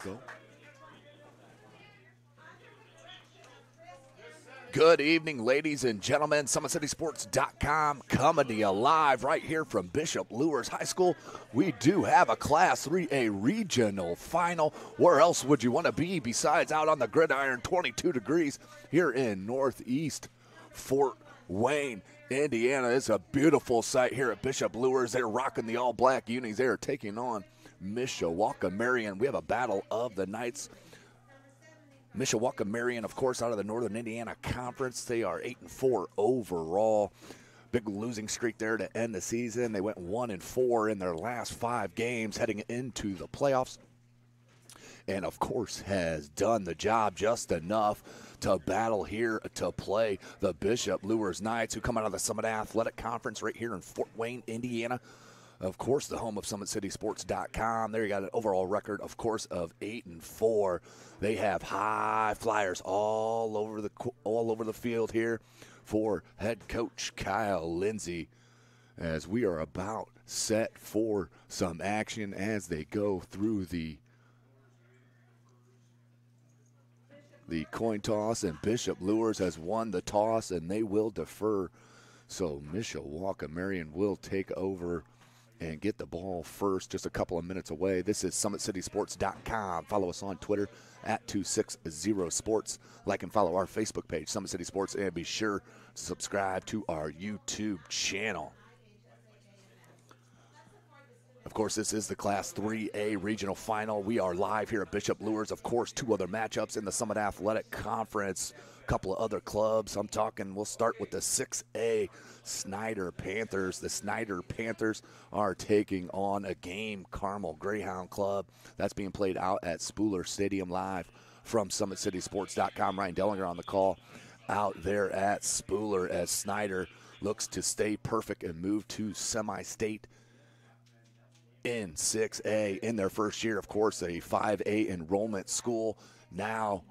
Go. Good evening, ladies and gentlemen. SummitCitySports.com coming to you live right here from Bishop Luers High School. We do have a Class 3A regional final. Where else would you want to be besides out on the gridiron, 22 degrees here in Northeast Fort Wayne, Indiana. It's a beautiful sight here at Bishop Luers. They're rocking the all-black unis. They are taking on Mishawaka Marian. We have a battle of the Knights. Mishawaka Marion, of course, out of the Northern Indiana Conference. They are 8-4 overall. Big losing streak there to end the season. They went 1-4 in their last 5 games heading into the playoffs. And, of course, has done the job just enough to battle here to play the Bishop Luers Knights, who come out of the Summit Athletic Conference right here in Fort Wayne, Indiana. Of course, the home of SummitCitySports.com. There you got an overall record, of course, of 8-4. They have high flyers all over the field here for head coach Kyle Lindsay, as we are about set for some action as they go through the coin toss, and Bishop Luers has won the toss, and they will defer. So Mishawaka Marion will take over and get the ball first, just a couple of minutes away. This is SummitCitySports.com. Follow us on Twitter at 260sports. Like and follow our Facebook page, Summit City Sports, and be sure to subscribe to our YouTube channel. Of course, this is the Class 3A regional final. We are live here at Bishop Luers. Of course, 2 other matchups in the Summit Athletic Conference. A couple of other clubs. We'll start with the 6A Snyder Panthers. The Snyder Panthers are taking on a game Carmel Greyhound Club. That's being played out at Spooler Stadium live from SummitCitySports.com. Ryan Dellinger on the call out there at Spooler as Snyder looks to stay perfect and move to semi-state in 6A in their first year. Of course, a 5A enrollment school, now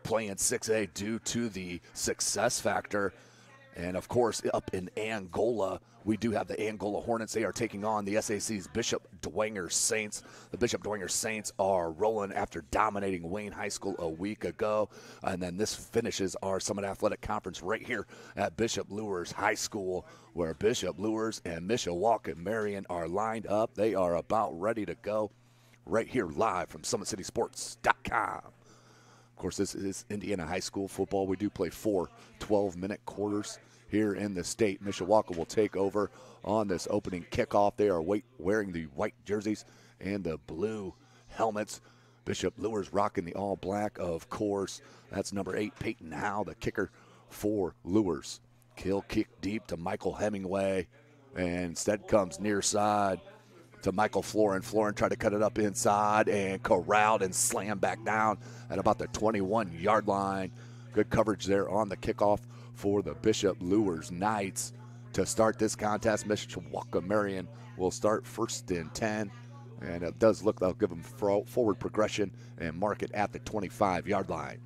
playing 6A due to the success factor. And, of course, up in Angola, we do have the Angola Hornets. They are taking on the SAC's Bishop Dwenger Saints. The Bishop Dwenger Saints are rolling after dominating Wayne High School a week ago. And then this finishes our Summit Athletic Conference right here at Bishop Luers High School, where Bishop Luers and Mishawaka Marion are lined up. They are about ready to go right here live from SummitCitySports.com. Of course, this is Indiana High School football. We do play 4 12-minute quarters here in the state. Mishawaka will take over on this opening kickoff. They are wearing the white jerseys and the blue helmets. Bishop Luers rocking the all-black, of course. That's number 8, Peyton Howe, the kicker for Luers. Kill kick deep to Michael Hemingway, and instead comes near side to Michael Florin. Florin tried to cut it up inside and corralled and slammed back down at about the 21-yard line. Good coverage there on the kickoff for the Bishop Luers Knights. To start this contest, Mishawaka Marion will start 1st and 10. And it does look, they'll give them forward progression and mark it at the 25-yard line.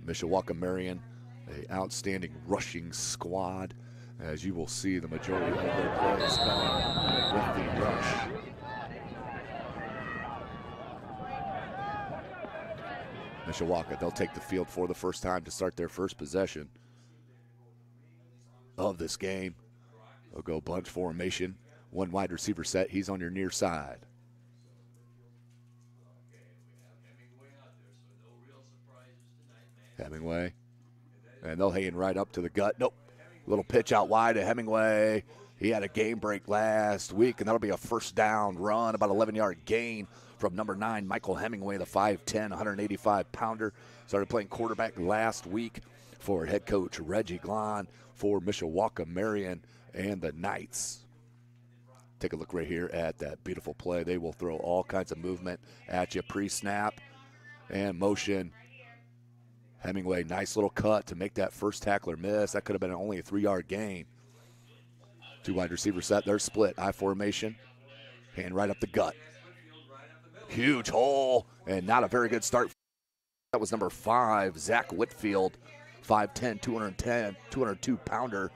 Mishawaka Marion, an outstanding rushing squad, as you will see the majority of their plays coming with the rush. Mishawaka, they'll take the field for the first time to start their first possession of this game. They'll go bunch formation. 1 wide receiver set. He's on your near side. Hemingway. And they'll hand right up to the gut. Nope. Little pitch out wide to Hemingway. He had a game break last week, and that'll be a first down run, about 11-yard gain from number 9, Michael Hemingway, the 5'10", 185-pounder. Started playing quarterback last week for head coach Reggie Glahn for Mishawaka Marion and the Knights. Take a look right here at that beautiful play. They will throw all kinds of movement at you, pre-snap and motion. Hemingway, nice little cut to make that first tackler miss. That could have been only a 3-yard gain. 2 wide receiver set. They're split. I formation. Hand right up the gut. Huge hole, and not a very good start. That was number 5, Zach Whitfield, 5'10", 202-pounder,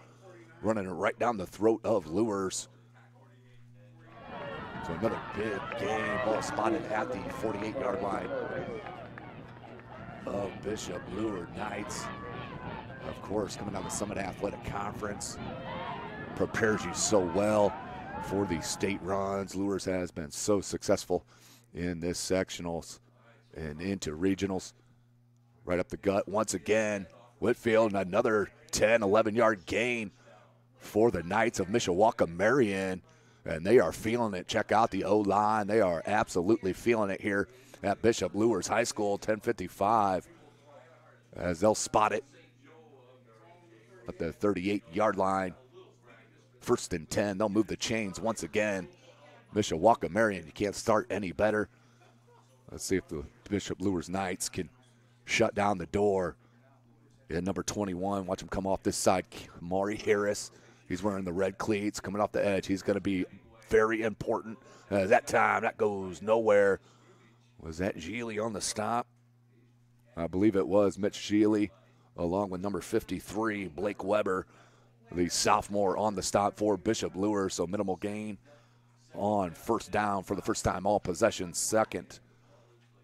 running it right down the throat of Luers. So another big game, ball spotted at the 48-yard line of Bishop. Luers Knights, of course, coming out of the Summit Athletic Conference, prepares you so well for the state runs. Luers has been so successful in this sectionals and into regionals. Right up the gut once again. Whitfield, and another 10, 11-yard gain for the Knights of Mishawaka Marion. And they are feeling it. Check out the O-line. They are absolutely feeling it here at Bishop Luers High School, 10:55, as they'll spot it at the 38-yard line. 1st and 10. They'll move the chains once again. Mishawaka Marion, you can't start any better. Let's see if the Bishop Luers Knights can shut down the door. And number 21, watch him come off this side, Maury Harris. He's wearing the red cleats, coming off the edge. He's going to be very important. That time, that goes nowhere. Was that Gili on the stop? I believe it was Mitch Gili, along with number 53, Blake Weber, the sophomore on the stop for Bishop Luers. So minimal gain on 1st down for the first time all possessions. 2nd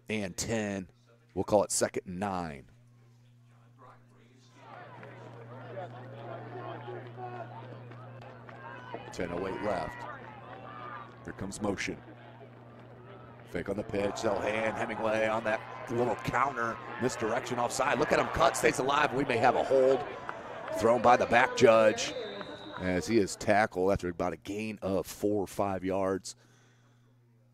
and 10. We'll call it 2nd and 9. .10:08 left. Here comes motion. Fake on the pitch. They'll hand Hemingway on that little counter. Misdirection offside. Look at him cut. Stays alive. We may have a hold. Thrown by the back judge as he is tackled after about a gain of 4 or 5 yards.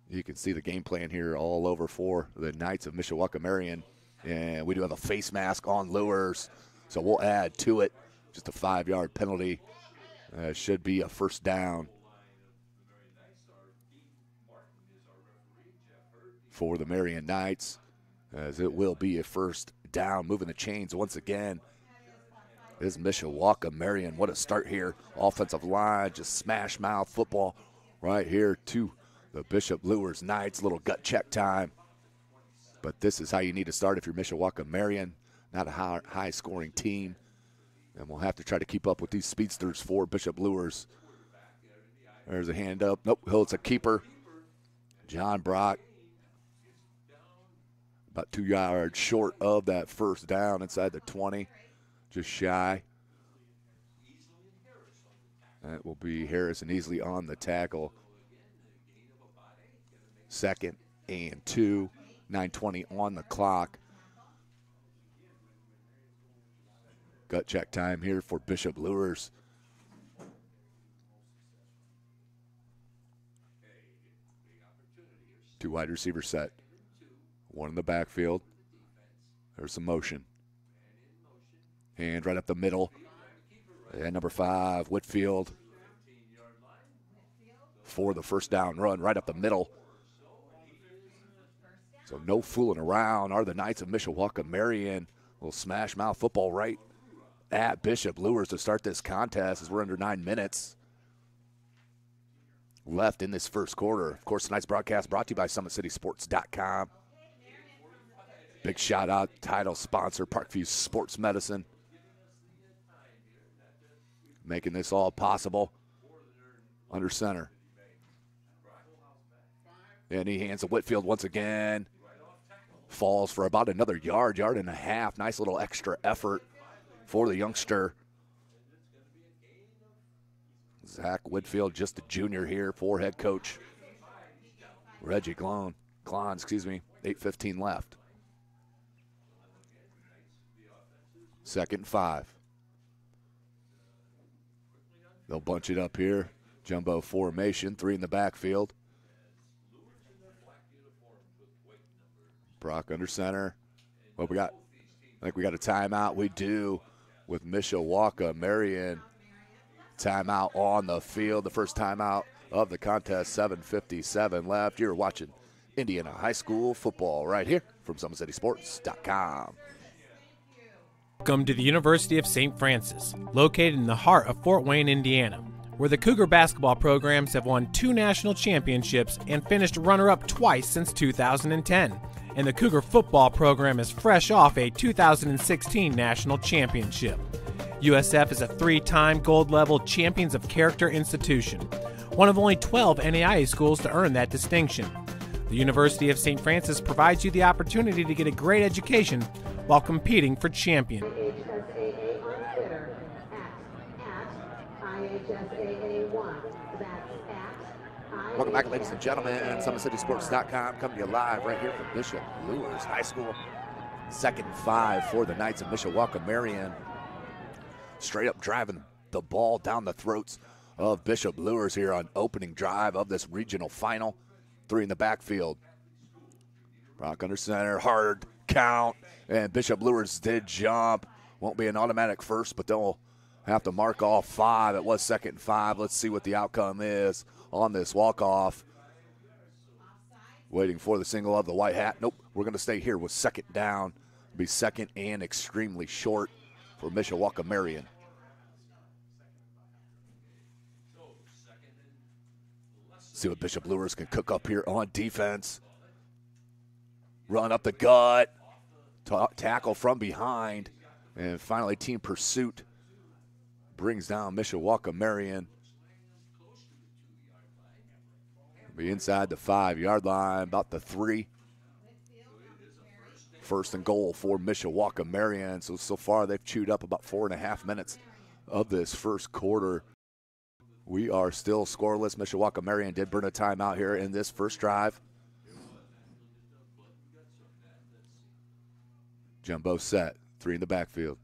You can see the game plan here all over for the Knights of Mishawaka Marion. And we do have a face mask on Luers, so we'll add to it. Just a 5-yard penalty. Should be a 1st down for the Marion Knights, as it will be a 1st down. Moving the chains once again is Mishawaka Marion. What a start here. Offensive line, just smash mouth football right here to the Bishop Luers Knights. Little gut check time. But this is how you need to start if you're Mishawaka Marion. Not a high scoring team. And we'll have to try to keep up with these speedsters for Bishop Luers. There's a hand up. Nope, it's a keeper. John Brock. About 2 yards short of that 1st down inside the 20. Just shy. That will be Harris and Easley on the tackle. 2nd and 2. 9:20 on the clock. Gut check time here for Bishop Luers. Two wide receiver set. One in the backfield. There's some motion. Hand right up the middle. And number 5, Whitfield, for the 1st down run right up the middle. So no fooling around are the Knights of Mishawaka Marion. Little smash mouth football right at Bishop Luers to start this contest, as we're under 9 minutes left in this 1st quarter. Of course, tonight's broadcast brought to you by SummitCitySports.com. Big shout out, title sponsor, Parkview Sports Medicine, making this all possible. Under center. And he hands to Whitfield once again. Falls for about another yard and a half. Nice little extra effort for the youngster. Zach Whitfield, just a junior here for head coach Reggie Glon, 8:15 left. 2nd and 5. They'll bunch it up here. Jumbo formation, 3 in the backfield. Brock under center. Well, I think we got a timeout. We do, with Mishawaka Marion. Timeout on the field. The first timeout of the contest. 7:57 left. You're watching Indiana High School football right here from SummitCitySports.com. Welcome to the University of St. Francis, located in the heart of Fort Wayne, Indiana, where the Cougar basketball programs have won 2 national championships and finished runner-up twice since 2010. And the Cougar football program is fresh off a 2016 national championship. USF is a 3-time gold-level Champions of Character institution, one of only 12 NAIA schools to earn that distinction. The University of St. Francis provides you the opportunity to get a great education while competing for champion. IHSAA on Twitter at IHSAA 1. That's at Welcome back, ladies and gentlemen. SummitCitySports.com coming to you live right here from Bishop Luers High School. 2nd and 5 for the Knights of Mishawaka. Marian straight up driving the ball down the throats of Bishop Luers here on opening drive of this regional final. 3 in the backfield. Brock under center, hard count, and Bishop Luers did jump. Won't be an automatic first, but they'll have to mark off 5. It was 2nd and 5. Let's see what the outcome is on this walk-off. Waiting for the single of the white hat. Nope, we're going to stay here with 2nd down. Be 2nd and extremely short for Mishawaka Marion. See what Bishop Luers can cook up here on defense. Run up the gut. Tackle from behind. And finally, team pursuit brings down Mishawaka Marion. Be inside the 5-yard line, about the 3. 1st and goal for Mishawaka Marion. So far they've chewed up about 4.5 minutes of this first quarter. We are still scoreless. Mishawaka Marion did burn a timeout here in this first drive. Jumbo set, 3 in the backfield.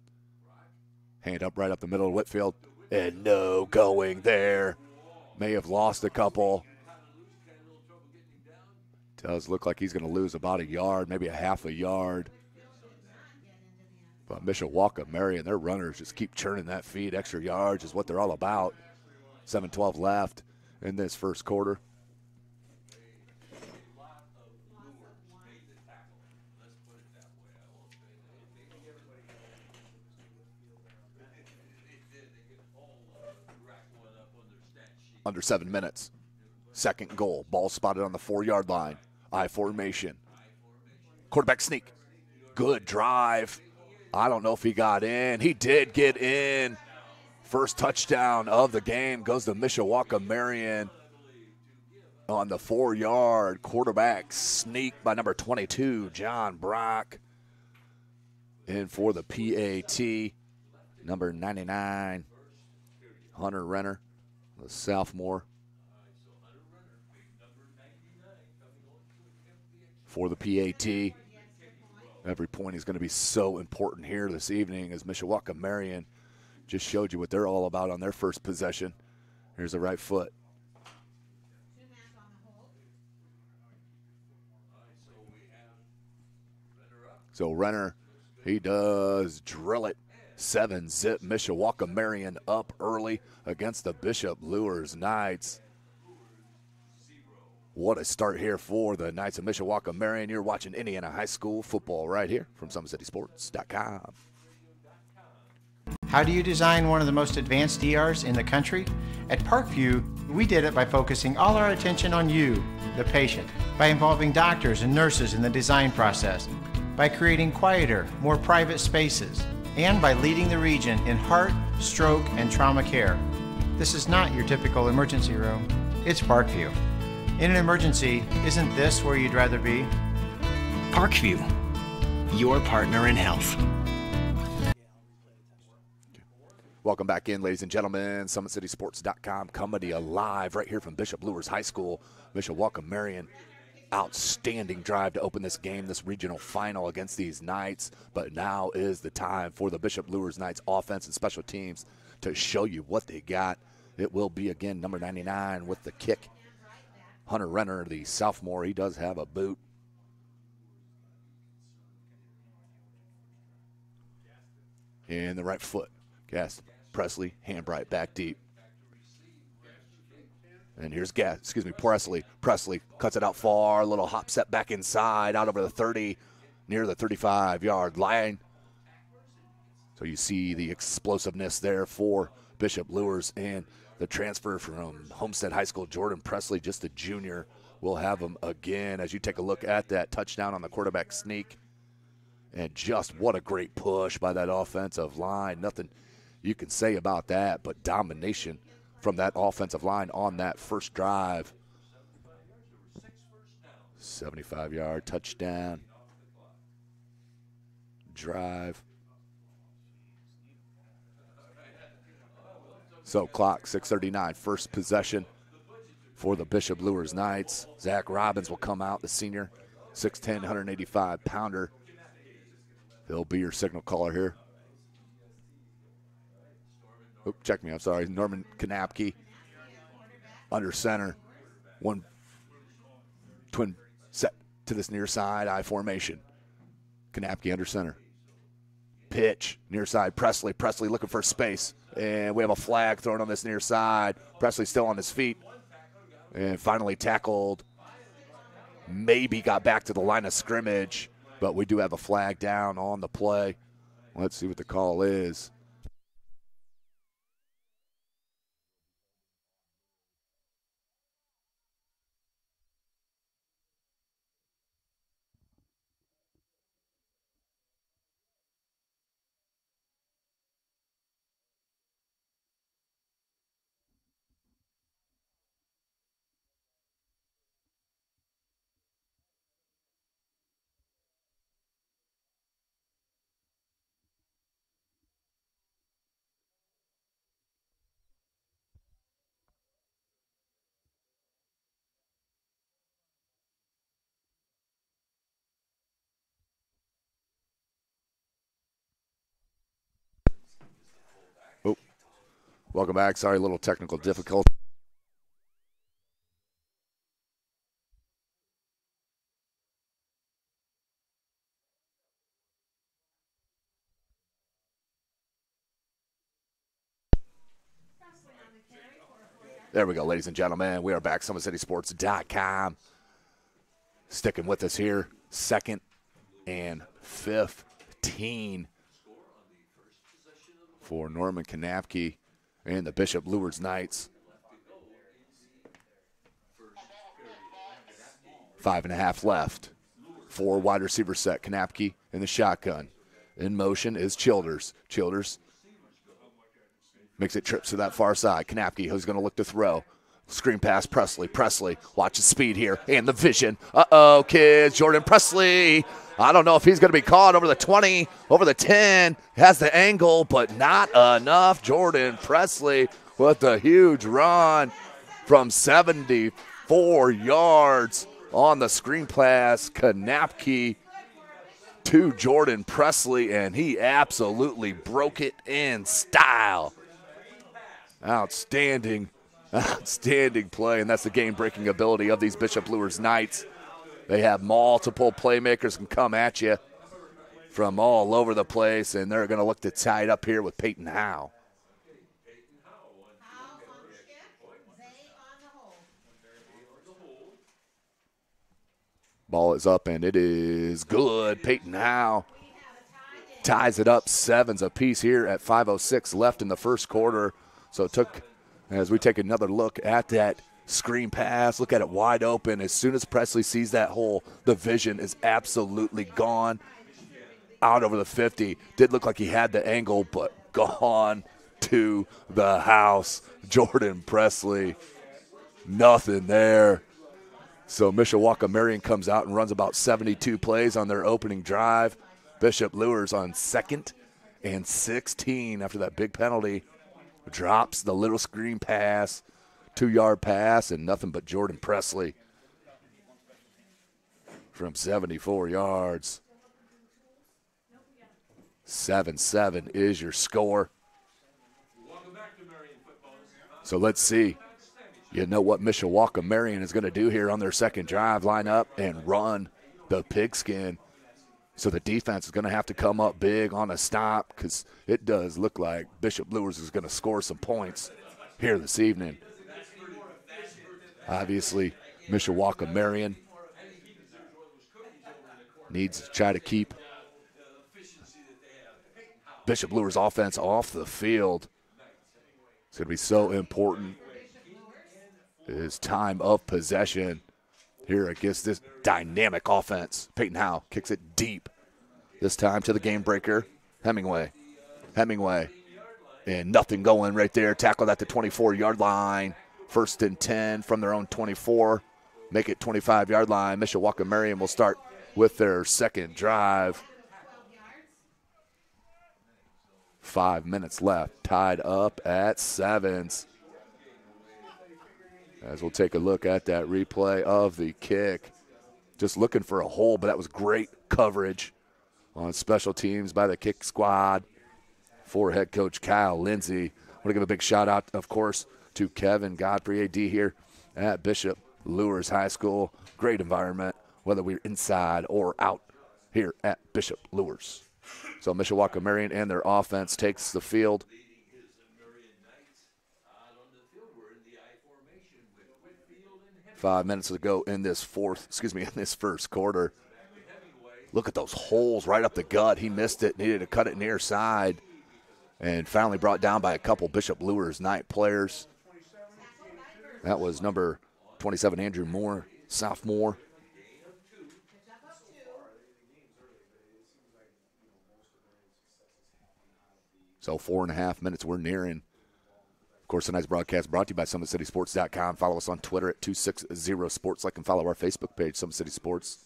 Hand up right up the middle of Whitfield. And no going there. May have lost a couple. Does look like he's going to lose about a yard, maybe a half a yard. But Mishawaka Marion, their runners just keep churning that feed. Extra yards is what they're all about. 7:12 left in this first quarter. Under 7 minutes. 2nd goal. Ball spotted on the 4-yard line. I formation. Quarterback sneak. Good drive. I don't know if he got in. He did get in. First touchdown of the game goes to Mishawaka Marion on the 4-yard quarterback sneak by number 22, John Brock. In for the PAT, number 99, Hunter Renner, the sophomore. For the PAT. Every point is going to be so important here this evening as Mishawaka Marion just showed you what they're all about on their first possession. Here's the right foot. So Renner, he does drill it. 7-zip Mishawaka Marion up early against the Bishop Luers Knights. What a start here for the Knights of Mishawaka Marion. You're watching Indiana High School football right here from SummitCitySports.com. How do you design one of the most advanced ERs in the country? At Parkview, we did it by focusing all our attention on you, the patient, by involving doctors and nurses in the design process, by creating quieter, more private spaces, and by leading the region in heart, stroke, and trauma care. This is not your typical emergency room. It's Parkview. In an emergency, isn't this where you'd rather be? Parkview, your partner in health. Welcome back in, ladies and gentlemen. SummitCitySports.com coming to you live right here from Bishop Luers High School. Mishawaka Marion, outstanding drive to open this game, this regional final against these Knights. But now is the time for the Bishop Luers Knights offense and special teams to show you what they got. It will be, again, number 99 with the kick. Hunter Renner, the sophomore, he does have a boot. And the right foot. Gaston Presley, Handbright back deep. And here's Presley. Presley cuts it out far, a little hop set back inside, out over the 30, near the 35-yard line. So you see the explosiveness there for Bishop Luers, and the transfer from Homestead High School, Jordan Presley, just a junior. We'll have him again as you take a look at that touchdown on the quarterback sneak. And just what a great push by that offensive line. Nothing you can say about that, but domination from that offensive line on that first drive. 75-yard touchdown drive. So clock, 6:39, first possession for the Bishop Luers Knights. Zach Robbins will come out, the senior, 6'10", 185-pounder. He'll be your signal caller here. Oh, check me, I'm sorry. Norman Kanapke under center. One twin set to this near side, I formation. Kanapke under center. Pitch, near side, Presley. Presley looking for space. And we have a flag thrown on this near side. Presley still on his feet. And finally tackled. Maybe got back to the line of scrimmage. But we do have a flag down on the play. Let's see what the call is. Welcome back. Sorry, a little technical difficulty. There we go, ladies and gentlemen. We are back, SummitCitySports.com. Sticking with us here, 2nd and 15 for Norman Kanapke and the Bishop Luers Knights. 5.5 left. 4 wide receiver set. Kanapke in the shotgun. In motion is Childers. Childers makes it trips to that far side. Kanapke, who's going to look to throw. Screen pass, Presley. Presley, watch his speed here and the vision. Uh-oh, kids. Jordan Presley. I don't know if he's going to be caught over the 20, over the 10. Has the angle, but not enough. Jordan Presley with a huge run from 74 yards on the screen pass. Kanapke to Jordan Presley, and he absolutely broke it in style. Outstanding play, and that's the game-breaking ability of these Bishop Luers Knights. They have multiple playmakers can come at you from all over the place, and they're going to look to tie it up here with Peyton Howe. Ball is up, and it is good. Peyton Howe ties it up, 7s apiece here at 5:06 left in the first quarter. So it took, as we take another look at that screen pass, look at it wide open. As soon as Presley sees that hole, the vision is absolutely gone. Out over the 50. Did look like he had the angle, but gone to the house. Jordan Presley, nothing there. So Mishawaka Marian comes out and runs about 72 plays on their opening drive. Bishop Luers on 2nd and 16 after that big penalty. Drops the little screen pass, 2-yard pass, and nothing but Jordan Presley from 74 yards. 7-7 is your score. So let's see. You know what Mishawaka Marian is going to do here on their second drive, line up and run the pigskin. So the defense is going to have to come up big on a stop because it does look like Bishop Luers is going to score some points here this evening. Obviously, Mishawaka Marian needs to try to keep Bishop Luers' offense off the field. It's going to be so important. His time of possession here against this dynamic offense. Peyton Howe kicks it deep. This time to the game breaker, Hemingway. Hemingway And nothing going right there. Tackled at the 24-yard line. 1st and 10 from their own 24. Make it 25-yard line. Mishawaka Marion will start with their second drive. 5 minutes left. Tied up at 7s. As we'll take a look at that replay of the kick. Just looking for a hole, but that was great coverage on special teams by the kick squad for head coach Kyle Lindsay. I want to give a big shout out, of course, to Kevin Godfrey, AD here at Bishop Luers High School. Great environment, whether we're inside or out here at Bishop Luers. So Mishawaka Marion and their offense takes the field. Five minutes to go in this first quarter. Look at those holes right up the gut. He missed it, needed to cut it near side, and finally brought down by a couple Bishop Luers Knight players. That was number 27, Andrew Moore, sophomore. So 4.5 minutes we're nearing. Of course, tonight's broadcast brought to you by SummitCitySports.com. Follow us on Twitter at 260sports. Like and follow our Facebook page, Summit City Sports.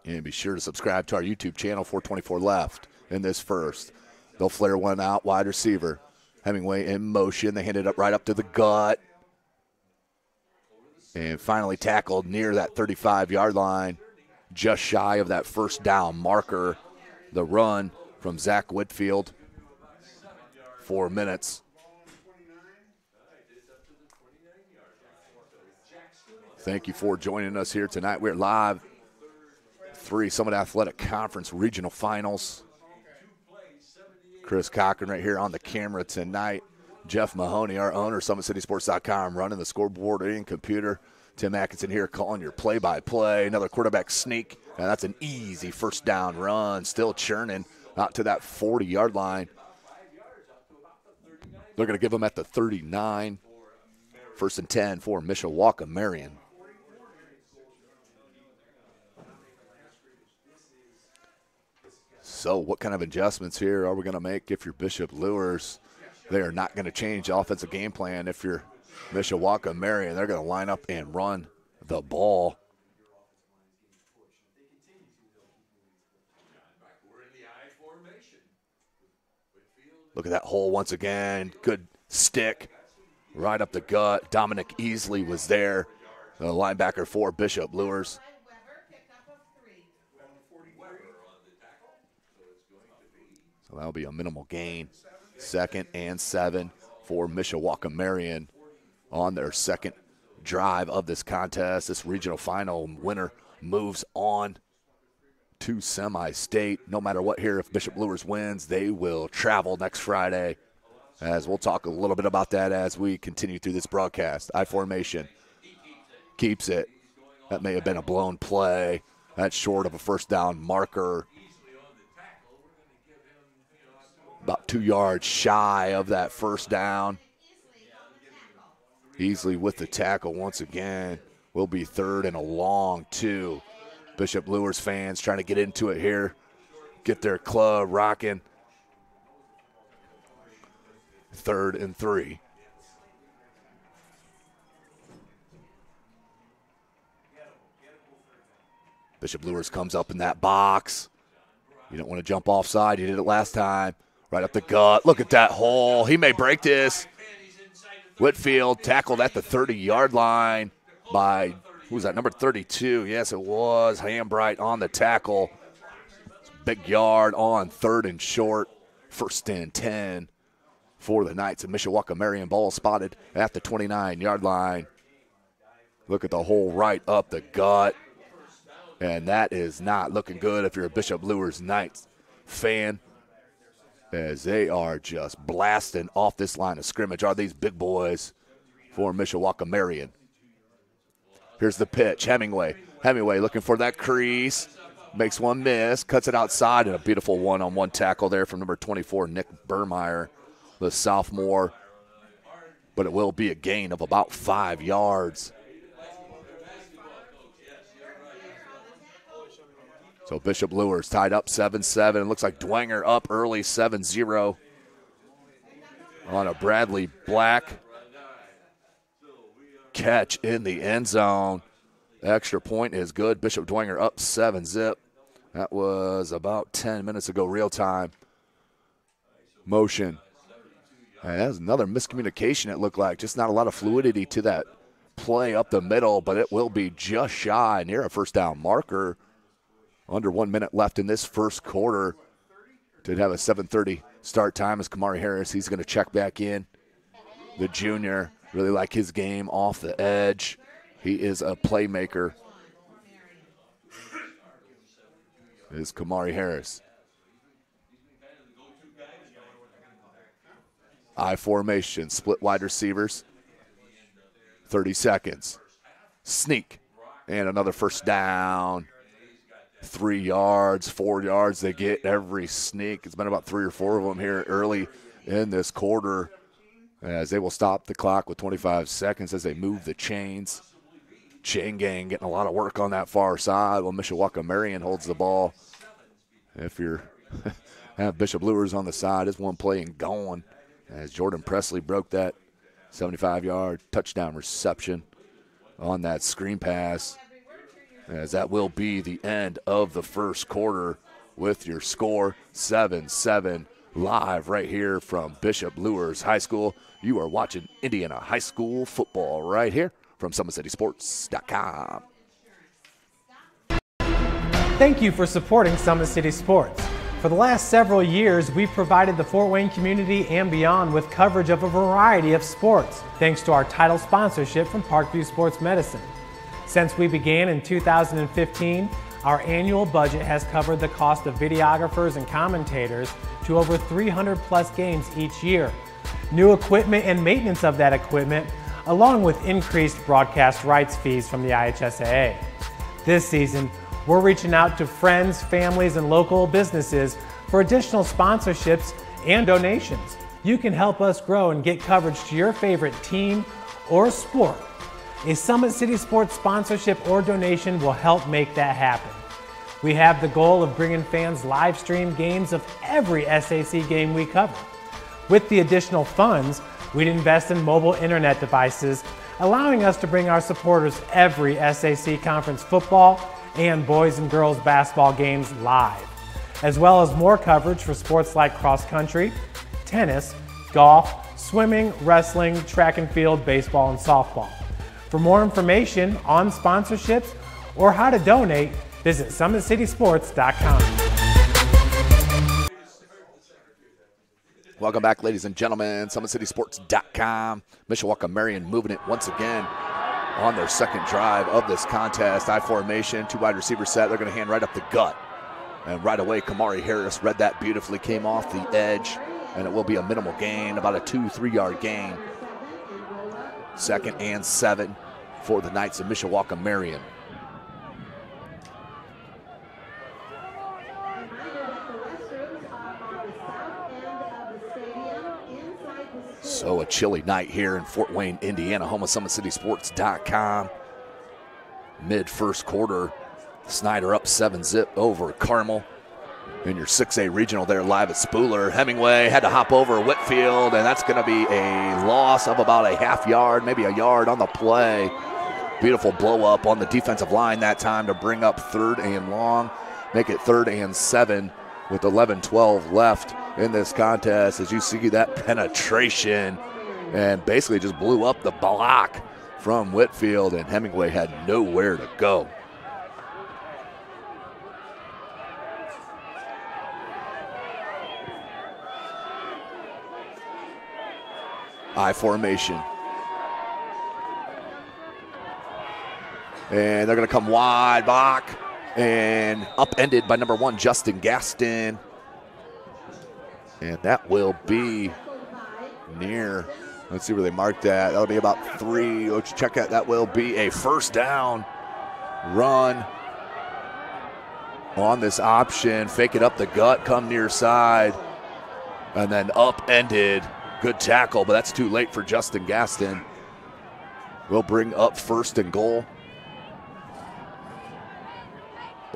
And be sure to subscribe to our YouTube channel, 424 left in this first. They'll flare one out, wide receiver. Hemingway in motion. They hand it up right up to the gut. And finally tackled near that 35-yard line, just shy of that first down marker. The run from Zach Whitfield. 4 minutes. Thank you for joining us here tonight. We're live. 3 Summit Athletic Conference Regional Finals. Chris Cochran right here on the camera tonight. Jeff Mahoney, our owner, SummitCitySports.com, running the scoreboard and computer. Tim Atkinson here calling your play-by-play. Another quarterback sneak, and that's an easy first down run. Still churning out to that 40-yard line. They're going to give them at the 39. 1st and 10 for Mishawaka Marion. So what kind of adjustments here are we going to make if you're Bishop Luers? They are not going to change the offensive game plan. If you're Mishawaka Marion, they're going to line up and run the ball. Look at that hole once again. Good stick right up the gut. Dominic Easley was there, the linebacker for Bishop Luers. So that'll be a minimal gain. 2nd and 7 for Mishawaka Marion on their second drive of this contest. This regional final winner moves on to semi-state. No matter what here, if Bishop Luers wins, they will travel next Friday. As we'll talk a little bit about that as we continue through this broadcast. I formation keeps it. That may have been a blown play. That's short of a first down marker. About 2 yards shy of that first down. Easley with the tackle once again. Will be 3rd and a long 2. Bishop Luers fans trying to get into it here. Get their club rocking. 3rd and 3. Bishop Luers comes up in that box. You don't want to jump offside. You did it last time. Right up the gut. Look at that hole. He may break this. Whitfield tackled at the 30-yard line by, who was that, number 32? Yes, it was. Hambright on the tackle. Big yard on 3rd and short. 1st and 10 for the Knights. And Mishawaka Marion ball spotted at the 29-yard line. Look at the hole right up the gut. And that is not looking good if you're a Bishop Luers Knights fan, as they are just blasting off this line of scrimmage. Are these big boys for Mishawaka Marion? Here's the pitch. Hemingway looking for that crease. Makes one miss. Cuts it outside. And a beautiful one-on-one tackle there from number 24, Nick Burmeyer, the sophomore. But it will be a gain of about 5 yards. So Bishop Luers tied up 7-7. It looks like Dwenger up early 7-0 on a Bradley Black catch in the end zone. The extra point is good. Bishop Dwenger up 7-zip. That was about 10 minutes ago, real time. Motion. And that was another miscommunication, it looked like. Just not a lot of fluidity to that play up the middle, but it will be just shy near a first down marker. Under 1 minute left in this first quarter. Did have a 7:30 start time as Kamari Harris. He's going to check back in. The junior, really like his game off the edge. He is a playmaker. Is Kamari Harris. I formation, split wide receivers. 30 seconds. Sneak. And another first down. 3 yards, 4 yards. They get every sneak. It's been about 3 or 4 of them here early in this quarter, as they will stop the clock with 25 seconds as they move the chains. Chain gang getting a lot of work on that far side while Mishawaka Marian holds the ball. If you're have Bishop Luers on the side, it's one play and gone, as Jordan Presley broke that 75-yard touchdown reception on that screen pass, as that will be the end of the first quarter with your score 7-7 live right here from Bishop Luers High School. You are watching Indiana High School football right here from SummitCitySports.com. Thank you for supporting Summit City Sports. For the last several years, we've provided the Fort Wayne community and beyond with coverage of a variety of sports, thanks to our title sponsorship from Parkview Sports Medicine. Since we began in 2015, our annual budget has covered the cost of videographers and commentators to over 300 plus games each year. New equipment and maintenance of that equipment, along with increased broadcast rights fees from the IHSAA. This season, we're reaching out to friends, families, and local businesses for additional sponsorships and donations. You can help us grow and get coverage to your favorite team or sport. A Summit City Sports sponsorship or donation will help make that happen. We have the goal of bringing fans live stream games of every SAC game we cover. With the additional funds, we'd invest in mobile internet devices, allowing us to bring our supporters every SAC conference football and boys and girls basketball games live, as well as more coverage for sports like cross country, tennis, golf, swimming, wrestling, track and field, baseball, and softball. For more information on sponsorships or how to donate, visit SummitCitySports.com. Welcome back, ladies and gentlemen. SummitCitySports.com. Mishawaka Marion moving it once again on their second drive of this contest. I formation, 2 wide receiver set. They're going to hand right up the gut. And right away, Kamari Harris read that beautifully, came off the edge, and it will be a minimal gain, about a 2-3 yard gain. 2nd and 7 for the Knights of Mishawaka Marion. So a chilly night here in Fort Wayne, Indiana, home of SummitCitySports.com. Mid-first quarter, Snyder up 7-zip over Carmel. In your 6A regional there live at Spooler. Hemingway had to hop over Whitfield, and that's going to be a loss of about a half yard, maybe a yard on the play. Beautiful blow up on the defensive line that time to bring up 3rd and long, make it 3rd and 7 with 11-12 left in this contest. As you see that penetration, and basically just blew up the block from Whitfield, and Hemingway had nowhere to go. I formation. And they're going to come wide back and upended by number 1, Justin Gaston. And that will be near, let's see where they marked that. That'll be about 3. Let's check that. That will be a first down run on this option. Fake it up the gut, come near side, and then upended. Good tackle, but that's too late for Justin Gaston. We'll bring up 1st and goal.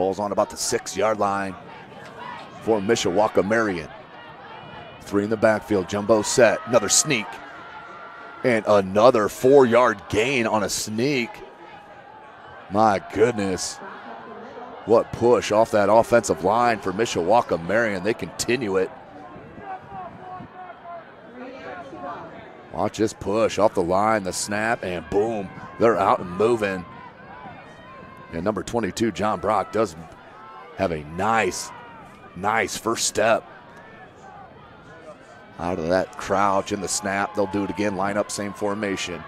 Ball's on about the 6-yard line for Mishawaka Marion. 3 in the backfield, jumbo set, another sneak. And another 4-yard gain on a sneak. My goodness. What push off that offensive line for Mishawaka Marion. They continue it. Watch this push off the line, the snap, and boom, they're out and moving. And number 22, John Brock, does have a nice first step. Out of that crouch in the snap, they'll do it again, line up, same formation.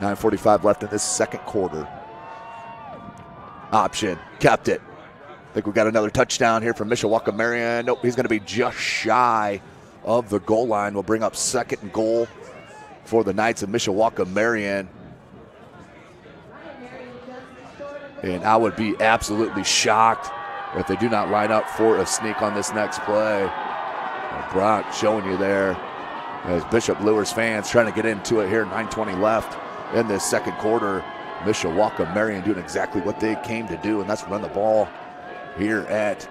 9:45 left in this second quarter. Option, kept it. I think we got another touchdown here from Mishawaka Marion. Nope, he's gonna be just shy of the goal line. We'll bring up 2nd and goal for the Knights of Mishawaka Marion. And I would be absolutely shocked if they do not line up for a sneak on this next play. Brock showing you there as Bishop Luers fans trying to get into it here. 9:20 left in this second quarter. Mishawaka Marion doing exactly what they came to do, and that's run the ball here at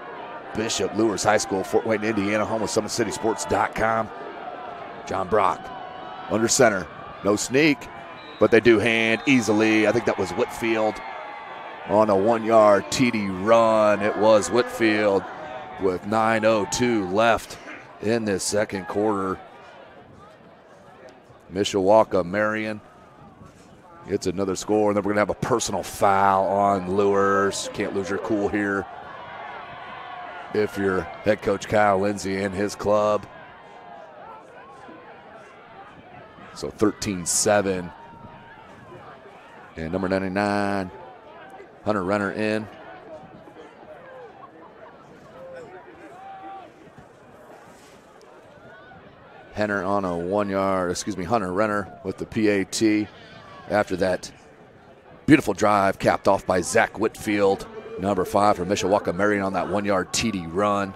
Bishop Luers High School, Fort Wayne, Indiana, home of SummitCitySports.com. John Brock under center. No sneak, but they do hand easily. I think that was Whitfield on a 1-yard TD run. It was Whitfield with 9:02 left in this second quarter. Mishawaka Marion gets another score, and then we're going to have a personal foul on Luers. Can't lose your cool here if you're head coach Kyle Lindsay and his club. So 13-7. And number 99, Hunter Renner in. Hunter on a 1-yard, Hunter Renner with the PAT after that beautiful drive capped off by Zach Whitfield, number 5 for Mishawaka Marion on that 1-yard TD run.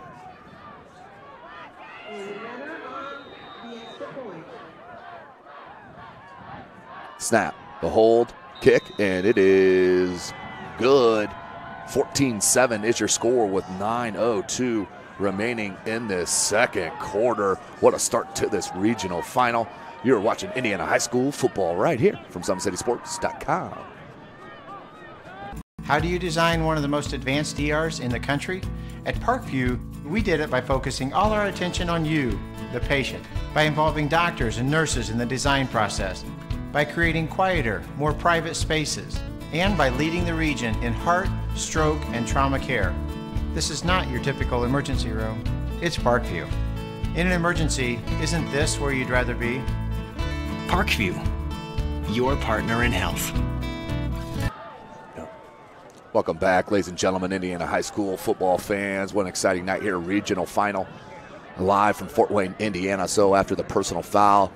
Snap, the hold, kick, and it is good. 14-7 is your score with 9:02 remaining in this second quarter. What a start to this regional final. You're watching Indiana High School football right here from SummitCitySports.com. How do you design one of the most advanced ERs in the country? At Parkview, we did it by focusing all our attention on you, the patient, by involving doctors and nurses in the design process, by creating quieter, more private spaces, and by leading the region in heart, stroke, and trauma care. This is not your typical emergency room. It's Parkview. In an emergency, isn't this where you'd rather be? Parkview, your partner in health. Welcome back, ladies and gentlemen, Indiana High School football fans. What an exciting night here, regional final, live from Fort Wayne, Indiana. So after the personal foul,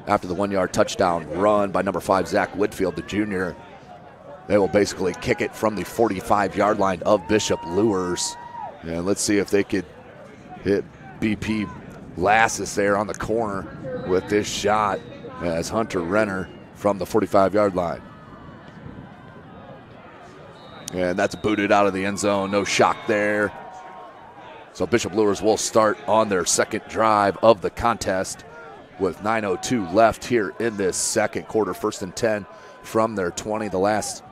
after the 1-yard touchdown run by number 5, Zach Whitfield, the junior, they will basically kick it from the 45-yard line of Bishop Luers. And let's see if they could hit BP Lasses there on the corner with this shot as Hunter Renner from the 45-yard line. And that's booted out of the end zone. No shock there. So Bishop Luers will start on their second drive of the contest with 9:02 left here in this second quarter. 1st and 10 from their 20. The last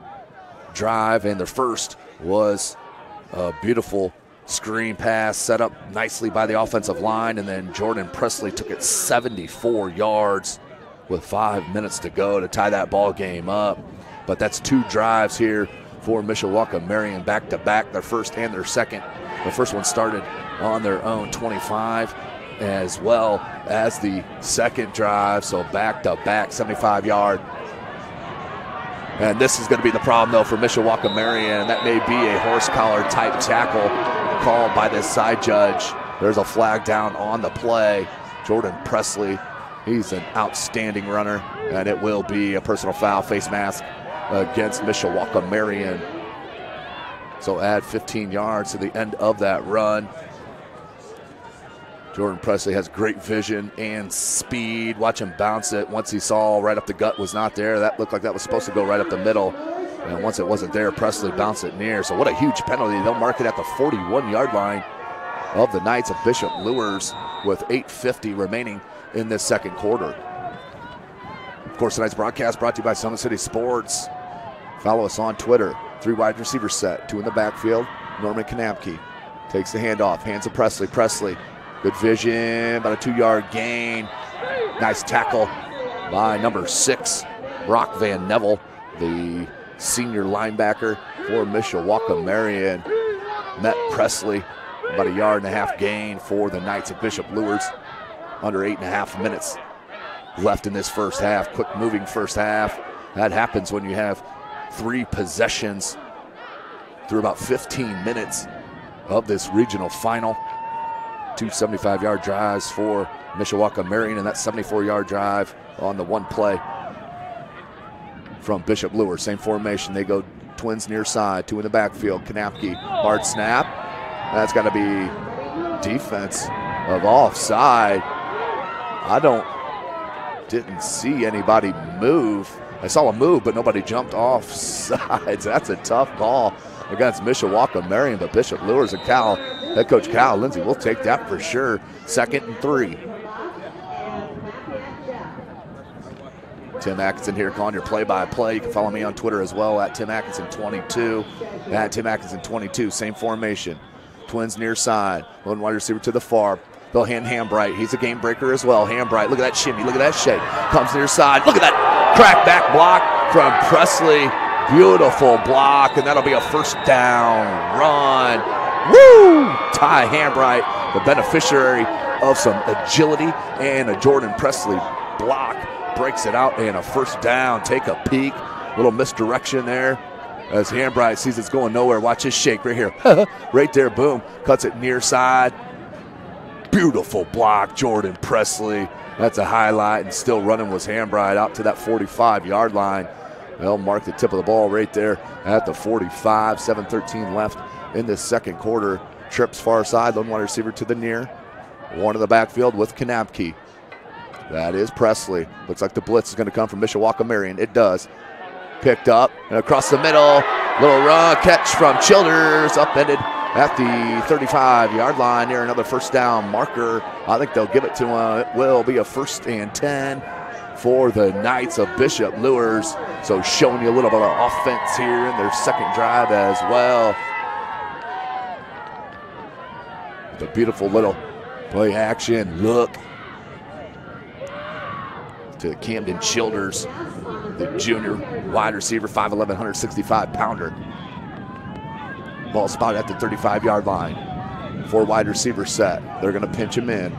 drive and their first was a beautiful screen pass set up nicely by the offensive line, and then Jordan Presley took it 74 yards with 5 minutes to go to tie that ball game up. But that's 2 drives here for Mishawaka Marion back-to-back, their first and their second. The first one started on their own 25 as well as the second drive, so back-to-back 75-yard. And this is going to be the problem, though, for Mishawaka Marion, and that may be a horse collar type tackle called by this side judge. There's a flag down on the play. Jordan Presley, he's an outstanding runner, and it will be a personal foul, face mask against Mishawaka Marion. So add 15 yards to the end of that run. Jordan Presley has great vision and speed. Watch him bounce it. Once he saw right up the gut was not there. That looked like that was supposed to go right up the middle. And once it wasn't there, Presley bounced it near. So what a huge penalty. They'll mark it at the 41-yard line of the Knights of Bishop Luers with 8:50 remaining in this second quarter. Of course, tonight's broadcast brought to you by SummitCitySports. Follow us on Twitter. 3 wide receiver set, 2 in the backfield. Norman Kanapke takes the handoff, hands to Presley. Presley, good vision, about a 2-yard gain. Nice tackle by number 6, Brock Van Neville, the senior linebacker for Mishawaka Marian. Met Presley, about a 1.5-yard gain for the Knights of Bishop Luers. Under 8.5 minutes left in this first half. Quick moving first half. That happens when you have 3 possessions through about 15 minutes of this regional final. 2 75-yard drives for Mishawaka Marion, and that 74-yard drive on the 1 play from Bishop Luers. Same formation. They go twins near side, 2 in the backfield. Kanapke, hard snap. That's got to be defense of offside. Didn't see anybody move. I saw a move, but nobody jumped off sides. That's a tough call against Mishawaka Marion, but Bishop Luers and head coach Cal Lindsay will take that for sure. 2nd and 3. Tim Atkinson here calling your play-by-play. You can follow me on Twitter as well at Tim Atkinson22. At Tim Atkinson22, same formation. Twins near side. 1 wide receiver to the far. They'll hand Hambright. He's a game breaker as well. Hambright, look at that shimmy, look at that shake. Comes near side. Look at that crack back block from Presley. Beautiful block, and that'll be a first down run. Woo! Ty Hambright, the beneficiary of some agility and a Jordan Presley block, breaks it out and a first down. Take a peek. Little misdirection there as Hambright sees it's going nowhere. Watch his shake right here. Right there, boom. Cuts it near side. Beautiful block, Jordan Presley. That's a highlight, and still running was Hambright out to that 45-yard line. They'll mark the tip of the ball right there at the 45. 7:13 left in this second quarter. Trips far side, lone wide receiver to the near. 1 in the backfield with Kanapke. That is Presley. Looks like the blitz is going to come from Mishawaka Marion. It does. Picked up and across the middle. Little run, catch from Childers. Upended at the 35-yard line near another first down marker. I think they'll give it to him. It will be a 1st and 10 for the Knights of Bishop Luers. So showing you a little bit of offense here in their second drive as well. The beautiful little play action look to Camden Childers, the junior wide receiver, 5'11", 165-pounder. Ball spotted at the 35-yard line. 4 wide receiver set. They're going to pinch him in.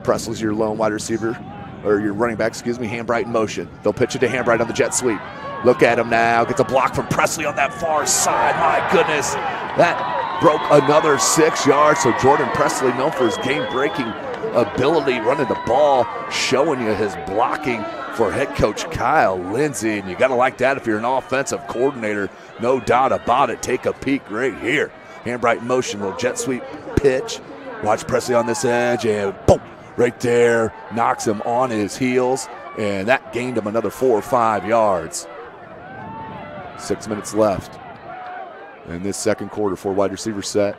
Presley's your lone wide receiver, or your running back, excuse me. Hambright in motion. They'll pitch it to Hambright on the jet sweep. Look at him now. Gets a block from Presley on that far side. My goodness. That broke another 6 yards. So Jordan Presley, known for his game-breaking ability, running the ball, showing you his blocking for head coach Kyle Lindsay. And you got to like that if you're an offensive coordinator. No doubt about it. Take a peek right here. Hambright in motion, little jet sweep pitch. Watch Presley on this edge, and boom, right there, knocks him on his heels, and that gained him another 4 or 5 yards. 6 minutes left in this second quarter. 4 wide receiver set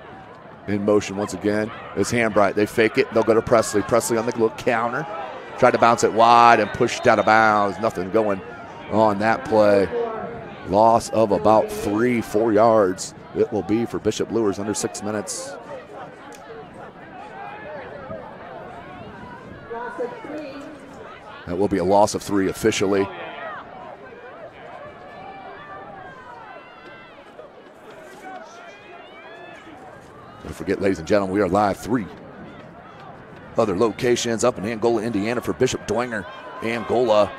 in motion once again. It's Hambright. They fake it. They'll go to Presley. Presley on the little counter. Tried to bounce it wide and pushed out of bounds. Nothing going on that play. Loss of about 3-4 yards. It will be for Bishop Luers under 6 minutes. That will be a loss of 3 officially. Don't forget, ladies and gentlemen, we are live 3 other locations up in Angola, Indiana for Bishop Dwenger. Angola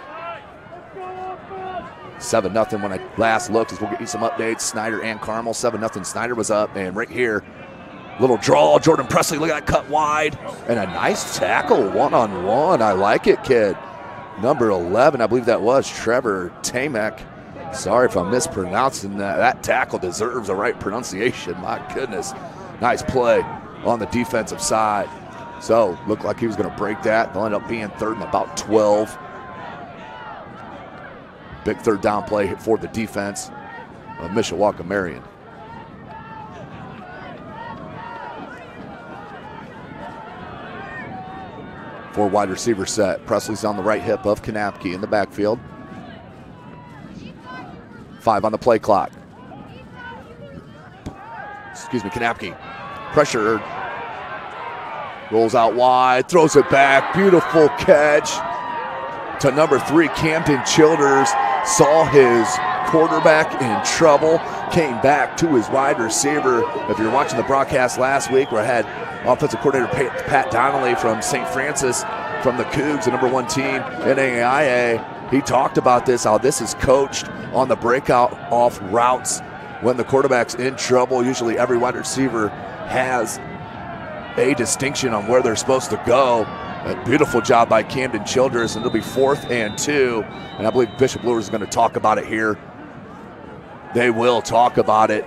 7-0 when I last looked, as we'll get you some updates. Snyder and Carmel, 7-0. Snyder was up, and right here, little draw. Jordan Presley, look at that cut wide. And a nice tackle, one-on-one. I like it, kid. Number 11, I believe that was Trevor Tamek. Sorry if I'm mispronouncing that. That tackle deserves a right pronunciation. My goodness. Nice play on the defensive side. So, looked like he was going to break that. They'll end up being 3rd and about 12. Big 3rd down play for the defense. of Mishawaka Marian. Four wide receiver set. Presley's on the right hip of Kanapke in the backfield. 5 on the play clock. Excuse me, Kanapke. Pressured. Rolls out wide, throws it back. Beautiful catch to number 3, Camden Childers. Saw his quarterback in trouble, came back to his wide receiver. If you're watching the broadcast last week, where I had offensive coordinator Pat Donnelly from St. Francis from the Cougs, the #1 team in AIA, he talked about this, how this is coached on the breakout off routes. When the quarterback's in trouble, usually every wide receiver has a distinction on where they're supposed to go. A beautiful job by Camden Childers, and it'll be 4th and 2. And I believe Bishop Luers is going to talk about it here. They will talk about it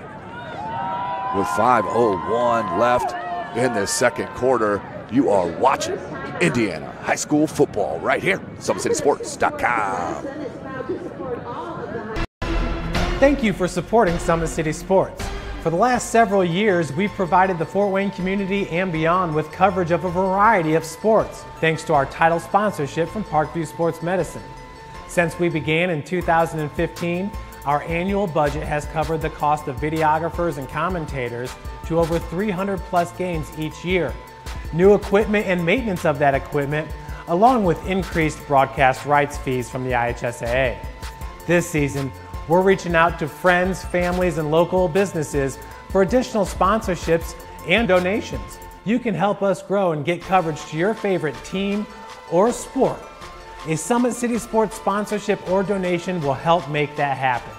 with 5:01 left in this second quarter. You are watching Indiana high school football right here, SummitCitySports.com. Thank you for supporting Summit City Sports. For the last several years, we've provided the Fort Wayne community and beyond with coverage of a variety of sports, thanks to our title sponsorship from Parkview Sports Medicine. Since we began in 2015, our annual budget has covered the cost of videographers and commentators to over 300+ games each year, new equipment and maintenance of that equipment, along with increased broadcast rights fees from the IHSAA. This season, we're reaching out to friends, families, and local businesses for additional sponsorships and donations. You can help us grow and get coverage to your favorite team or sport. A Summit City Sports sponsorship or donation will help make that happen.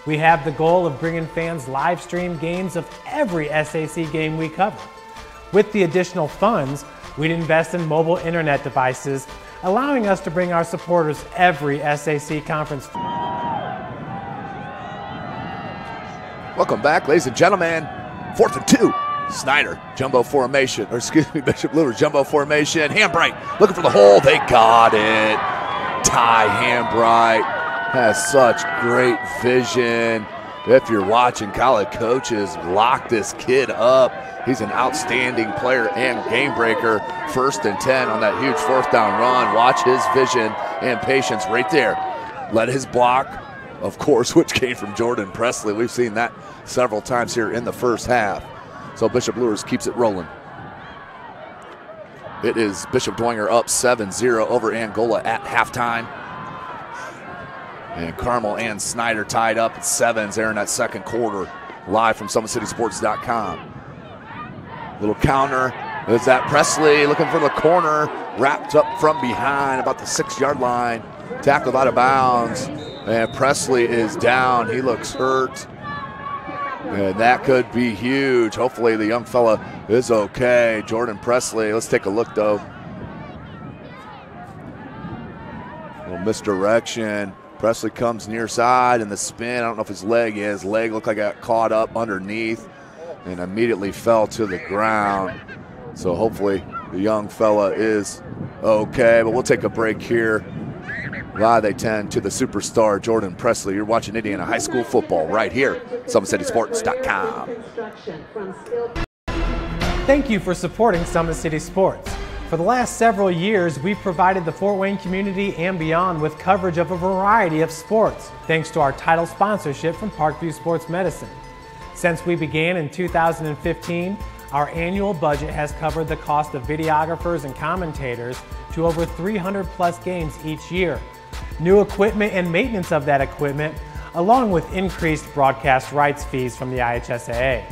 We have the goal of bringing fans live stream games of every SAC game we cover. With the additional funds, we'd invest in mobile internet devices, allowing us to bring our supporters every SAC conference. Welcome back, ladies and gentlemen. 4th and 2. Snyder, jumbo formation, or excuse me, Bishop Luers, jumbo formation. Hambright looking for the hole. They got it. Ty Hambright has such great vision. If you're watching, college coaches lock this kid up. He's an outstanding player and game breaker. 1st and 10 on that huge 4th down run. Watch his vision and patience right there. Led his block, of course, which came from Jordan Presley. We've seen that several times here in the first half. So Bishop Luers keeps it rolling. It is Bishop Dwenger up 7-0 over Angola at halftime. And Carmel and Snyder tied up at 7s there in that second quarter. Live from SummitCitySports.com. Little counter. Is that Presley looking for the corner. Wrapped up from behind about the 6-yard line. Tackled out of bounds. And Presley is down. He looks hurt. And that could be huge. Hopefully the young fella is okay. Jordan Presley, let's take a look though. A little misdirection. Presley comes near side and the spin. I don't know if his leg is. Leg looked like it got caught up underneath and immediately fell to the ground. So hopefully the young fella is okay. But we'll take a break here. Live they 10 to the superstar Jordan Presley. You're watching Indiana high school football right here, SummitCitySports.com. Thank you for supporting Summit City Sports. For the last several years, we've provided the Fort Wayne community and beyond with coverage of a variety of sports, thanks to our title sponsorship from Parkview Sports Medicine. Since we began in 2015, our annual budget has covered the cost of videographers and commentators to over 300+ games each year, new equipment and maintenance of that equipment, along with increased broadcast rights fees from the IHSAA.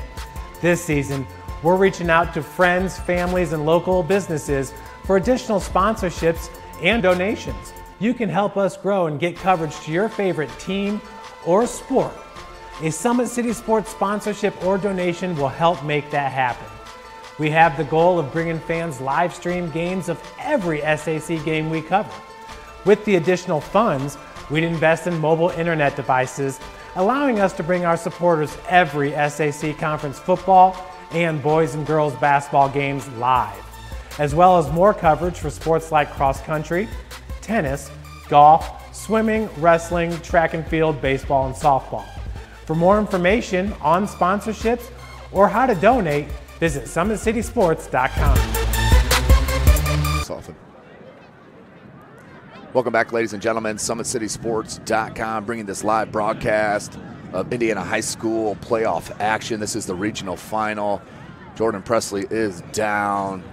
This season, we're reaching out to friends, families, and local businesses for additional sponsorships and donations. You can help us grow and get coverage to your favorite team or sport. A Summit City Sports sponsorship or donation will help make that happen. We have the goal of bringing fans live stream games of every SAC game we cover. With the additional funds, we'd invest in mobile internet devices, allowing us to bring our supporters every SAC conference football and boys and girls basketball games live, as well as more coverage for sports like cross country, tennis, golf, swimming, wrestling, track and field, baseball, and softball. For more information on sponsorships or how to donate, visit SummitCitySports.com. Welcome back, ladies and gentlemen. SummitCitySports.com bringing this live broadcast of Indiana High School playoff action. This is the regional final. Jordan Presley is down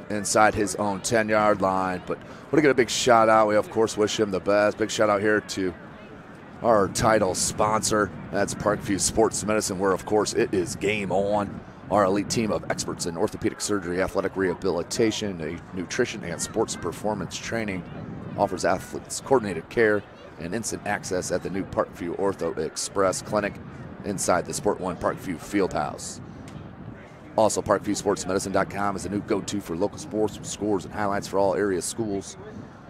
inside his own 10-yard line, but want to get a big shout out. We of course wish him the best. Big shout out here to our title sponsor. That's Parkview Sports Medicine, where of course it is game on. Our elite team of experts in orthopedic surgery, athletic rehabilitation, nutrition, and sports performance training offers athletes coordinated care and instant access at the new Parkview Ortho Express Clinic inside the Sport One Parkview Fieldhouse. Also, ParkviewSportsMedicine.com is the new go-to for local sports with scores and highlights for all area schools.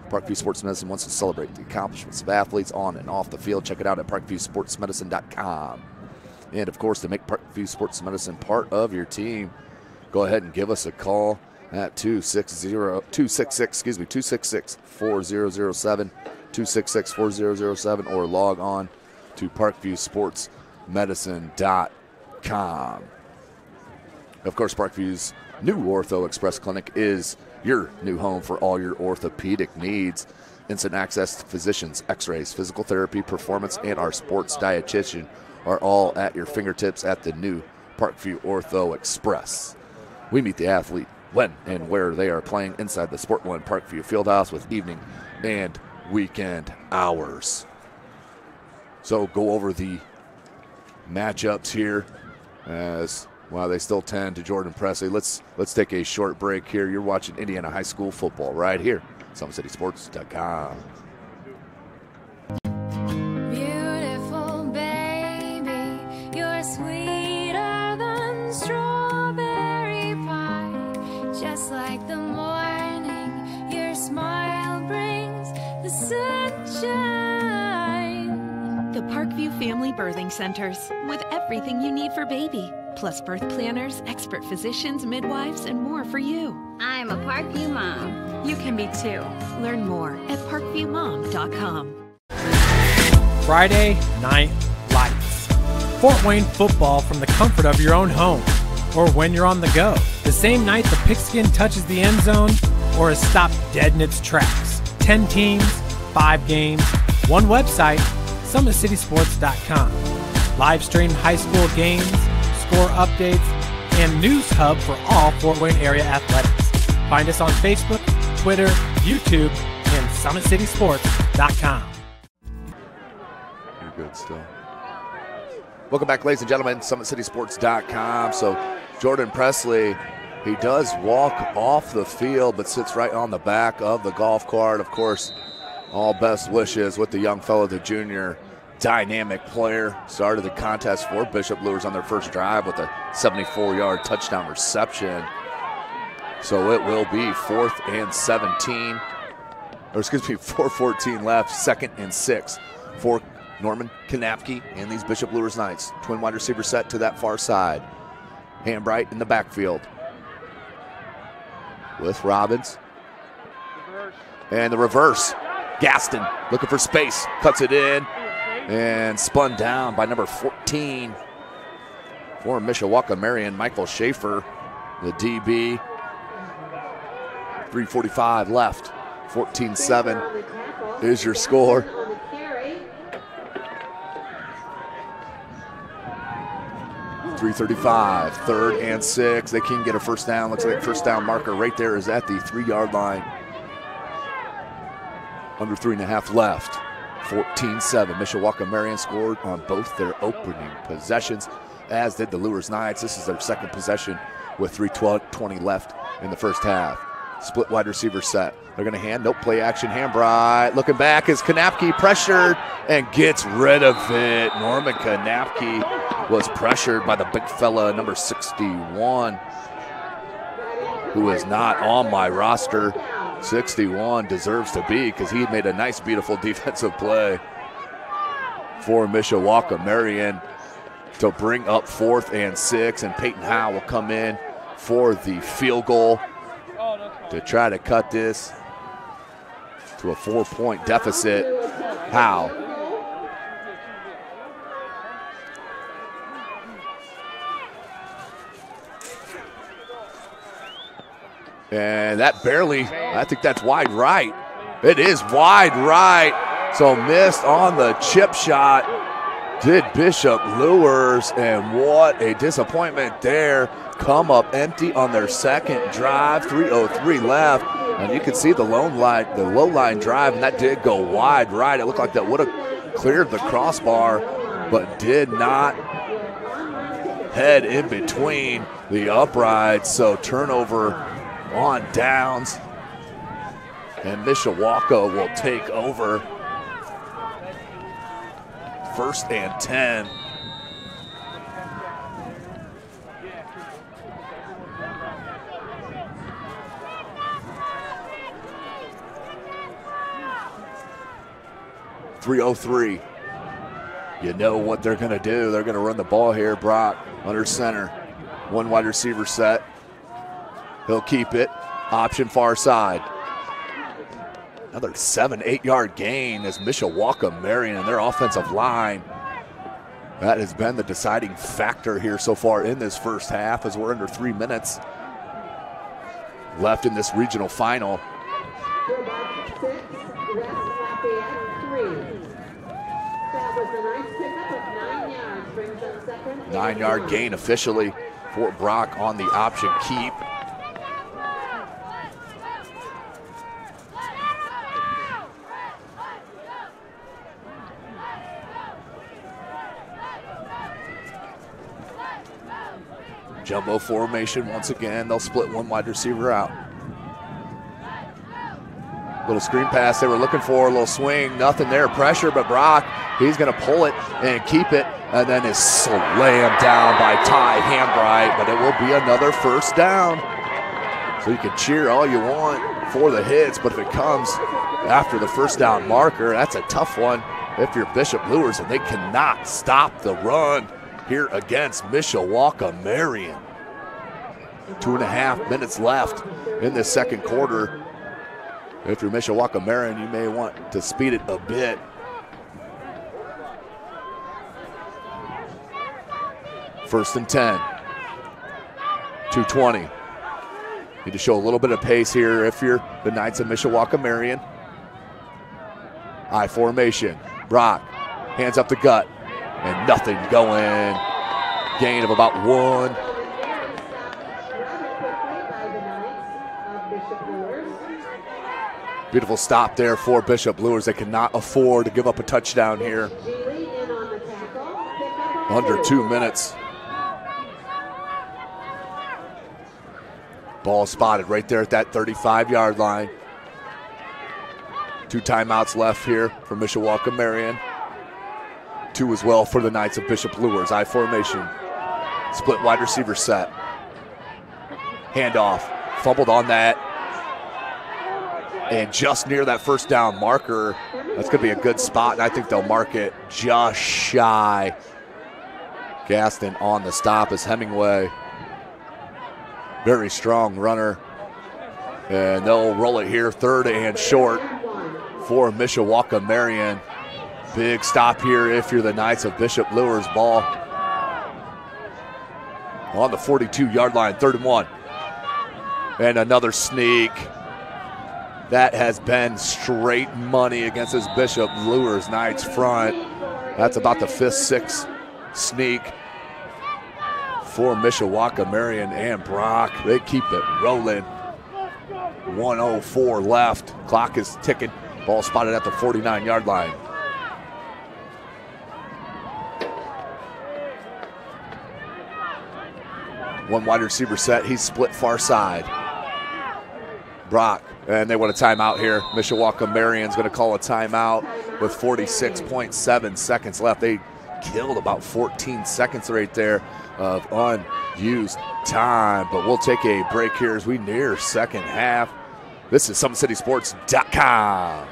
Parkview Sports Medicine wants to celebrate the accomplishments of athletes on and off the field. Check it out at ParkviewSportsMedicine.com. And, of course, to make Parkview Sports Medicine part of your team, go ahead and give us a call at 266-4007, 266-4007, or log on to ParkviewSportsMedicine.com. Of course, Parkview's new Ortho Express Clinic is your new home for all your orthopedic needs. Instant access to physicians, x-rays, physical therapy, performance, and our sports dietitian are all at your fingertips at the new Parkview Ortho Express. We meet the athlete when and where they are playing inside the Sport One Parkview Fieldhouse with evening and weekend hours. So go over the matchups here as while they still tend to Jordan Presley. Let's take a short break here. You're watching Indiana High School football right here, SummitCitySports.com. Beautiful baby, you're sweeter than strawberry pie. Just like the morning, your smile brings the sunshine. The Parkview Family Birthing Centers, with everything you need for baby, plus birth planners, expert physicians, midwives, and more for you. I'm a Parkview mom. You can be too. Learn more at parkviewmom.com. Friday Night Lights. Fort Wayne football from the comfort of your own home or when you're on the go. The same night the pigskin touches the end zone or is stopped dead in its tracks. 10 teams, 5 games, one website, SummitCitySports.com. Live stream high school games, score updates, and news hub for all Fort Wayne area athletics. Find us on Facebook, Twitter, YouTube, and SummitCitySports.com. You're good still. Welcome back, ladies and gentlemen, SummitCitySports.com. So Jordan Presley, he does walk off the field but sits right on the back of the golf cart. Of course, all best wishes with the young fellow, the junior dynamic player. Started the contest for Bishop Luers on their first drive with a 74-yard touchdown reception. So it will be 4th and 17, or excuse me, 4:14 left, 2nd and 6 for Norman Kanapke and these Bishop Luers Knights. Twin wide receiver set to that far side. Hambright in the backfield with Robbins. And the reverse. Gaston looking for space, cuts it in, and spun down by number 14 for Mishawaka Marian, Michael Schaefer, the DB. 3:45 left, 14-7 is your score. .335, 3rd and 6. They can get a first down. Looks like first down marker right there is at the 3-yard line. Under 3.5 left. 14-7. Mishawaka Marion scored on both their opening possessions, as did the Luers Knights. This is their second possession with 3:20 left in the first half. Split wide receiver set. They're going to hand, nope, play action. Hambright looking back as Kanapke pressured and gets rid of it. Norman Kanapke was pressured by the big fella, number 61, who is not on my roster. 61 deserves to be because he made a nice, beautiful defensive play for Mishawaka Marion to bring up 4th and 6, and Peyton Howe will come in for the field goal to try to cut this to a 4-point deficit. Howe And that barely, I think that's wide right. It is wide right. So missed on the chip shot. Did Bishop Luers, and what a disappointment there. Come up empty on their second drive, 3:03 left. And you can see the low line drive, and that did go wide right. It looked like that would have cleared the crossbar, but did not head in between the uprights. So turnover on downs, and Mishawaka will take over. 1st and 10. .303. You know what they're going to do. They're going to run the ball here. Brock under center. One wide receiver set. He'll keep it. Option far side. Another 7-8 yard gain as Mishawaka Marion and their offensive line. That has been the deciding factor here so far in this first half, as we're under 3 minutes left in this regional final. 9 yard gain officially for Brock on the option keep. Jumbo formation once again. They'll split one wide receiver out. Little screen pass they were looking for, a little swing, nothing there. Pressure, but Brock, he's going to pull it and keep it, and then is slammed down by Ty Hambright, but it will be another first down. So you can cheer all you want for the hits, but if it comes after the first down marker, that's a tough one if you're Bishop Luers, and they cannot stop the run here against Mishawaka Marion. 2.5 minutes left in this second quarter. If you're Mishawaka Marion, you may want to speed it a bit. First and 10. 2:20. Need to show a little bit of pace here if you're the Knights of Mishawaka Marion. I formation. Brock, hands up the gut. And nothing going. Gain of about 1. Beautiful stop there for Bishop Luers. They cannot afford to give up a touchdown here. Under 2 minutes. Ball spotted right there at that 35-yard line. 2 timeouts left here for Mishawaka Marion. 2 as well for the Knights of Bishop Luers. I formation. Split wide receiver set. Handoff. Fumbled on that. And just near that first down marker. That's going to be a good spot, and I think they'll mark it just shy. Gaston on the stop is Hemingway. Very strong runner. And they'll roll it here, 3rd and short for Mishawaka Marion. Big stop here if you're the Knights of Bishop Luers. Ball on the 42-yard line, 3rd and 1. And another sneak. That has been straight money against this Bishop Luers Knights front. That's about the 5th, 6th sneak for Mishawaka Marion and Brock. They keep it rolling. 1:04 left. Clock is ticking. Ball spotted at the 49-yard line. One wide receiver set. He's split far side. Brock, and they want a timeout here. Mishawaka Marion's going to call a timeout with 46.7 seconds left. They killed about 14 seconds right there of unused time. But we'll take a break here as we near second half. This is SummitCitySports.com.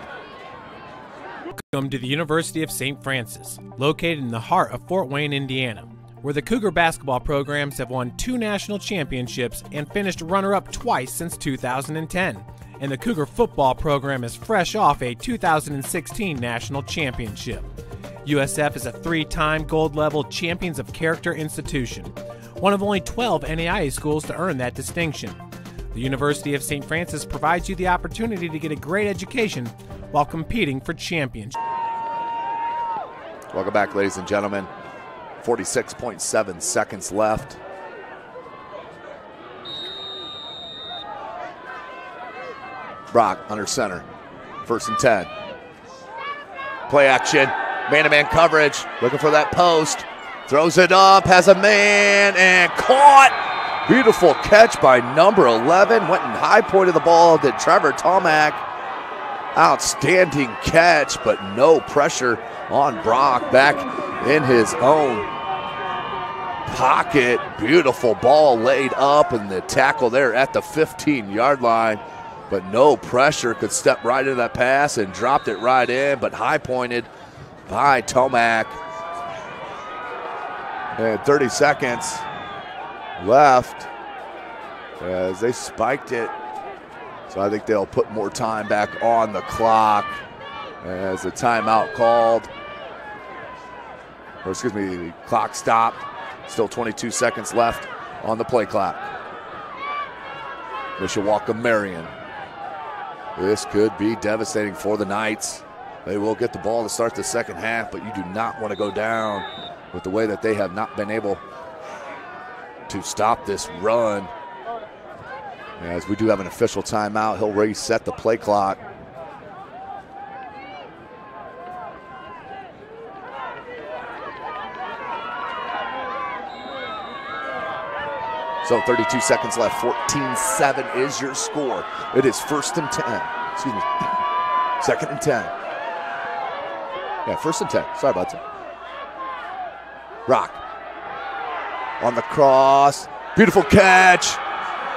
Welcome to the University of St. Francis, located in the heart of Fort Wayne, Indiana, where the Cougar basketball programs have won 2 national championships and finished runner-up twice since 2010. And the Cougar football program is fresh off a 2016 national championship. USF is a 3-time gold-level Champions of Character institution, one of only 12 NAIA schools to earn that distinction. The University of St. Francis provides you the opportunity to get a great education while competing for championships. Welcome back, ladies and gentlemen. 46.7 seconds left. Brock under center. 1st and 10. Play action. Man-to-man coverage. Looking for that post. Throws it up. Has a man and caught. Beautiful catch by number 11. Went and high-pointed the ball. Did Trevor Tomac. Outstanding catch, but no pressure on Brock. Back in his own pocket. Beautiful ball laid up, and the tackle there at the 15-yard line. But no pressure, could step right into that pass and dropped it right in, but high-pointed by Tomac. And 30 seconds left as they spiked it. So I think they'll put more time back on the clock as the timeout called. Or excuse me, the clock stopped. Still 22 seconds left on the play clock. Mishawaka Marion. This could be devastating for the Knights. They will get the ball to start the second half, but you do not want to go down with the way that they have not been able to stop this run. As we do have an official timeout, he'll reset the play clock. So 32 seconds left, 14-7 is your score. It is 1st and 10, excuse me, 2nd and 10. Yeah, 1st and 10, sorry about that. Rock on the cross, beautiful catch,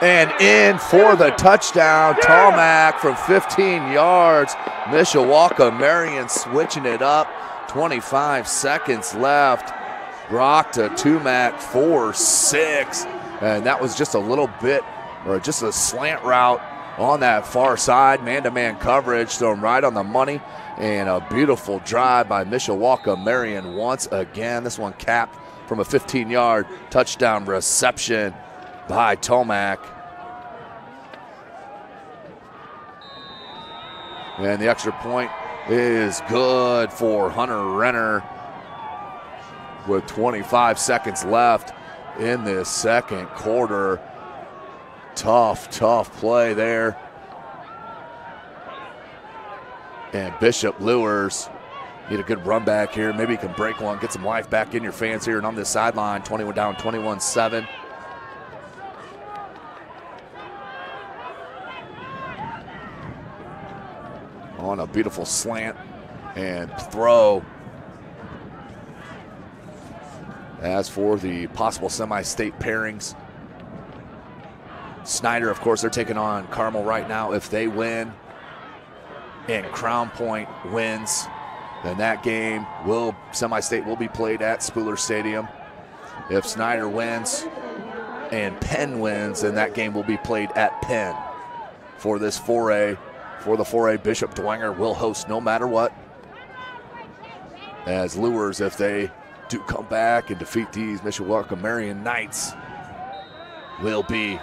and in for the touchdown. Tomac from 15 yards. Mishawaka Marion switching it up, 25 seconds left. Brock to Tomac, 4-6. And that was just a little bit, or just a slant route on that far side. Man-to-man coverage, throw him right on the money. And a beautiful drive by Mishawaka Marion once again. This one capped from a 15-yard touchdown reception by Tomac. And the extra point is good for Hunter Renner with 25 seconds left in this second quarter. Tough play there. And Bishop Luers need a good run back here. Maybe he can break one, get some life back in your fans here and on this sideline. 21 down, 21-7. On a beautiful slant and throw. As for the possible semi-state pairings, Snyder, of course, they're taking on Carmel right now. If they win and Crown Point wins, then that game will, semi-state will be played at Spooler Stadium. If Snyder wins and Penn wins, then that game will be played at Penn. For this 4A, for the 4A, Bishop Dwenger will host no matter what. As Luers, if they do come back and defeat these Mishawaka Marion Knights, will be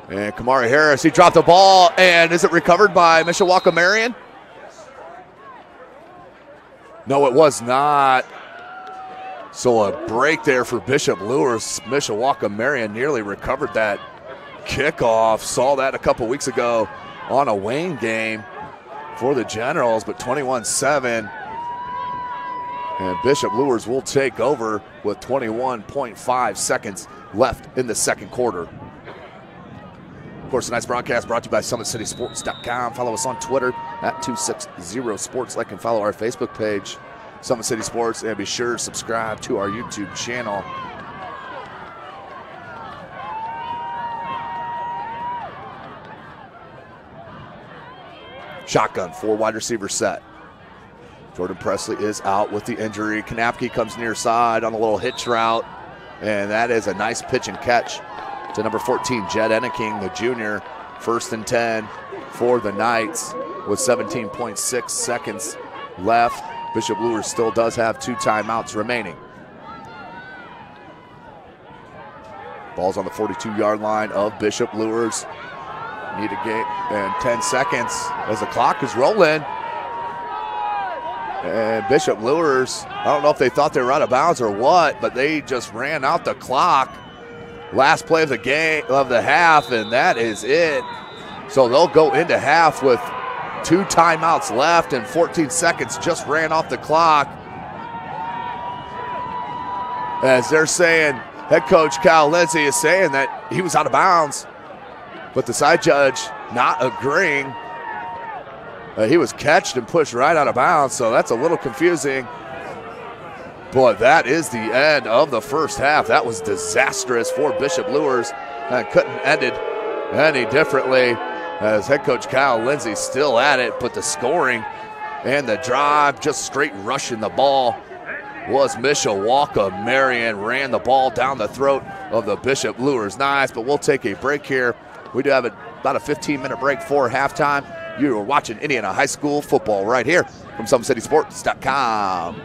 and Kamari Harris, he dropped the ball, and is it recovered by Mishawaka Marion? No, it was not. So a break there for Bishop Luers. Mishawaka Marion nearly recovered that kickoff. Saw that a couple weeks ago on a Wayne game for the Generals, but 21-7. And Bishop Luers will take over with 21.5 seconds left in the second quarter. Of course, tonight's broadcast brought to you by SummitCitySports.com. Follow us on Twitter at 260sports. Like and follow our Facebook page, Summit City Sports, and be sure to subscribe to our YouTube channel. Shotgun, 4 wide receiver set. Jordan Presley is out with the injury. Kanapke comes near side on a little hitch route, and that is a nice pitch and catch to number 14, Jed Enneking, the junior. 1st and 10 for the Knights with 17.6 seconds left. Bishop Luers still does have 2 timeouts remaining. Ball's on the 42-yard line of Bishop. Luers need a game and 10 seconds as the clock is rolling. And Bishop Luers, I don't know if they thought they were out of bounds or what, but they just ran out the clock. Last play of the game of the half, and that is it. So they'll go into half with 2 timeouts left and 14 seconds just ran off the clock. As they're saying, head coach Kyle Lindsay is saying that he was out of bounds, but the side judge not agreeing. He was catched and pushed right out of bounds, so that's a little confusing. Boy, that is the end of the first half. That was disastrous for Bishop Luers and couldn't end it any differently, as head coach Kyle Lindsay still at it, but the scoring and the drive, just straight rushing the ball, was Mishawaka. Marian ran the ball down the throat of the Bishop Luers Knights, but we'll take a break here. We do have about a 15-minute break for halftime. You are watching Indiana High School football right here from SummitCitySports.com.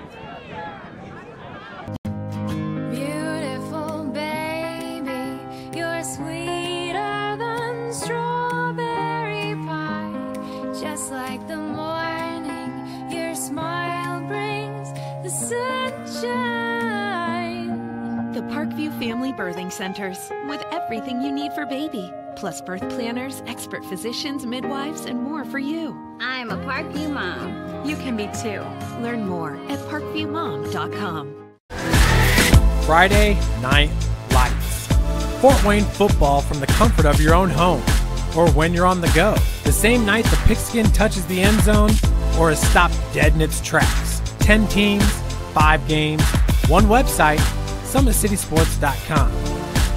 Beautiful baby, you're sweeter than strawberry pie. Just like the morning, your smile brings the sunshine. The Parkview Family Birthing Centers, with everything you need for baby, plus birth planners, expert physicians, midwives, and more for you. I'm a Parkview mom. You can be too. Learn more at parkviewmom.com. Friday Night Lights. Fort Wayne football from the comfort of your own home or when you're on the go. The same night the pigskin touches the end zone or is stopped dead in its tracks. 10 teams, 5 games, 1 website, SummitCitySports.com.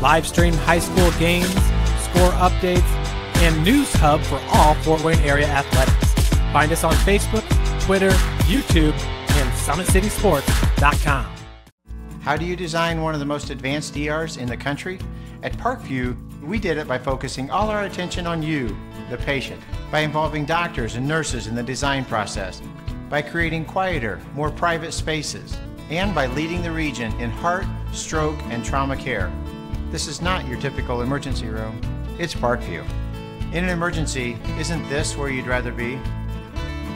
Live stream high school games, score updates, and news hub for all Fort Wayne area athletics. Find us on Facebook, Twitter, YouTube, and SummitCitySports.com. How do you design one of the most advanced ERs in the country? At Parkview, we did it by focusing all our attention on you, the patient, by involving doctors and nurses in the design process, by creating quieter, more private spaces, and by leading the region in heart, stroke, and trauma care. This is not your typical emergency room. It's Parkview. In an emergency, isn't this where you'd rather be?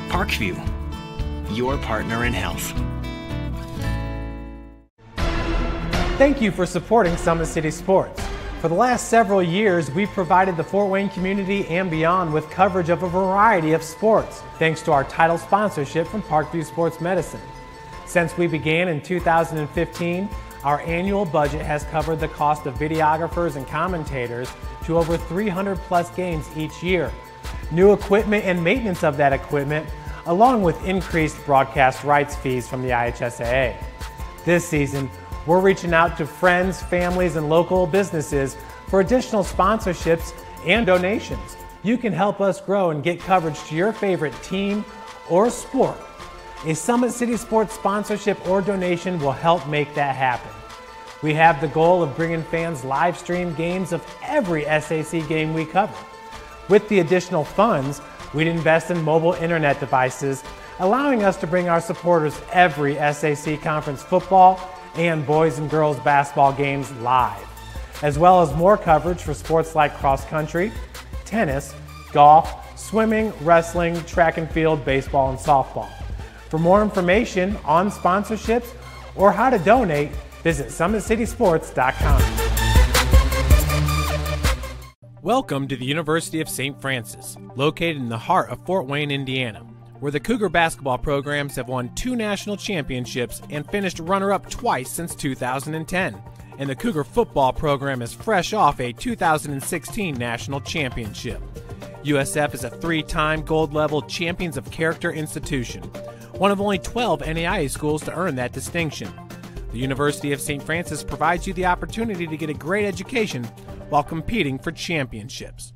Parkview, your partner in health. Thank you for supporting Summit City Sports. For the last several years, we've provided the Fort Wayne community and beyond with coverage of a variety of sports, thanks to our title sponsorship from Parkview Sports Medicine. Since we began in 2015, our annual budget has covered the cost of videographers and commentators to over 300 plus games each year. New equipment and maintenance of that equipment, along with increased broadcast rights fees from the IHSAA. This season, we're reaching out to friends, families, and local businesses for additional sponsorships and donations. You can help us grow and get coverage to your favorite team or sport. A Summit City Sports sponsorship or donation will help make that happen. We have the goal of bringing fans live stream games of every SAC game we cover. With the additional funds, we'd invest in mobile internet devices, allowing us to bring our supporters every SAC conference football and boys and girls basketball games live, as well as more coverage for sports like cross country, tennis, golf, swimming, wrestling, track and field, baseball, and softball. For more information on sponsorships or how to donate, visit SummitCitySports.com. Welcome to the University of St. Francis, located in the heart of Fort Wayne, Indiana, where the Cougar basketball programs have won 2 national championships and finished runner-up twice since 2010. And the Cougar football program is fresh off a 2016 national championship. USF is a 3-time gold-level Champions of Character institution, one of only 12 NAIA schools to earn that distinction. The University of St. Francis provides you the opportunity to get a great education while competing for championships.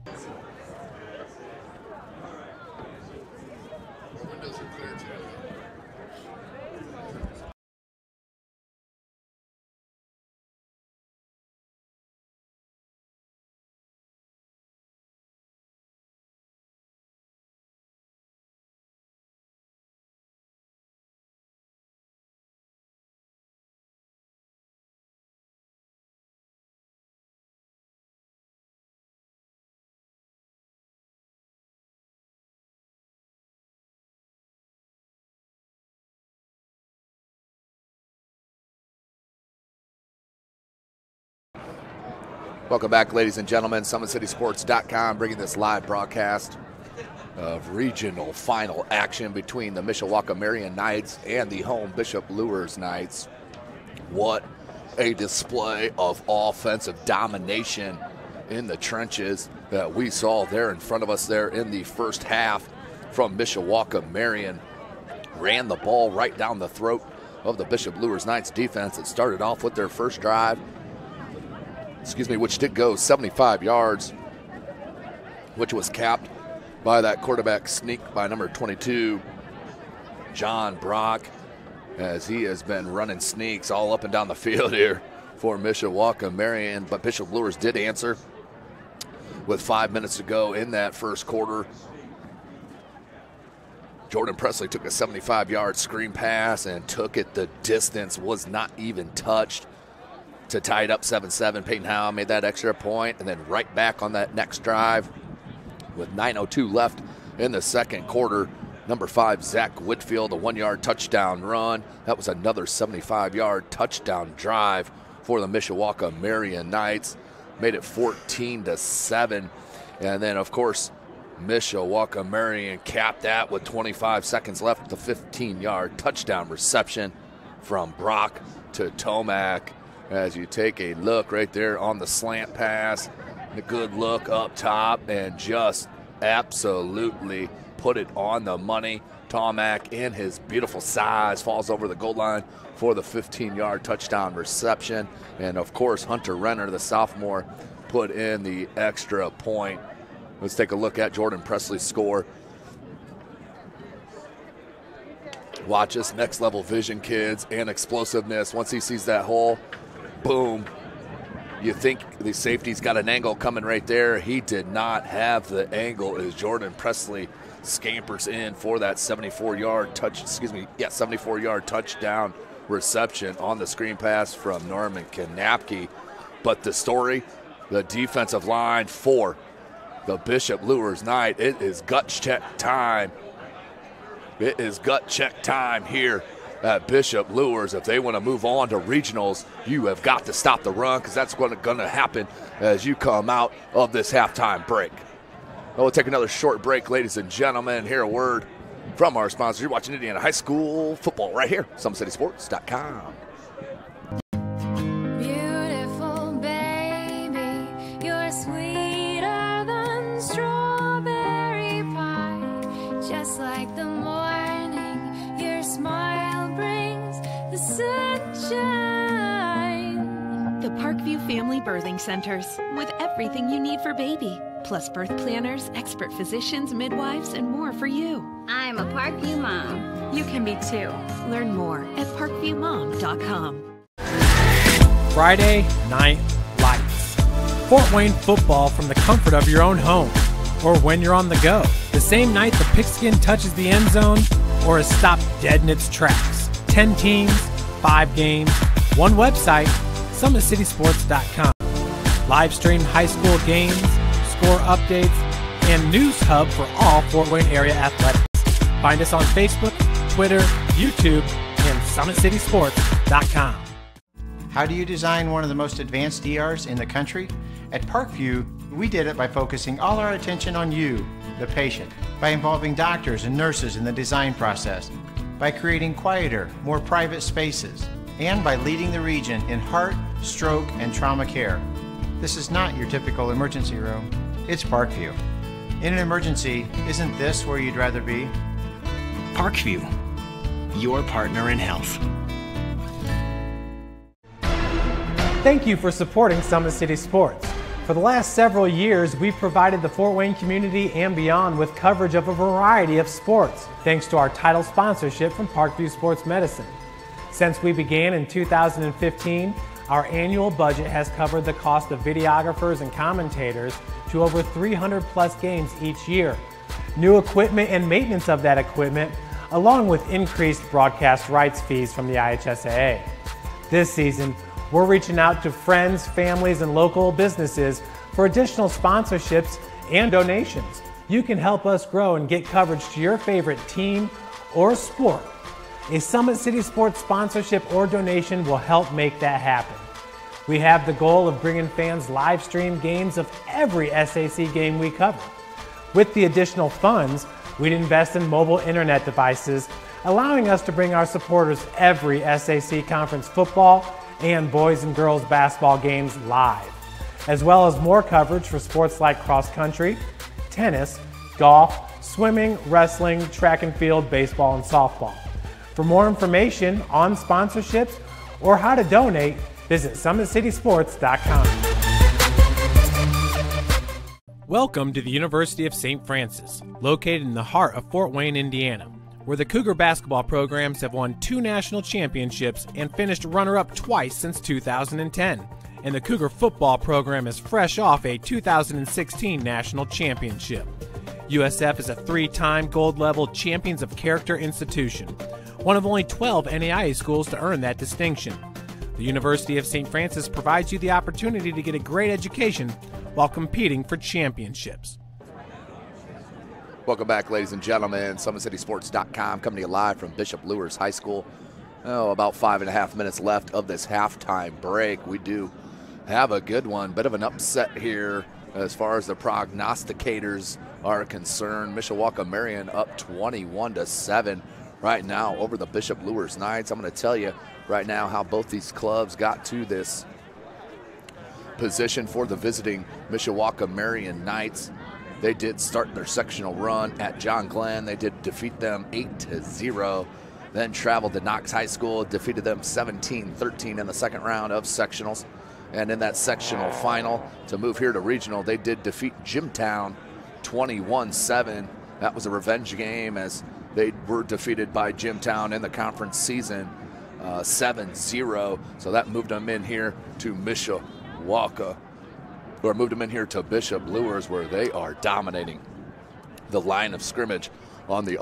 Welcome back, ladies and gentlemen. SummitCitySports.com bringing this live broadcast of regional final action between the Mishawaka Marian Knights and the home Bishop Luers Knights. What a display of offensive domination in the trenches that we saw there in front of us there in the first half from Mishawaka. Marian ran the ball right down the throat of the Bishop Luers Knights defense. It started off with their first drive, which did go 75 yards, which was capped by that quarterback sneak by number 22, John Brock, as he has been running sneaks all up and down the field here for Mishawaka Marian. But Bishop Luers did answer with 5 minutes to go in that first quarter. Jordan Presley took a 75-yard screen pass and took it the distance, was not even touched, to tie it up 7-7. Peyton Howe made that extra point, and then right back on that next drive with 9:02 left in the second quarter. Number 5, Zach Whitfield, a 1-yard touchdown run. That was another 75-yard touchdown drive for the Mishawaka Marian Knights. Made it 14-7. And then, of course, Mishawaka Marian capped that with 25 seconds left with a 15-yard touchdown reception from Brock to Tomac. As you take a look right there on the slant pass, a good look up top, and just absolutely put it on the money. Tomac, in his beautiful size, falls over the goal line for the 15-yard touchdown reception. And, of course, Hunter Renner, the sophomore, put in the extra point. Let's take a look at Jordan Presley's score. Watch this next-level vision, kids, and explosiveness. Once he sees that hole, boom. You think the safety's got an angle coming right there. He did not have the angle as Jordan Presley scampers in for that 74-yard touchdown reception on the screen pass from Norman Kanapke. But the story, the defensive line for the Bishop Luers Knight, it is gut check time. It is gut check time here at Bishop Luers. If they want to move on to regionals, you have got to stop the run, because that's going to happen as you come out of this halftime break. We'll take another short break, ladies and gentlemen, and hear a word from our sponsors. You're watching Indiana High School football right here, SummitCitySports.com. Beautiful baby, you're sweeter than strawberry pie. Just like the morning, your smile brings the sunshine. The Parkview Family Birthing Centers, with everything you need for baby, plus birth planners, expert physicians, midwives, and more for you. I'm a Parkview mom. You can be too. Learn more at parkviewmom.com. Friday Night Lights. Fort Wayne football from the comfort of your own home, or when you're on the go. The same night the pigskin touches the end zone, or is stopped dead in its tracks. 10 teams, 5 games, one website, SummitCitySports.com. Live stream high school games, score updates, and news hub for all Fort Wayne area athletics. Find us on Facebook, Twitter, YouTube, and SummitCitySports.com. How do you design one of the most advanced ERs in the country? At Parkview, we did it by focusing all our attention on you, the patient, by involving doctors and nurses in the design process, by creating quieter, more private spaces, and by leading the region in heart, stroke, and trauma care. This is not your typical emergency room. It's Parkview. In an emergency, isn't this where you'd rather be? Parkview, your partner in health. Thank you for supporting Summit City Sports. For the last several years, we've provided the Fort Wayne community and beyond with coverage of a variety of sports, thanks to our title sponsorship from Parkview Sports Medicine. Since we began in 2015, our annual budget has covered the cost of videographers and commentators to over 300 plus games each year. New equipment and maintenance of that equipment, along with increased broadcast rights fees from the IHSAA. This season, we're reaching out to friends, families, and local businesses for additional sponsorships and donations. You can help us grow and get coverage to your favorite team or sport. A Summit City Sports sponsorship or donation will help make that happen. We have the goal of bringing fans live stream games of every SAC game we cover. With the additional funds, we'd invest in mobile internet devices, allowing us to bring our supporters every SAC conference football and boys and girls basketball games live, as well as more coverage for sports like cross country, tennis, golf, swimming, wrestling, track and field, baseball, and softball. For more information on sponsorships or how to donate, visit SummitCitySports.com. Welcome to the University of St. Francis, located in the heart of Fort Wayne, Indiana, where the Cougar basketball programs have won 2 national championships and finished runner-up twice since 2010. And the Cougar football program is fresh off a 2016 national championship. USF is a 3-time gold-level Champions of Character institution, one of only 12 NAIA schools to earn that distinction. The University of St. Francis provides you the opportunity to get a great education while competing for championships. Welcome back, ladies and gentlemen. SummitCitySports.com coming to you live from Bishop Luers High School. About 5.5 minutes left of this halftime break. We do have a good one. Bit of an upset here as far as the prognosticators are concerned. Mishawaka Marian up 21-7 right now over the Bishop Luers Knights. I'm going to tell you right now how both these clubs got to this position for the visiting Mishawaka Marian Knights. They did start their sectional run at John Glenn. They did defeat them 8-0. Then traveled to Knox High School, defeated them 17-13 in the second round of sectionals. And in that sectional final, to move here to regional, they did defeat Jimtown 21-7. That was a revenge game as they were defeated by Jimtown in the conference season 7-0. So that moved them in here to Mishawaka, or moved them in here to Bishop Luers, where they are dominating the line of scrimmage on the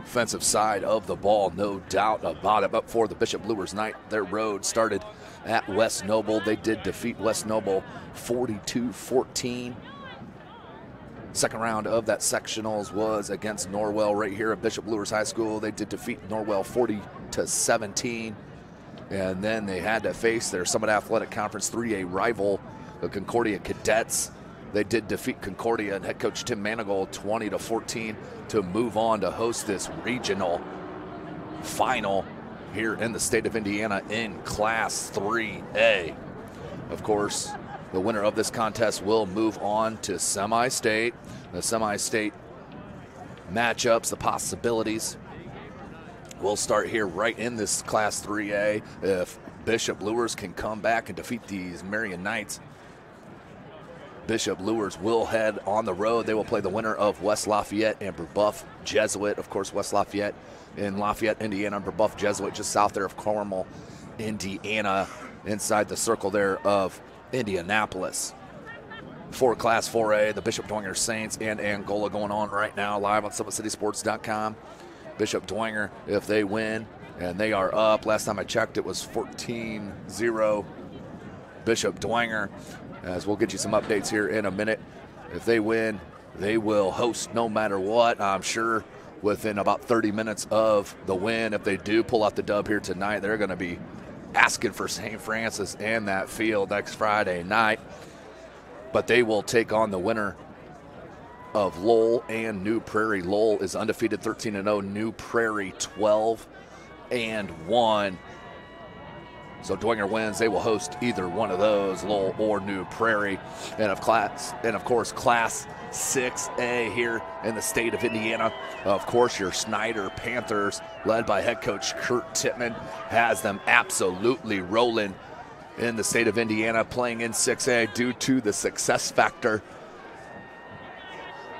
offensive side of the ball, no doubt about it. But for the Bishop Luers Knight, their road started at West Noble. They did defeat West Noble 42-14. Second round of that sectionals was against Norwell right here at Bishop Luers High School. They did defeat Norwell 40-17. And then they had to face their Summit Athletic Conference 3A rival, the Concordia Cadets. They did defeat Concordia and head coach Tim Manigault 20-14 to move on to host this regional final here in the state of Indiana in Class 3A. Of course, the winner of this contest will move on to semi-state. The semi-state matchups, the possibilities, will start here right in this Class 3A. If Bishop Luers can come back and defeat these Marian Knights, Bishop Luers will head on the road. They will play the winner of West Lafayette and Brebeuf Jesuit. Of course, West Lafayette in Lafayette, Indiana, and Brebeuf Jesuit just south there of Carmel, Indiana, inside the circle there of Indianapolis. For Class 4A, the Bishop Dwenger Saints and Angola going on right now live on SummitCitySports.com. Bishop Dwenger, if they win, and they are up. Last time I checked, it was 14-0 Bishop Dwenger. As we'll get you some updates here in a minute. If they win, they will host no matter what. I'm sure within about 30 minutes of the win, if they do pull out the dub here tonight, they're going to be asking for St. Francis and that field next Friday night. But they will take on the winner of Lowell and New Prairie. Lowell is undefeated 13-0. New Prairie 12-1. So Dwenger wins, they will host either one of those, Lowell or New Prairie. And of course, Class 6A here in the state of Indiana. Of course, your Snyder Panthers, led by head coach Kurt Tittman, has them absolutely rolling in the state of Indiana, playing in 6A due to the success factor.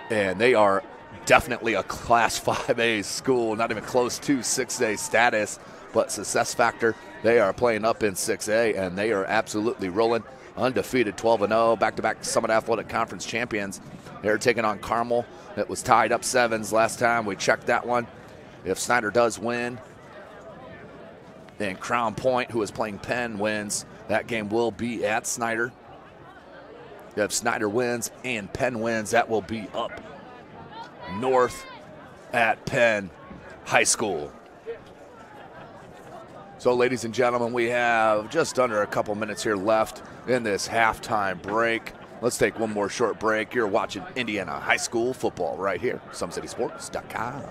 And they are definitely a Class 5A school, not even close to 6A status, but success factor. They are playing up in 6A, and they are absolutely rolling. Undefeated 12-0, back-to-back Summit Athletic Conference champions. They're taking on Carmel. It was tied up 7s last time. We checked that one. If Snyder does win, and Crown Point, who is playing Penn, wins, that game will be at Snyder. If Snyder wins and Penn wins, that will be up north at Penn High School. So, ladies and gentlemen, we have just under a couple minutes here left in this halftime break. Let's take one more short break. You're watching Indiana High School football right here, SummitCitySports.com.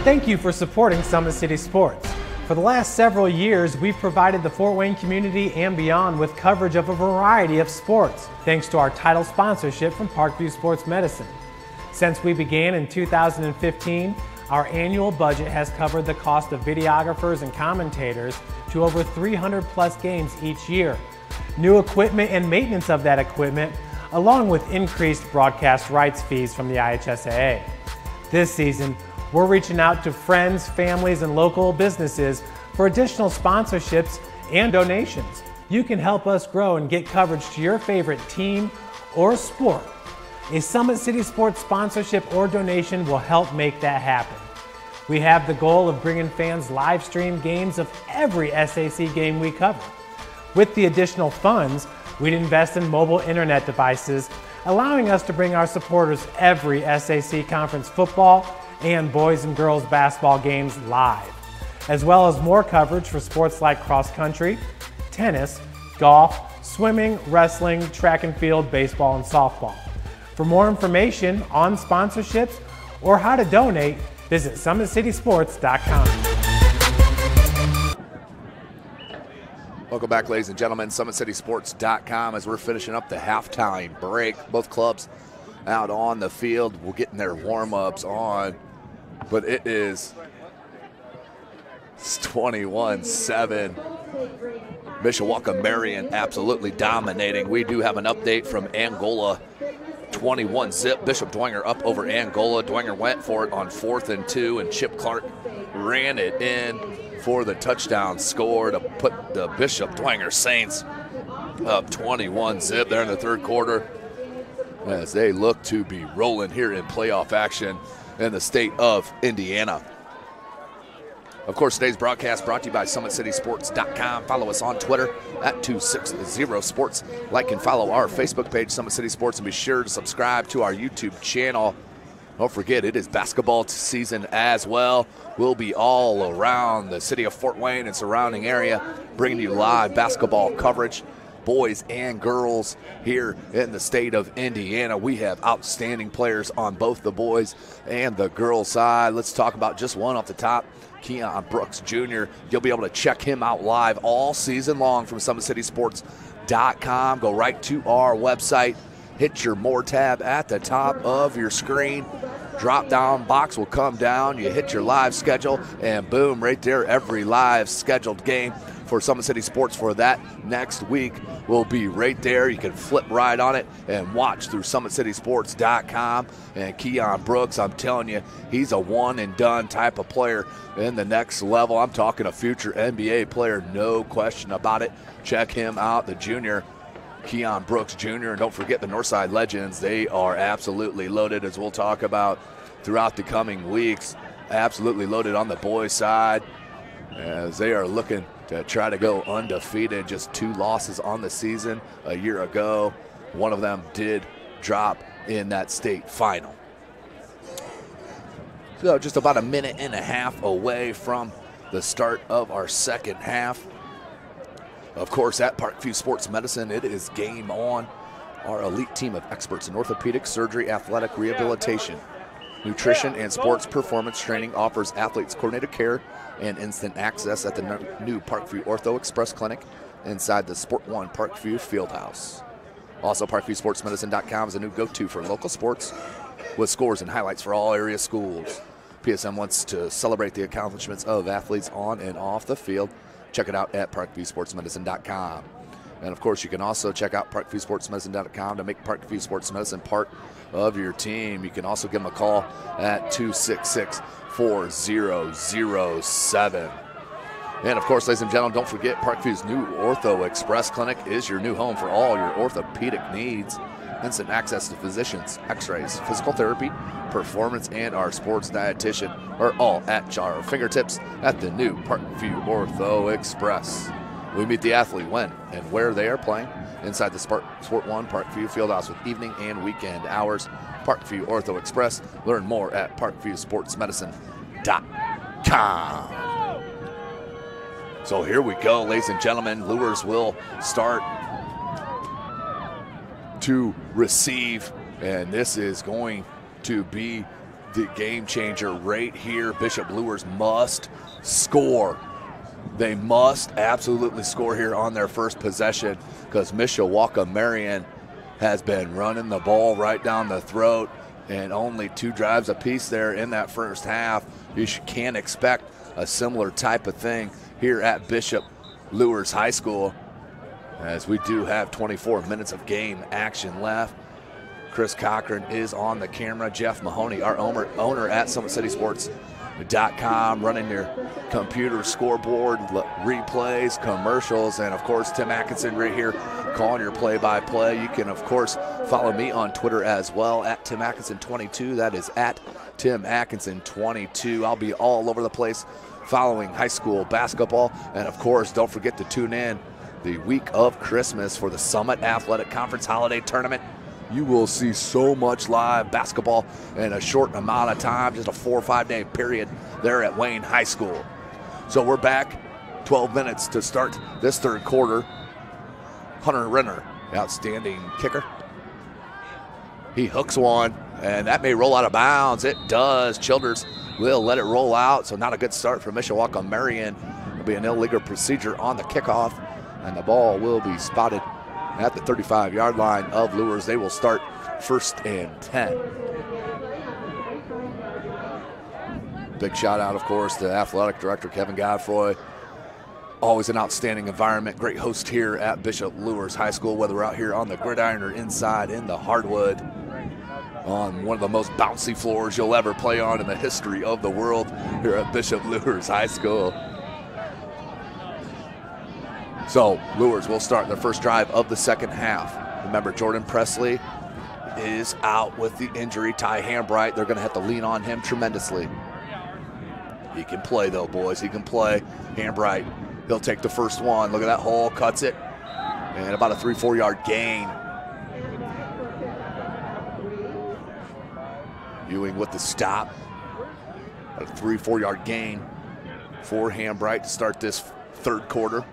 Thank you for supporting Summit City Sports. For the last several years, we've provided the Fort Wayne community and beyond with coverage of a variety of sports, thanks to our title sponsorship from Parkview Sports Medicine. Since we began in 2015, our annual budget has covered the cost of videographers and commentators to over 300 plus games each year. New equipment and maintenance of that equipment, along with increased broadcast rights fees from the IHSAA. This season, we're reaching out to friends, families, and local businesses for additional sponsorships and donations. You can help us grow and get coverage to your favorite team or sport. A Summit City Sports sponsorship or donation will help make that happen. We have the goal of bringing fans live stream games of every SAC game we cover. With the additional funds, we'd invest in mobile internet devices, allowing us to bring our supporters every SAC conference football and boys and girls basketball games live, as well as more coverage for sports like cross country, tennis, golf, swimming, wrestling, track and field, baseball, and softball. For more information on sponsorships or how to donate, visit SummitCitySports.com. Welcome back, ladies and gentlemen, SummitCitySports.com as we're finishing up the halftime break. Both clubs out on the field. We're getting their warm-ups on, but it is 21-7. Mishawaka Marian absolutely dominating. We do have an update from Angola. 21-zip. Bishop Dwenger up over Angola. Dwenger went for it on 4th and 2, and Chip Clark ran it in for the touchdown score to put the Bishop Dwenger Saints up 21-zip there in the third quarter as they look to be rolling here in playoff action in the state of Indiana. Of course, today's broadcast brought to you by SummitCitySports.com. Follow us on Twitter at 260sports. Like and follow our Facebook page, Summit City Sports, and be sure to subscribe to our YouTube channel. Don't forget, it is basketball season as well. We'll be all around the city of Fort Wayne and surrounding area, bringing you live basketball coverage, boys and girls here in the state of Indiana. We have outstanding players on both the boys and the girls side. Let's talk about just one off the top. Keon Brooks Jr. You'll be able to check him out live all season long from SummitCitySports.com. Go right to our website. Hit your More tab at the top of your screen. Drop-down box will come down. You hit your live schedule, and boom, right there, every live scheduled game for Summit City Sports for that next week will be right there. You can flip right on it and watch through SummitCitySports.com. And Keon Brooks, I'm telling you, he's a one-and-done type of player in the next level. I'm talking a future NBA player, no question about it. Check him out, the junior, Keon Brooks Jr. And don't forget the Northside Legends. They are absolutely loaded, as we'll talk about throughout the coming weeks. Absolutely loaded on the boys' side as they are looking to try to go undefeated. Just 2 losses on the season a year ago. One of them did drop in that state final. So just about a minute and a half away from the start of our second half. Of course, at Parkview Sports Medicine, it is game on. Our elite team of experts in orthopedic, surgery, athletic rehabilitation, nutrition, and sports performance training offers athletes coordinated care and instant access at the new Parkview Ortho Express Clinic inside the Sport One Parkview Fieldhouse. Also, ParkviewSportsMedicine.com is a new go-to for local sports with scores and highlights for all area schools. PSM wants to celebrate the accomplishments of athletes on and off the field. Check it out at ParkviewSportsMedicine.com. And, of course, you can also check out ParkviewSportsMedicine.com to make Parkview Sports Medicine part of your team. You can also give them a call at 266-4007. And, of course, ladies and gentlemen, don't forget Parkview's new Ortho Express Clinic is your new home for all your orthopedic needs. Instant access to physicians, x-rays, physical therapy, performance, and our sports dietitian are all at our fingertips at the new Parkview Ortho Express. We meet the athlete when and where they are playing inside the Sport One Parkview Fieldhouse with evening and weekend hours. Parkview Ortho Express. Learn more at ParkviewSportsMedicine.com. So here we go, ladies and gentlemen. Luers will start to receive, and this is going to be the game changer right here. Bishop Luers must score. They must absolutely score here on their first possession, because Mishawaka Marian has been running the ball right down the throat, and only 2 drives apiece there in that first half. You can't expect a similar type of thing here at Bishop Luers High School, as we do have 24 minutes of game action left. Chris Cochran is on the camera. Jeff Mahoney, our owner at SummitCitySports.com, running your computer scoreboard, replays, commercials, and of course Tim Atkinson right here calling your play-by-play. You can of course follow me on Twitter as well at Tim Atkinson22. That is at Tim Atkinson22. I'll be all over the place following high school basketball, and of course don't forget to tune in the week of Christmas for the Summit Athletic Conference Holiday Tournament. You will see so much live basketball in a short amount of time, just a 4 or 5 day period there at Wayne High School. So we're back, 12 minutes to start this third quarter. Hunter Renner, outstanding kicker. He hooks one, and that may roll out of bounds. It does. Childers will let it roll out, so not a good start for Mishawaka Marion. It'll be an illegal procedure on the kickoff, and the ball will be spotted at the 35-yard line of Luers. They will start 1st and 10. Big shout out, of course, to athletic director Kevin Godfroy. Always an outstanding environment, great host here at Bishop Luers High School, whether we're out here on the gridiron or inside in the hardwood, on one of the most bouncy floors you'll ever play on in the history of the world here at Bishop Luers High School. So Luers will start their first drive of the second half. Remember, Jordan Presley is out with the injury. Ty Hambright, they're going to have to lean on him tremendously. He can play though, boys. He can play. Hambright, he'll take the first one. Look at that hole, cuts it. And about a 3-4 yard gain. Ewing with the stop. A 3-4 yard gain for Hambright to start this third quarter.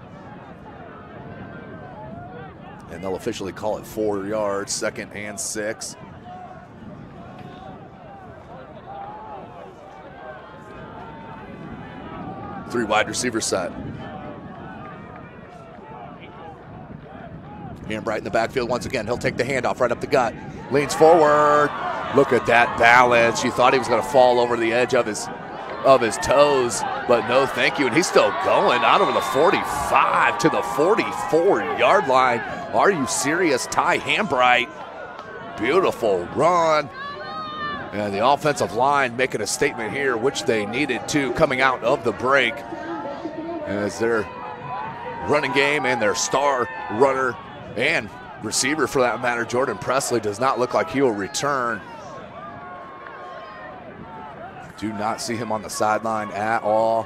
And they'll officially call it 4 yards, 2nd and 6. Three wide receiver set. Hambright in the backfield once again. He'll take the handoff right up the gut. Leans forward. Look at that balance. You thought he was going to fall over the edge of his toes, but no thank you. And he's still going out over the 45 to the 44-yard line. Are you serious? Ty Hambright. Beautiful run. And the offensive line making a statement here, which they needed to, coming out of the break, as their running game and their star runner and receiver, for that matter, Jordan Presley, does not look like he will return. Do not see him on the sideline at all,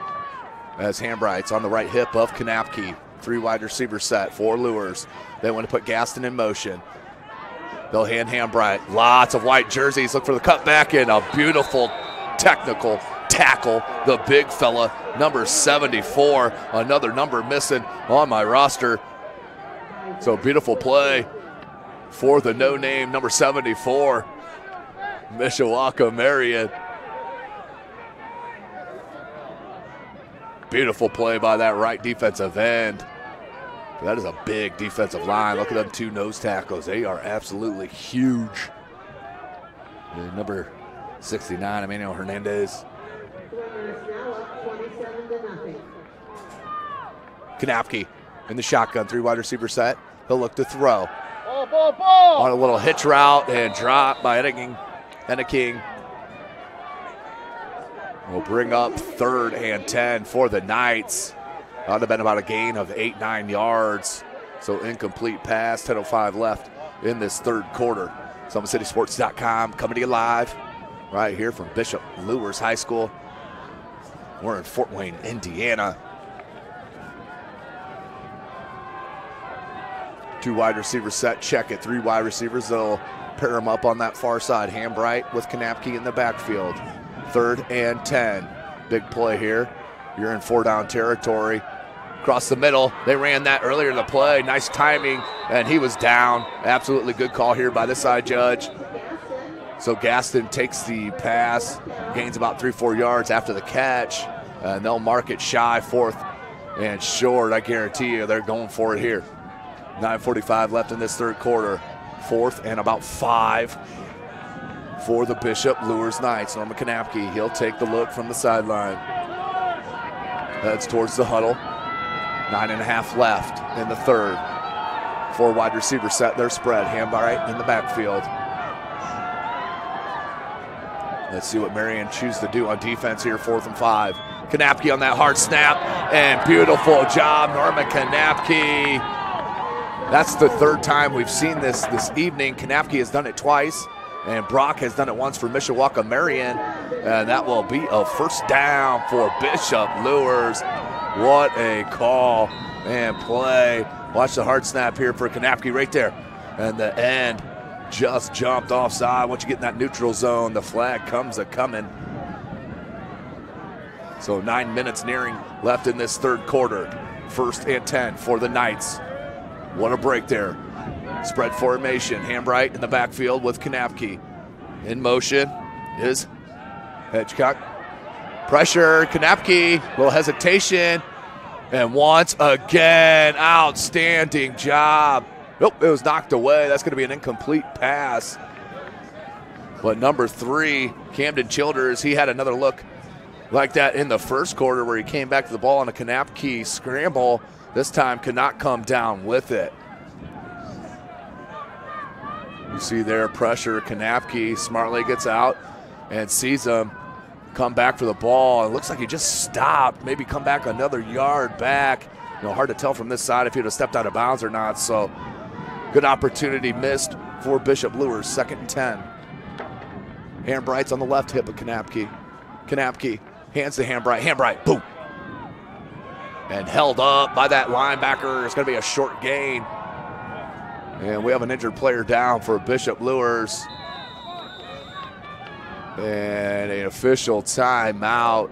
as Hambright's on the right hip of Kanapke. 3 wide receiver set for Luers. They want to put Gaston in motion. They'll hand Hambright. Lots of white jerseys. Look for the cutback and a beautiful technical tackle. The big fella, number 74. Another number missing on my roster. So beautiful play for the no-name number 74, Mishawaka Marion. Beautiful play by that right defensive end. That is a big defensive line. Look at them 2 nose tackles. They are absolutely huge. And number 69, Emmanuel Hernandez. Kanapke in the shotgun, 3 wide receiver set. He'll look to throw. On a little hitch route and drop by Enneking. Will bring up 3rd and 10 for the Knights. That would have been about a gain of 8-9 yards. So incomplete pass, 10:05 left in this third quarter. SummitCitySports.com coming to you live right here from Bishop Luers High School. We're in Fort Wayne, Indiana. 2 wide receiver set, check it. 3 wide receivers, they'll pair them up on that far side. Hambright with Kanapke in the backfield. 3rd and 10. Big play here. You're in 4-down territory. across the middle. They ran that earlier in the play. Nice timing, and he was down. Absolutely good call here by the side judge. So Gaston takes the pass, gains about 3-4 yards after the catch, and they'll mark it shy, 4th and short. I guarantee you they're going for it here. 9:45 left in this third quarter. 4th and about 5 for the Bishop Luers Knights. Norman Kanapke, he'll take the look from the sideline. Heads towards the huddle. 9.5 left in the third. 4 wide receivers set their spread. Hambright in the backfield. Let's see what Marion chooses to do on defense here, 4th and 5. Kanapke on that hard snap, and beautiful job, Norman Kanapke. That's the 3rd time we've seen this evening. Kanapke has done it twice, and Brock has done it once for Mishawaka Marian, and that will be a first down for Bishop Luers. What a call and play. Watch the hard snap here for Kanapke right there, and the end just jumped offside. Once you get in that neutral zone, the flag comes a-coming. So 9 minutes nearing left in this third quarter. 1st and 10 for the Knights. What a break there. Spread formation. Hambright in the backfield with Kanapke. In motion is Hedgecock. Pressure, Kanapke, little hesitation. And once again, outstanding job. Nope, it was knocked away. That's going to be an incomplete pass. But number 3, Camden Childers, he had another look like that in the first quarter where he came back to the ball on a Kanapke scramble. This time cannot come down with it. You see there pressure, Kanapke smartly gets out and sees him come back for the ball. It looks like he just stopped, maybe come back another yard back. You know, hard to tell from this side if he would have stepped out of bounds or not. So good opportunity missed for Bishop Luers, 2nd and 10. Hambright's on the left hip of Kanapke. Kanapke hands to Hambright. Hambright, boom. And held up by that linebacker. It's going to be a short gain. And we have an injured player down for Bishop Luers. And an official timeout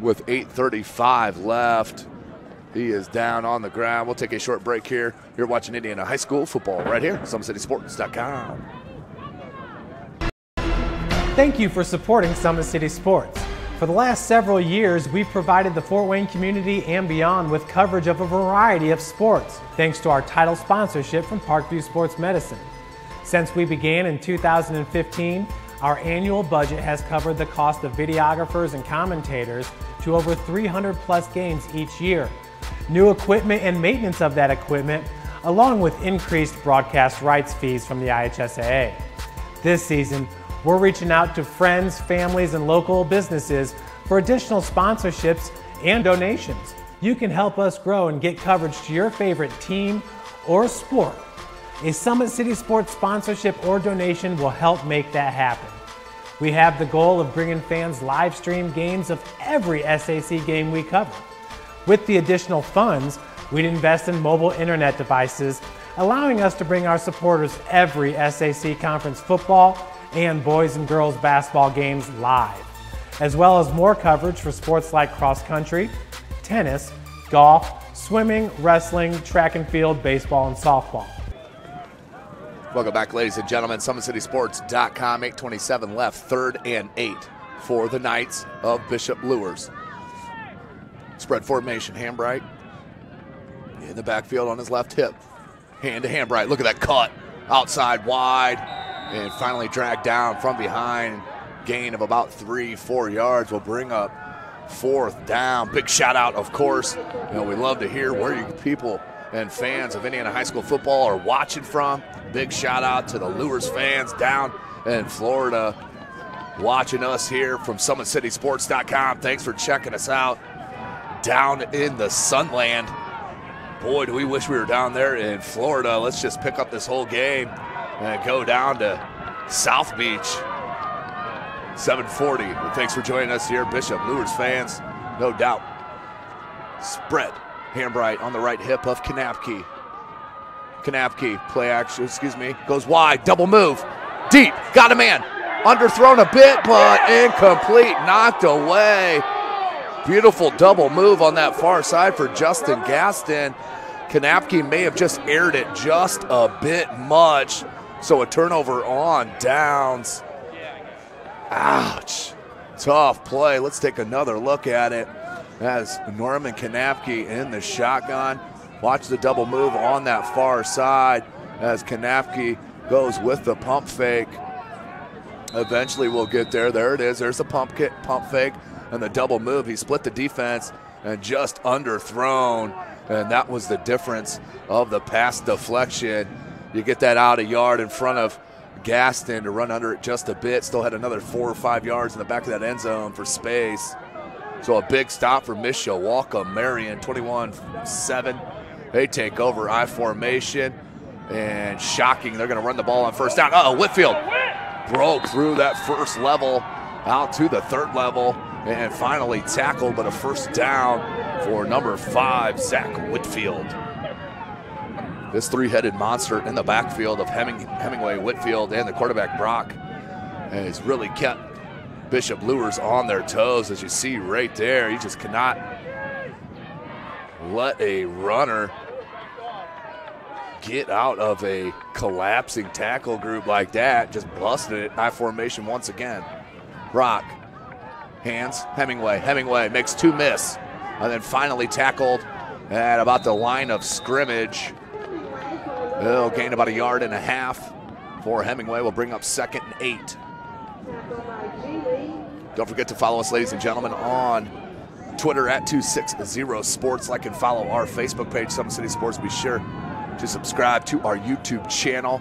with 8:35 left. He is down on the ground. We'll take a short break here. You're watching Indiana High School football right here, SummitCitySports.com. Thank you for supporting Summit City Sports. For the last several years, we've provided the Fort Wayne community and beyond with coverage of a variety of sports, thanks to our title sponsorship from Parkview Sports Medicine. Since we began in 2015, our annual budget has covered the cost of videographers and commentators to over 300 plus games each year. New equipment and maintenance of that equipment, along with increased broadcast rights fees from the IHSAA. This season, we're reaching out to friends, families, and local businesses for additional sponsorships and donations. You can help us grow and get coverage to your favorite team or sport. A Summit City Sports sponsorship or donation will help make that happen. We have the goal of bringing fans live stream games of every SAC game we cover. With the additional funds, we'd invest in mobile internet devices, allowing us to bring our supporters every SAC conference football and boys and girls basketball games live, as well as more coverage for sports like cross country, tennis, golf, swimming, wrestling, track and field, baseball, and softball. Welcome back, ladies and gentlemen. SummitCitySports.com, 8:27 left, 3rd and 8 for the Knights of Bishop Luers. Spread formation, Hambright in the backfield on his left hip. Hand to Hambright, look at that cut, outside wide, and finally dragged down from behind. Gain of about 3-4 yards will bring up 4th down. Big shout out, of course. You know, we love to hear where you people and fans of Indiana High School football are watching from. Big shout out to the Luers fans down in Florida watching us here from SummitCitySports.com. Thanks for checking us out down in the Sunland. Boy, do we wish we were down there in Florida. Let's just pick up this whole game and go down to South Beach. 7:40. Well, thanks for joining us here, Bishop Luers fans. No doubt. Spread. Hambright on the right hip of Kanapke. Kanapke, play action, goes wide, double move, deep, got a man, underthrown a bit, but incomplete, knocked away. Beautiful double move on that far side for Justin Gaston. Kanapke may have just aired it just a bit much. So a turnover on downs. Ouch. Tough play. Let's take another look at it. As Norman Kanapke in the shotgun. Watch the double move on that far side as Kanapke goes with the pump fake. Eventually we'll get there. There it is. There's the pump fake and the double move. He split the defense and just underthrown. And that was the difference of the pass deflection. You get that out a yard in front of Gaston to run under it just a bit. Still had another 4 or 5 yards in the back of that end zone for space. So a big stop for Mishawaka. Marion 21-7. They take over I formation. And shocking, they're going to run the ball on first down. Uh-oh, Whitfield broke through that first level out to the third level and finally tackled, but a first down for number 5, Zach Whitfield. This three-headed monster in the backfield of Hemingway, Whitfield, and the quarterback Brock has really kept Bishop Luers on their toes, as you see right there. You just cannot let a runner get out of a collapsing tackle group like that. Just busted it. I formation once again. Brock, hands, Hemingway makes 2 miss, and then finally tackled at about the line of scrimmage. He'll gain about 1.5 yards for Hemingway. Will bring up 2nd and 8. Don't forget to follow us, ladies and gentlemen, on Twitter at 260sports. Like and follow our Facebook page, Summit City Sports. Be sure to subscribe to our YouTube channel.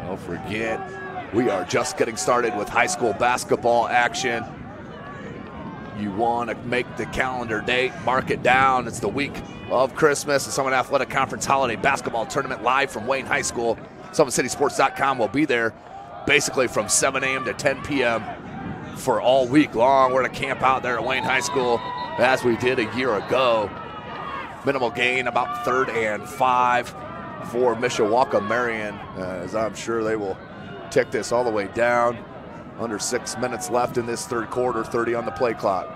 Don't forget, we are just getting started with high school basketball action. You want to make the calendar date, mark it down. It's the week of Christmas. The Summit Athletic Conference Holiday Basketball Tournament live from Wayne High School. SummitCitySports.com will be there basically from 7 a.m. to 10 p.m. for all week long. We're going to camp out there at Wayne High School as we did a year ago. Minimal gain, about 3rd and 5 for Mishawaka Marion, as I'm sure they will take this all the way down. Under 6 minutes left in this third quarter, 30 on the play clock.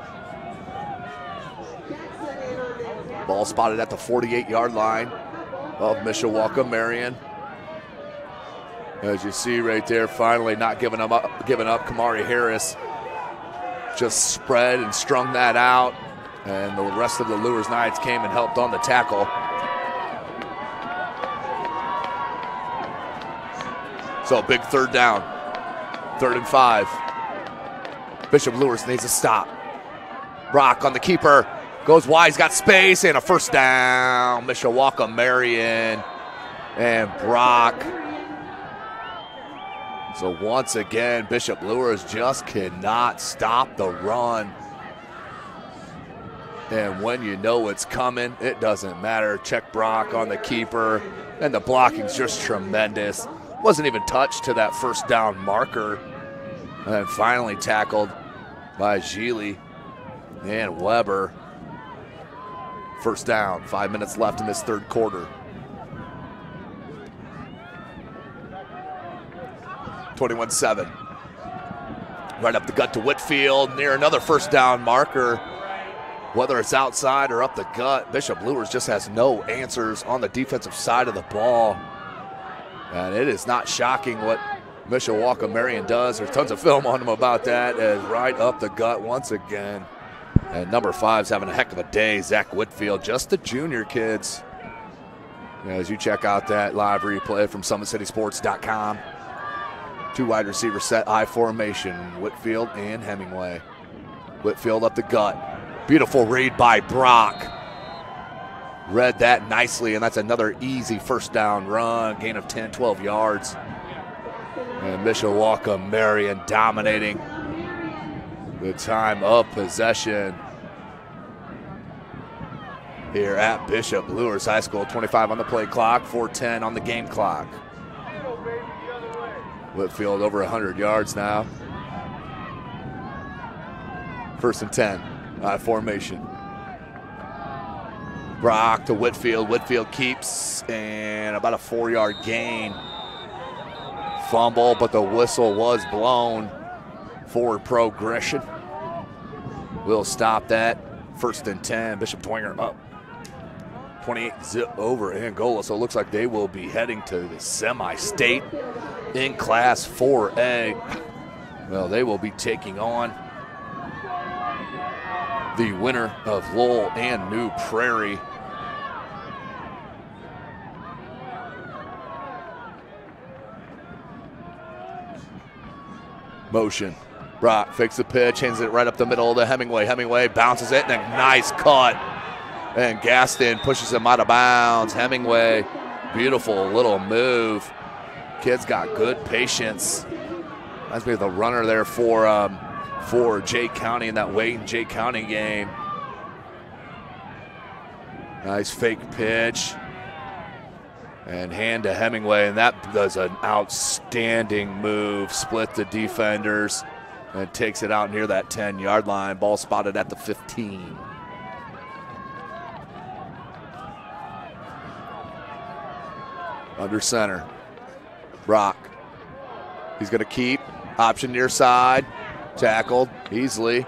Ball spotted at the 48-yard line of Mishawaka Marion. As you see right there, finally not giving up. Kamari Harris just spread and strung that out, and the rest of the Luers Knights came and helped on the tackle. So big 3rd down, 3rd and 5. Bishop Luers needs a stop. Brock on the keeper, goes wide, he's got space, and a first down. Mishawaka Marion and Brock. So once again, Bishop Luers just cannot stop the run. And when you know it's coming, it doesn't matter. Check Brock on the keeper, and the blocking's just tremendous. Wasn't even touched to that first down marker. And then finally tackled by Gili and Weber. First down, 5 minutes left in this third quarter. 21-7. Right up the gut to Whitfield, near another first down marker. Whether it's outside or up the gut, Bishop Luers just has no answers on the defensive side of the ball. And it is not shocking what Mishawaka Marion does. There's tons of film on him about that, as right up the gut once again. And number 5's having a heck of a day, Zach Whitfield, just the junior kids. As you check out that live replay from SummitCitySports.com. 2 wide receiver set, I formation, Whitfield and Hemingway. Whitfield up the gut. Beautiful read by Brock. Read that nicely, and that's another easy first down run, gain of 10, 12 yards. And Mishawaka Marion dominating the time of possession here at Bishop Luers High School. 25 on the play clock, 4:10 on the game clock. Whitfield over 100 yards now. 1st and 10, formation. Brock to Whitfield. Whitfield keeps, and about a 4-yard gain. Fumble, but the whistle was blown forward progression. We'll stop that. 1st and 10. Bishop Dwenger up. 28 zip over Angola. So it looks like they will be heading to the semi-state in Class 4A. Well, they will be taking on the winner of Lowell and New Prairie. Motion. Brock fakes the pitch, hands it right up the middle to Hemingway. Hemingway bounces it, and a nice cut. And Gaston pushes him out of bounds. Hemingway, beautiful little move. Kid's got good patience. Reminds me of the runner there for Jay County in that Wayne Jay County game. Nice fake pitch. And hand to Hemingway, and that does an outstanding move. Split the defenders and takes it out near that 10-yard line. Ball spotted at the 15. Under center. Brock. He's going to keep. Option near side. Tackled easily.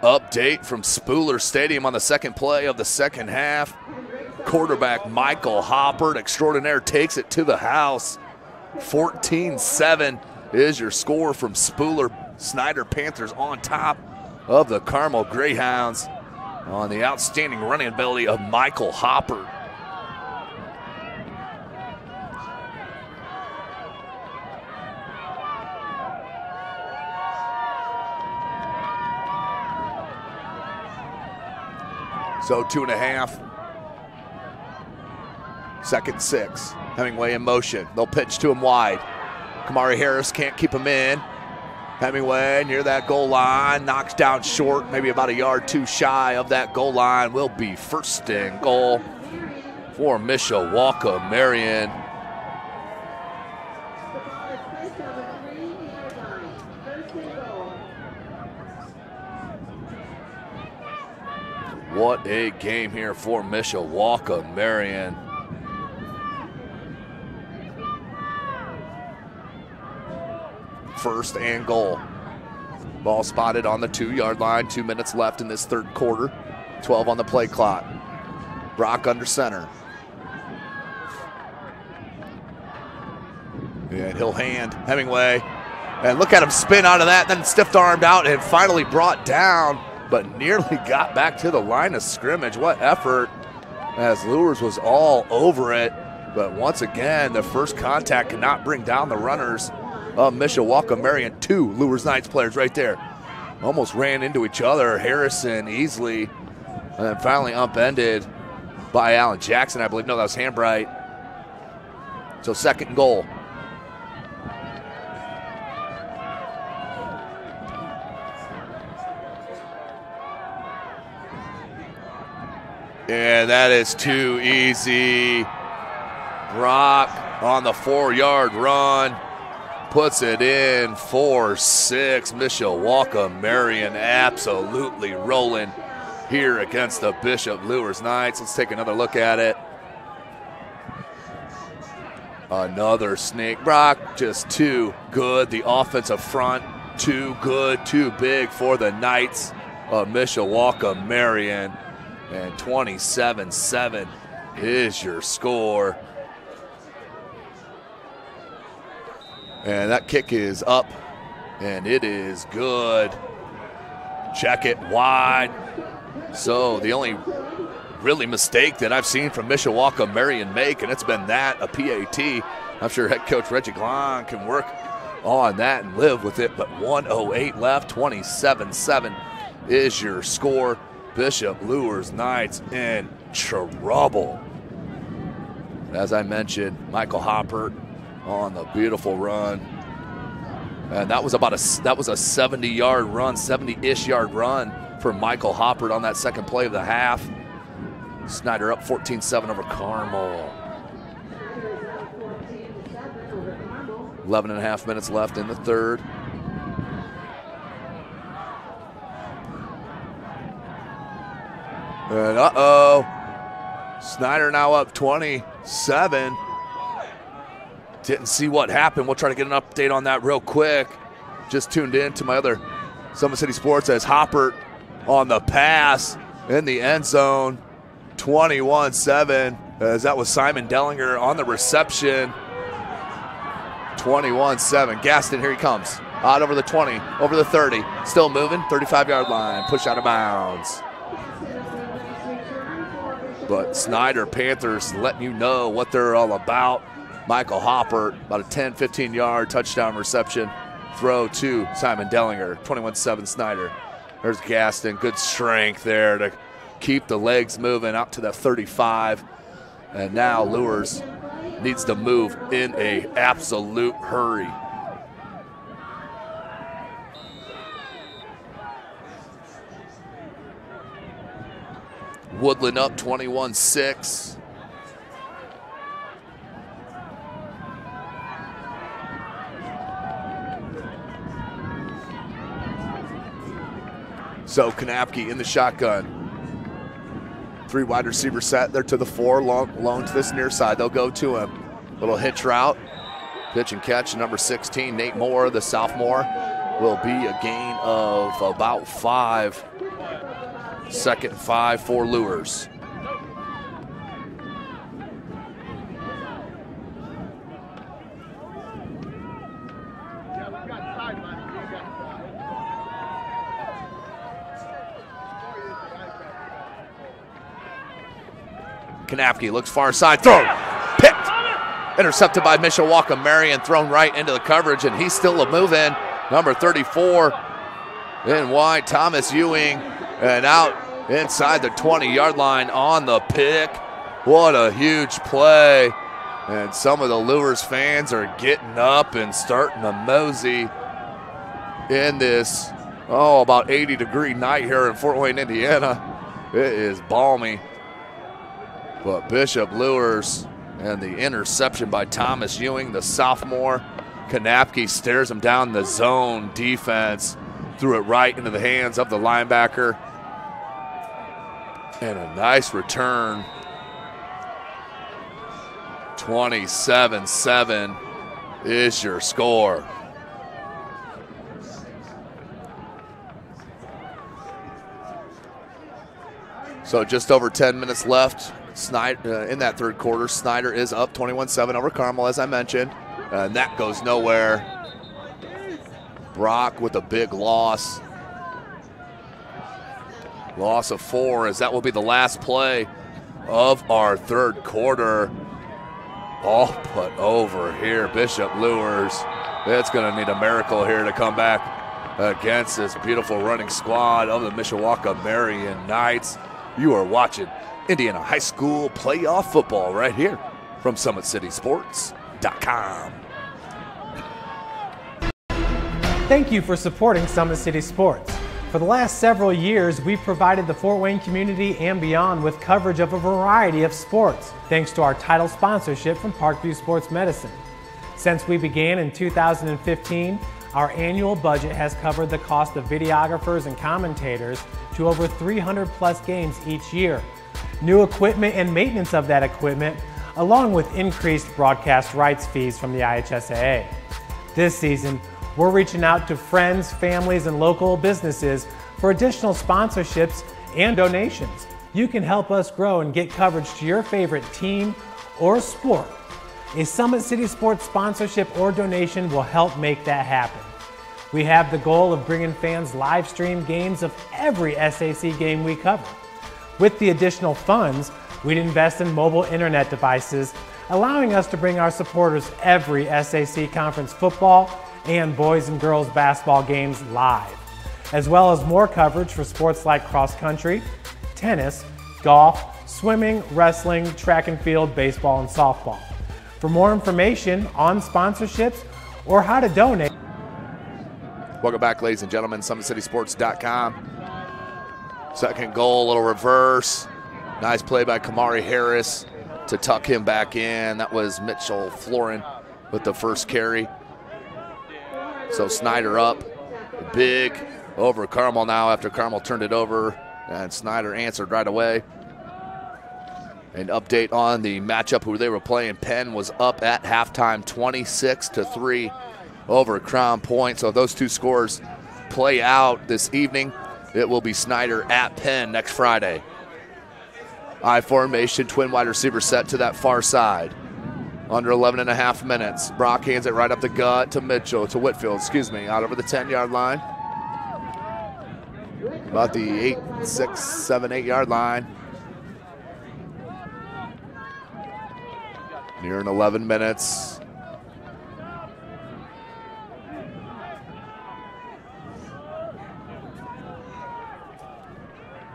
Update from Spooler Stadium on the second play of the second half. Quarterback Michael Hoppert, extraordinaire, takes it to the house. 14-7 is your score from Spooler. Snyder Panthers on top of the Carmel Greyhounds on the outstanding running ability of Michael Hoppert. So 2.5. 2nd 6. Hemingway in motion. They'll pitch to him wide. Kamari Harris can't keep him in. Hemingway near that goal line. Knocks down short, maybe about a yard too shy of that goal line. Will be 1st and goal for Mishawaka Marion. What a game here for Mishawaka Marion. First and goal. Ball spotted on the 2-yard line. 2 minutes left in this third quarter. 12 on the play clock. Brock under center. And he'll hand Hemingway. And look at him spin out of that, then stiff-armed out and finally brought down, but nearly got back to the line of scrimmage. What effort, as Luers was all over it. But once again, the first contact cannot bring down the runners of Mishawaka Marion. 2 Luers Knights players right there. Almost ran into each other. Harrison easily, and then finally upended by Alan Jackson, I believe. No, that was Hambright. So 2nd and goal. And that is too easy. Brock on the 4-yard run. Puts it in 4-6. Mishawaka Marion absolutely rolling here against the Bishop Luers Knights. Let's take another look at it. Another snake. Brock just too good. The offensive front too good, too big for the Knights of Mishawaka Marion. And 27-7 is your score. And that kick is up, and it is good. Check it wide. So the only really mistake that I've seen from Mishawaka Marion make, and it's been that, a PAT. I'm sure head coach Reggie Glon can work on that and live with it, but 1:08 left, 27-7 is your score. Bishop Luers Knights in trouble. As I mentioned, Michael Hoppert on the beautiful run. And that was a 70-yard run, 70-ish yard run for Michael Hoppert on that second play of the half. Snyder up 14-7 over Carmel. 11.5 minutes left in the third. And uh-oh, Snyder now up 27. Didn't see what happened. We'll try to get an update on that real quick. just tuned in to my other Summit City Sports, as Hopper on the pass in the end zone, 21-7, as that was Simon Dellinger on the reception. 21-7. Gaston, here he comes. Out over the 20, over the 30. Still moving, 35-yard line. Push out of bounds. But Snyder Panthers letting you know what they're all about. Michael Hopper, about a 10, 15-yard touchdown reception. Throw to Simon Dellinger, 21-7 Snyder. There's Gaston, good strength there to keep the legs moving out to the 35. And now Luers needs to move in a absolute hurry. Woodland up 21-6. So Kanapke in the shotgun. 3 wide receivers set there to the 4, long to this near side. They'll go to him. Little hitch route. Pitch and catch, number 16, Nate Moore, the sophomore, will be a gain of about 5. 2nd and 5 for Luers. Kanapke looks far side, throw, picked, intercepted by Mishawaka. Marian thrown right into the coverage, and he's still a move-in. Number 34 in wide, Thomas Ewing, and out inside the 20-yard line on the pick. What a huge play. And some of the Luers fans are getting up and starting to mosey in this, about 80-degree night here in Fort Wayne, Indiana. It is balmy. But Bishop Luers and the interception by Thomas Ewing, the sophomore. Kanapke stares him down the zone defense, threw it right into the hands of the linebacker. And a nice return. 27-7 is your score. So just over 10 minutes left. Snyder, in that third quarter, Snyder is up 21-7 over Carmel, as I mentioned. And that goes nowhere. Brock with a big loss. Loss of 4, as that will be the last play of our third quarter. All put over here. Bishop Luers, it's going to need a miracle here to come back against this beautiful running squad of the Mishawaka Marian Knights. You are watching Indiana High School playoff football right here from SummitCitySports.com. Thank you for supporting Summit City Sports. For the last several years, we've provided the Fort Wayne community and beyond with coverage of a variety of sports, thanks to our title sponsorship from Parkview Sports Medicine. Since we began in 2015, our annual budget has covered the cost of videographers and commentators to over 300 plus games each year. New equipment and maintenance of that equipment, along with increased broadcast rights fees from the IHSAA. This season, we're reaching out to friends, families, and local businesses for additional sponsorships and donations. You can help us grow and get coverage to your favorite team or sport. A Summit City Sports sponsorship or donation will help make that happen. We have the goal of bringing fans live stream games of every SAC game we cover. With the additional funds, we'd invest in mobile internet devices, allowing us to bring our supporters every SAC conference football and boys and girls basketball games live, as well as more coverage for sports like cross country, tennis, golf, swimming, wrestling, track and field, baseball, and softball. For more information on sponsorships or how to donate. Welcome back, ladies and gentlemen, SummitCitySports.com. Second goal, little reverse. Nice play by Kamari Harris to tuck him back in. That was Mitchell Florin with the first carry. So Snyder up, big over Carmel now after Carmel turned it over, and Snyder answered right away. An update on the matchup who they were playing. Penn was up at halftime 26-3 over Crown Point. So if those two scores play out this evening, it will be Snyder at Penn next Friday. I formation, twin wide receiver set to that far side. Under 11.5 minutes. Brock hands it right up the gut to Whitfield, out over the 10-yard line. About the 8 yard line. Nearing 11 minutes.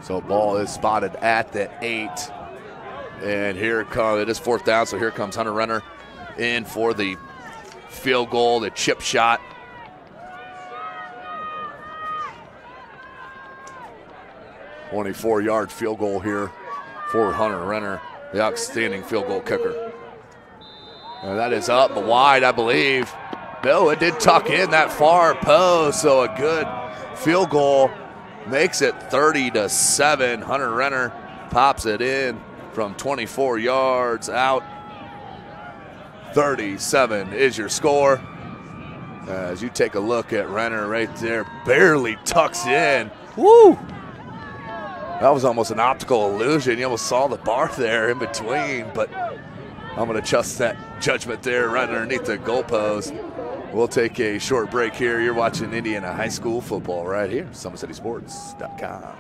So ball is spotted at the 8. And here it comes. It is 4th down, so here comes Hunter Renner in for the field goal, the chip shot. .24-yard field goal here for Hunter Renner, the outstanding field goal kicker. And that is up but wide, I believe. No, it did tuck in that far post, so a good field goal makes it 30-7. Hunter Renner pops it in from 24 yards out. 37 is your score. As you take a look at Renner right there, barely tucks in. Woo! That was almost an optical illusion. You almost saw the bar there in between, but I'm going to trust that judgment there right underneath the goalpost. We'll take a short break here. You're watching Indiana High School football right here, SummitCitySports.com.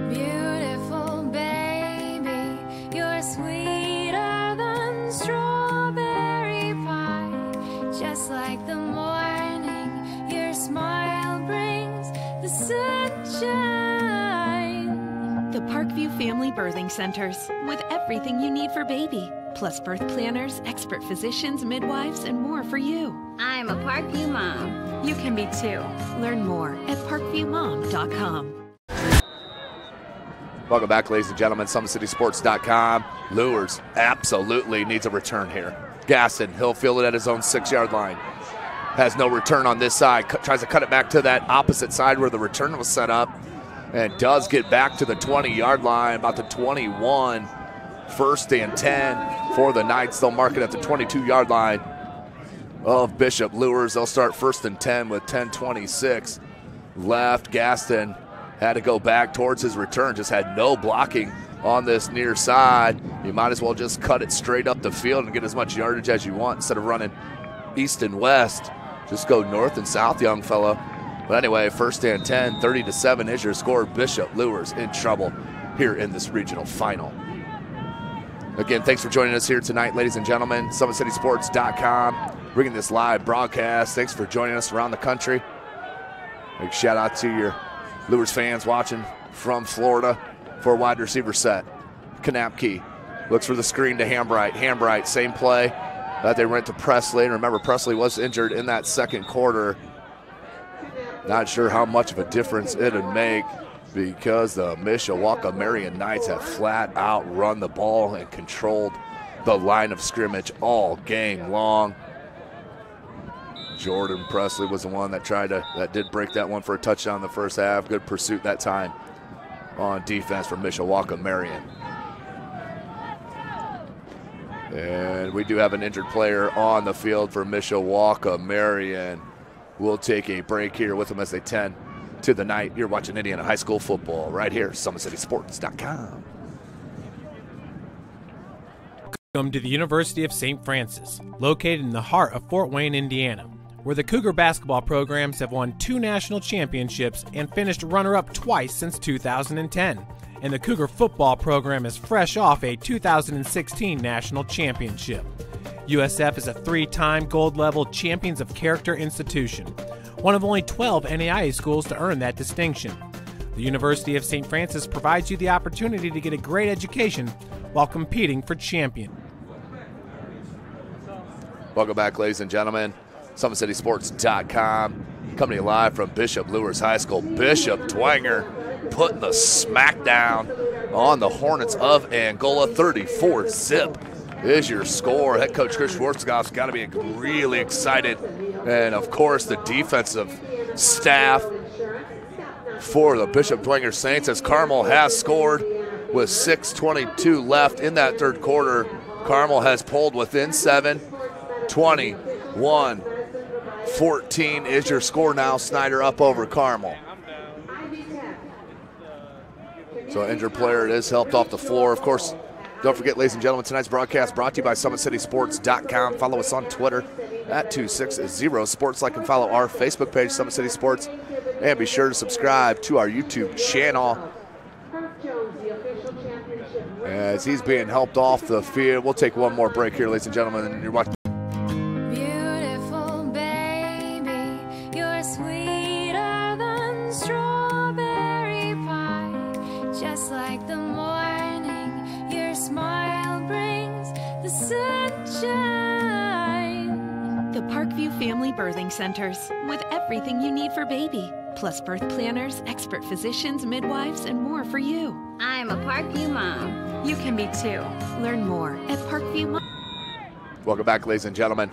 Beautiful baby, you're sweeter than strawberry pie. Just like the morning, your smile brings the sunshine. The Parkview Family Birthing Centers, with everything you need for baby, plus birth planners, expert physicians, midwives, and more for you. I'm a Parkview mom. You can be too. Learn more at parkviewmom.com. Welcome back, ladies and gentlemen. SummitCitySports.com. Luers absolutely needs a return here. Gaston, he'll field it at his own 6-yard line. Has no return on this side. Tries to cut it back to that opposite side where the return was set up. And does get back to the 20-yard line, about the 21. 1st and 10 for the Knights. They'll mark it at the 22-yard line of Bishop. Luers, they'll start 1st and 10 with 10:26 left. Gaston had to go back towards his return, just had no blocking on this near side. You might as well just cut it straight up the field and get as much yardage as you want instead of running east and west. Just go north and south, young fella. But anyway, 1st and 10, 30-7 is your score. Bishop Luers in trouble here in this regional final. Again, thanks for joining us here tonight, ladies and gentlemen. SummitCitySports.com, bringing this live broadcast. Thanks for joining us around the country. Big shout out to your Luers fans watching from Florida for a wide receiver set. Kanapke looks for the screen to Hambright. Hambright, same play that they went to Presley. And remember, Presley was injured in that second quarter. Not sure how much of a difference it would make, because the Mishawaka Marian Knights have flat out run the ball and controlled the line of scrimmage all game long. Jordan Presley was the one that did break that one for a touchdown in the first half. Good pursuit that time on defense for Mishawaka Marian. And we do have an injured player on the field for Mishawaka Marian. We'll take a break here with them as they tend to the night. You're watching Indiana High School football right here, SummitCitySports.com. Welcome to the University of St. Francis, located in the heart of Fort Wayne, Indiana, where the Cougar basketball programs have won 2 national championships and finished runner-up twice since 2010. And the Cougar football program is fresh off a 2016 national championship. USF is a 3-time gold-level Champions of Character institution, one of only 12 NAIA schools to earn that distinction. The University of St. Francis provides you the opportunity to get a great education while competing for champion. Welcome back, ladies and gentlemen. SummitCitySports.com, coming to you live from Bishop Luers High School. Bishop Dwanger putting the smack down on the Hornets of Angola. 34-zip is your score. Head coach Chris Schwarzkopf's got to be really excited. And, of course, the defensive staff for the Bishop Dwanger Saints, as Carmel has scored with 6:22 left in that third quarter. Carmel has pulled within 7, 20, 21-14 is your score now. Snyder up over Carmel. So injured player is helped off the floor. Of course, don't forget, ladies and gentlemen, tonight's broadcast brought to you by SummitCitySports.com. Follow us on Twitter at 260sports. Like and follow our Facebook page, Summit City Sports. And be sure to subscribe to our YouTube channel. As he's being helped off the field. We'll take one more break here, ladies and gentlemen. And you're watching. Beautiful baby, you're sweeter than strawberry pie. Just like the morning, your smile brings the sunshine. The Parkview Family Birthing Centers, with everything you need for baby, plus birth planners, expert physicians, midwives, and more for you. I'm a Parkview mom. You can be too. Learn more at Parkview Mom. Welcome back, ladies and gentlemen.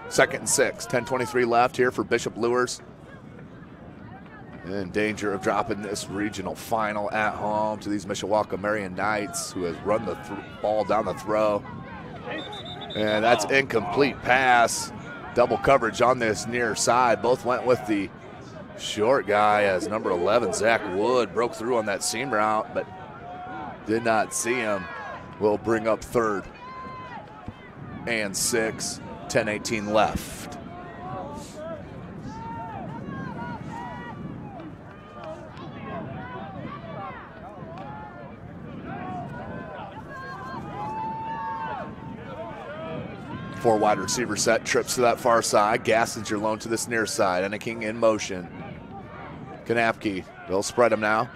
2nd and 6, 10:23 left here for Bishop Luers. In danger of dropping this regional final at home to these Mishawaka Marian Knights, who has run the ball down the throw. And that's incomplete pass. Double coverage on this near side. Both went with the short guy as number 11, Zach Wood, broke through on that seam route, but did not see him. Will bring up 3rd and 6, 10:18 left. Four wide receiver set, trips to that far side. Gaston's your loan to this near side. Enneking in motion. Kanapke, they'll spread him now.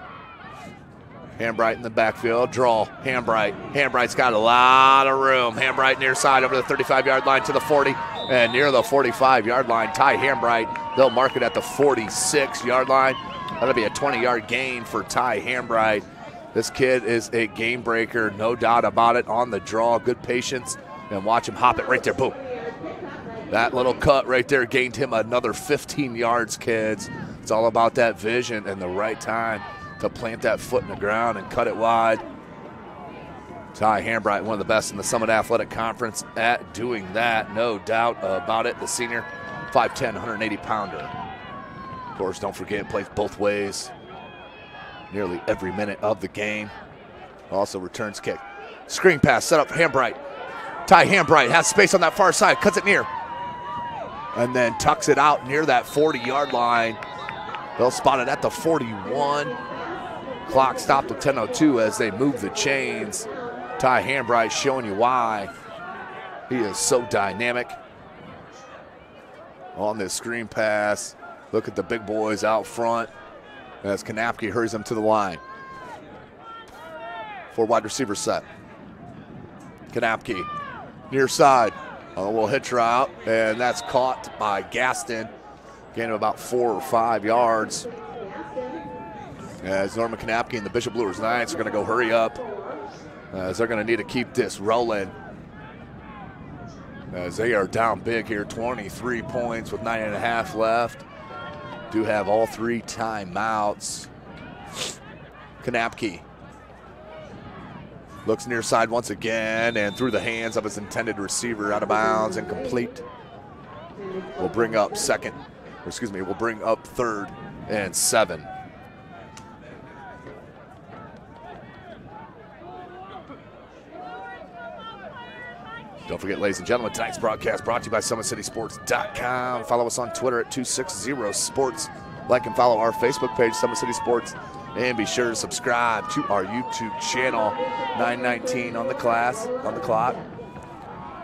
Hambright in the backfield, draw, Hambright. Hambright's got a lot of room. Hambright near side over the 35-yard line to the 40. And near the 45-yard line, Ty Hambright. They'll mark it at the 46-yard line. That'll be a 20-yard gain for Ty Hambright. This kid is a game breaker, no doubt about it, on the draw. Good patience. And watch him hop it right there, boom. That little cut right there gained him another 15 yards, kids. It's all about that vision and the right time to plant that foot in the ground and cut it wide. Ty Hambright, one of the best in the Summit Athletic Conference at doing that, no doubt about it. The senior, 5'10", 180-pounder. Of course, don't forget, plays both ways nearly every minute of the game. Also returns kick. Screen pass set up for Hambright. Ty Hambright has space on that far side, cuts it near. And then tucks it out near that 40-yard line. They'll spot it at the 41. Clock stopped at 10:02 as they move the chains. Ty Hambright showing you why he is so dynamic on this screen pass. Look at the big boys out front as Kanapke hurries them to the line. 4 wide receiver set. Kanapke near side. A little hitch route, and that's caught by Gaston. Gain of about 4 or 5 yards. As Norman Kanapke and the Bishop Luers Knights are going to go hurry up, as they're going to need to keep this rolling, as they are down big here, 23 points with 9.5 left. Do have all 3 timeouts. Kanapke looks near side once again and through the hands of his intended receiver, out of bounds, incomplete. We'll bring up 3rd and 7. Don't forget, ladies and gentlemen, tonight's broadcast brought to you by SummitCitySports.com. Follow us on Twitter at 260sports. Like and follow our Facebook page, Summit City Sports. And be sure to subscribe to our YouTube channel. 9:19 on the clock.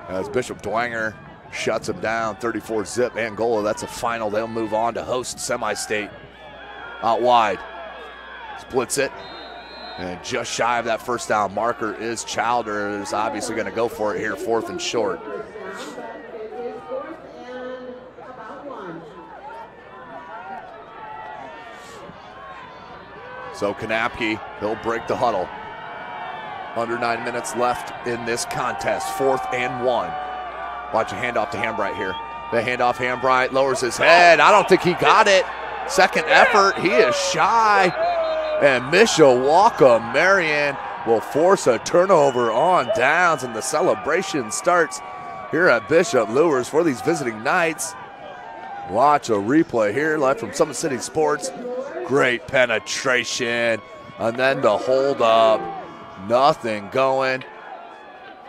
As Bishop Dwenger shuts him down, 34-zip Angola. That's a final. They'll move on to host semi-state. Out wide. Splits it. And just shy of that first down marker is Childers. Obviously going to go for it here, 4th and short. So Kanapke, he'll break the huddle. Under 9 minutes left in this contest, 4th and 1. Watch a handoff to Hambright here. The handoff, Hambright lowers his head. I don't think he got it. Second effort, he is shy. And Mishawaka Marian will force a turnover on downs, and the celebration starts here at Bishop Luers for these visiting Knights. Watch a replay here live from Summit City Sports. Great penetration, and then the hold up, nothing going.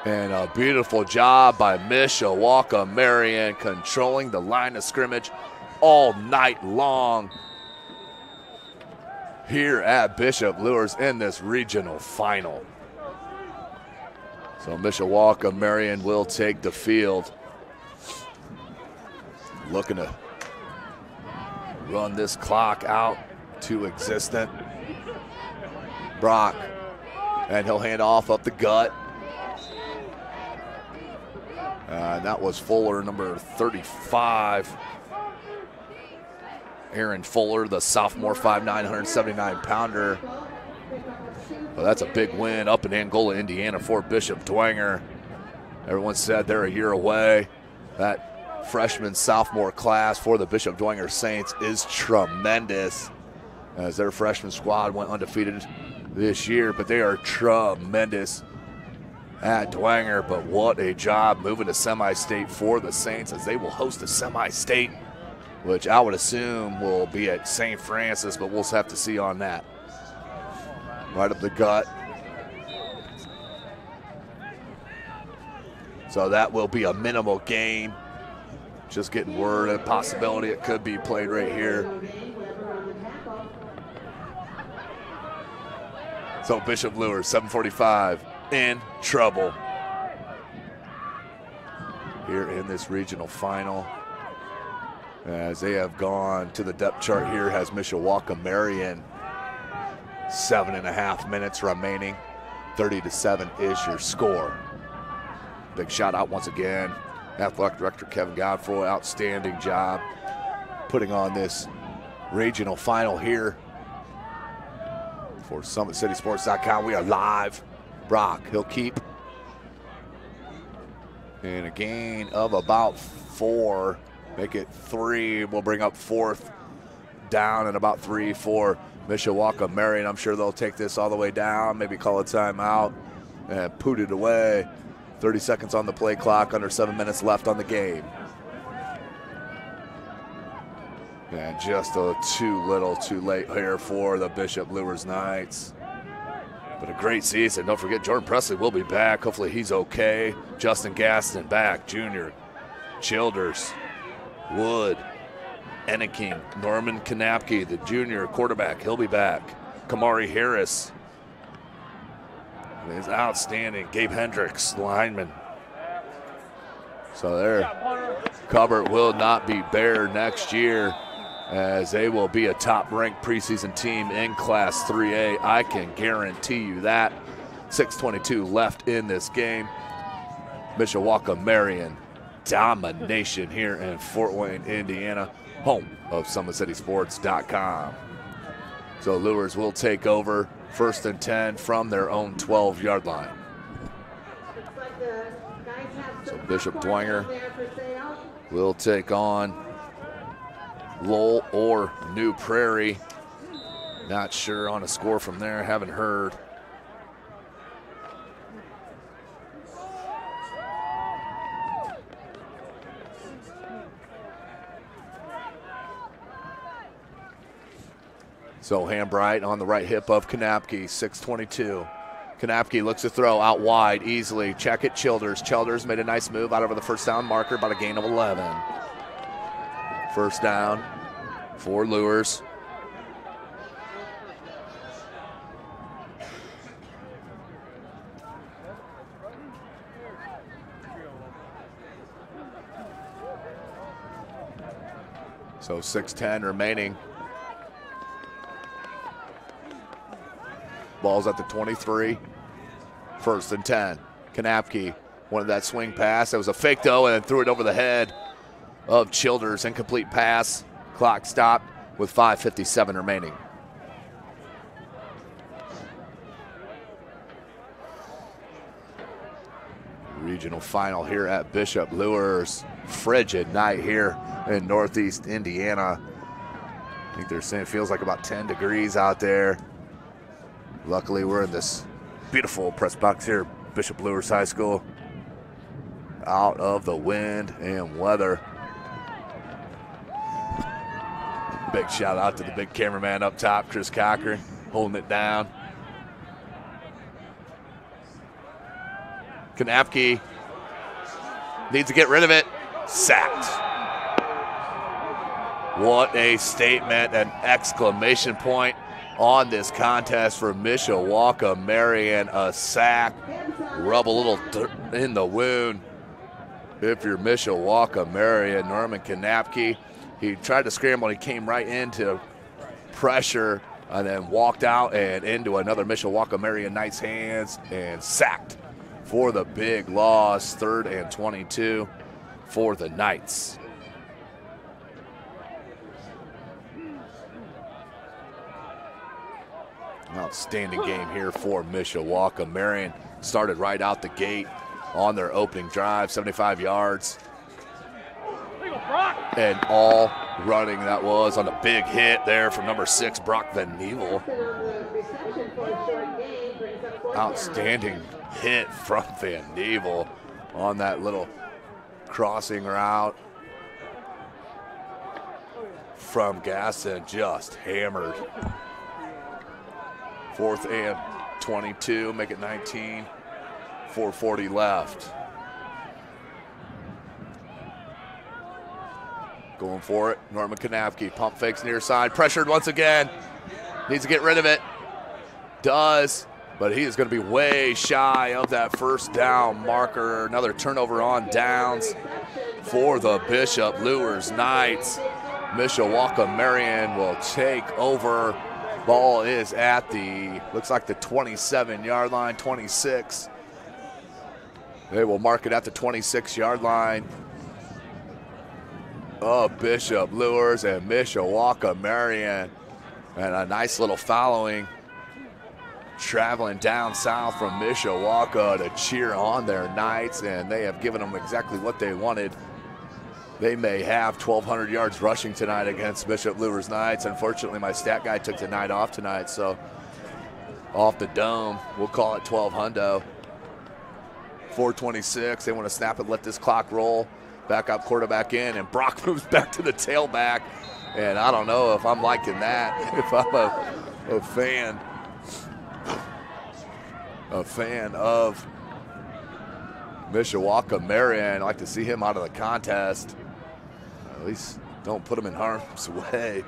And a beautiful job by Mishawaka Marian controlling the line of scrimmage all night long here at Bishop Luers in this regional final. So Mishawaka Marian will take the field. Looking to run this clock out to existent. Brock, and he'll hand off up the gut. That was Fuller, number 35. Aaron Fuller, the sophomore, 5'9", 179-pounder. Well, that's a big win up in Angola, Indiana for Bishop Dwenger. Everyone said they're a year away. That freshman, sophomore class for the Bishop Dwenger Saints is tremendous, as their freshman squad went undefeated this year, but they are tremendous at Dwenger. But what a job moving to semi-state for the Saints, as they will host a semi-state, which I would assume will be at St. Francis, but we'll have to see on that. Right up the gut. So that will be a minimal gain. Just getting word of the possibility it could be played right here. So Bishop Luers, 7:45, in trouble here in this regional final, as they have gone to the depth chart. Here has Mishawaka Marian. 7.5 minutes remaining. 30-7 is your score. Big shout out once again. Athletic Director Kevin Godfrey, outstanding job putting on this regional final here for SummitCitySports.com. We are live. Brock, he'll keep. And a gain of about 4. Make it 3. We'll bring up 4th down and about 3 for Mishawaka Marian. I'm sure they'll take this all the way down, maybe call a timeout and put it away. 30 seconds on the play clock, under 7 minutes left on the game. And just too little too late here for the Bishop Luers Knights. But a great season. Don't forget, Jordan Presley will be back. Hopefully he's okay. Justin Gaston back, Jr. Childers, Wood, Enneking, Norman Kanapke, the junior quarterback, he'll be back. Kamari Harris is outstanding. Gabe Hendricks, lineman. So their cupboard will not be bare next year, as they will be a top-ranked preseason team in Class 3A. I can guarantee you that. 6:22 left in this game. Mishawaka Marian, domination here in Fort Wayne, Indiana, home of SummitCitySports.com. So Luers will take over, 1st and 10 from their own 12-yard line. So Bishop Dwenger will take on Lowell or New Prairie. Not sure on a score from there, haven't heard. So Hambright on the right hip of Kanapke, 6:22. Kanapke looks to throw out wide easily. Check it, Childers. Childers made a nice move out over the first down marker, about a gain of 11. First down for Luers. So 6:10 remaining. Ball's at the 23. 1st and 10. Kanapke wanted that swing pass. That was a fake though, and then threw it over the head of Childers. Incomplete pass. Clock stopped with 5:57 remaining. Regional final here at Bishop Luers. Frigid night here in Northeast Indiana. I think they're saying it feels like about 10 degrees out there. Luckily, we're in this beautiful press box here, Bishop Luers High School. out of the wind and weather. Big shout out to the big cameraman up top, Chris Cochran, holding it down. Kanapke needs to get rid of it. Sacked. What a statement, an exclamation point on this contest for Mishawaka Marian. A sack. Rub a little dirt in the wound. If you're Mishawaka Marian, Norman Kanapke, he tried to scramble and he came right into pressure and then walked out and into another Mishawaka Marian Knights hands and sacked for the big loss. 3rd and 22 for the Knights. Outstanding game here for Mishawaka Marian. Started right out the gate on their opening drive, 75 yards. And all running that was on a big hit there from number 6, Brock Van Nevel. Outstanding hit from Van Nevel on that little crossing route from Gaston, just hammered. 4th and 22, make it 19, 4:40 left. Going for it, Norman Kanapke, pump fakes near side, pressured once again, needs to get rid of it, does, but he is going to be way shy of that first down marker. Another turnover on downs for the Bishop Luers Knights. Mishawaka Marian will take over. Ball is at the, looks like the 27-yard line, 26. They will mark it at the 26-yard line. Oh, Bishop Luers and Mishawaka Marian. And a nice little following traveling down south from Mishawaka to cheer on their Knights, and they have given them exactly what they wanted. They may have 1,200 yards rushing tonight against Bishop Luers Knights. Unfortunately, my stat guy took the night off tonight, so off the dome, we'll call it 1,200. 4:26, they want to snap it, let this clock roll. Backup quarterback in, and Brock moves back to the tailback. And I don't know if I'm liking that. If I'm a fan of Mishawaka Marian, I'd like to see him out of the contest. At least don't put him in harm's way.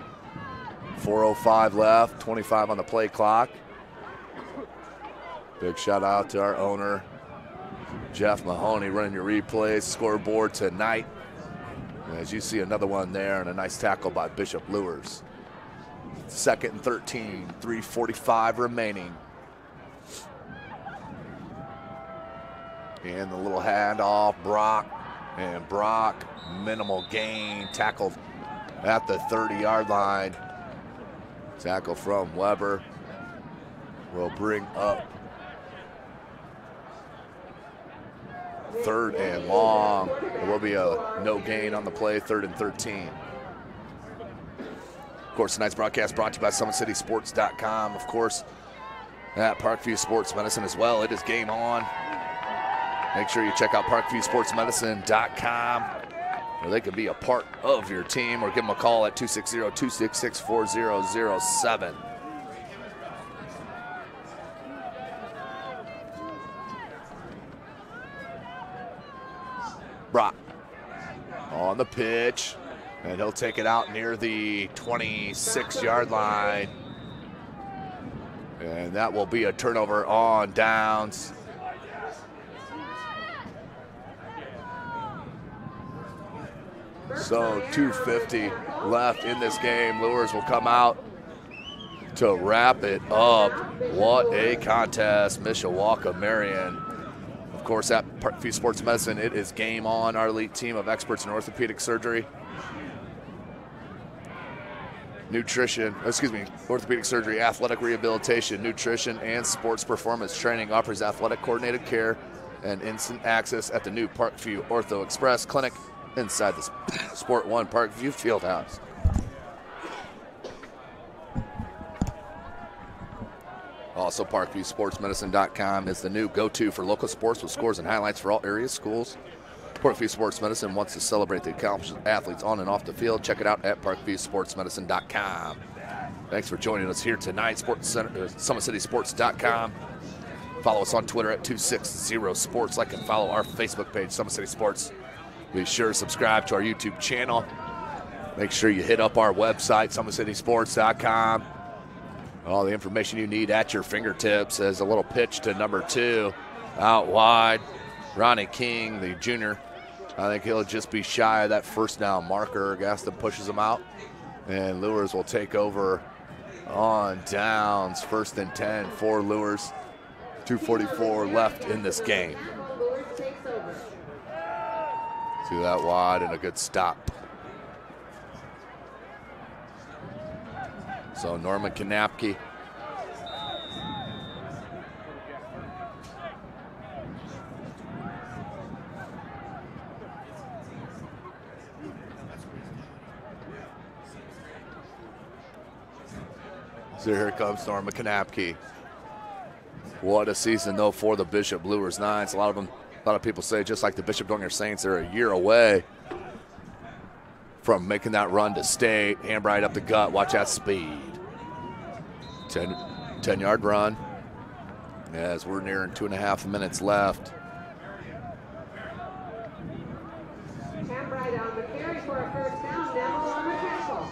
4:05 left, 25 on the play clock. Big shout out to our owner, Jeff Mahoney, running your replays, scoreboard tonight. As you see another one there, and a nice tackle by Bishop Luers. 2nd and 13, 3:45 remaining. And the little handoff, Brock, and Brock, minimal gain, tackled at the 30-yard line. Tackle from Weber will bring up 3rd and long. There will be a no gain on the play, 3rd and 13. Of course, tonight's broadcast brought to you by SummitCitySports.com. Of course, at Parkview Sports Medicine as well. It is game on. Make sure you check out ParkviewSportsMedicine.com, where they can be a part of your team, or give them a call at 260-266-4007. Brock on the pitch, and he'll take it out near the 26-yard line. And that will be a turnover on downs. So 2:50 left in this game. Luers will come out to wrap it up. What a contest, Mishawaka Marian. Of course, at Parkview Sports Medicine, it is game on. Our elite team of experts in orthopedic surgery, orthopedic surgery, athletic rehabilitation, nutrition, and sports performance training offers athletic coordinated care and instant access at the new Parkview Ortho Express Clinic inside the Sport One Parkview Fieldhouse. Also, ParkviewSportsMedicine.com is the new go-to for local sports with scores and highlights for all area schools Parkview Sports Medicine wants to celebrate the accomplished athletes on and off the field. Check it out at parkviewsportsmedicine.com. Thanks for joining us here tonight. SummitCitySports.com. Follow us on Twitter at 260sports. Like and follow our Facebook page, Summit City Sports. Be sure to subscribe to our YouTube channel. Make sure you hit up our website, SummitCitySports.com. All the information you need at your fingertips. As a little pitch to number 2 out wide. Ronnie King, the junior. I think he'll just be shy of that first down marker. Gaston pushes him out. And Luers will take over on downs. 1st and 10 for Luers. 2:44 left in this game. See that wide and a good stop. So Norman Kanapke. So here comes Norman Kanapke. What a season, though, for the Bishop Luers Nines. A lot of people say, just like the Bishop Dwenger Saints, they're a year away from making that run to state. Hambright up the gut. Watch that speed. 10-yard run as we're nearing 2.5 minutes left. Hambright on the carry for a first down. Neville on the tackle.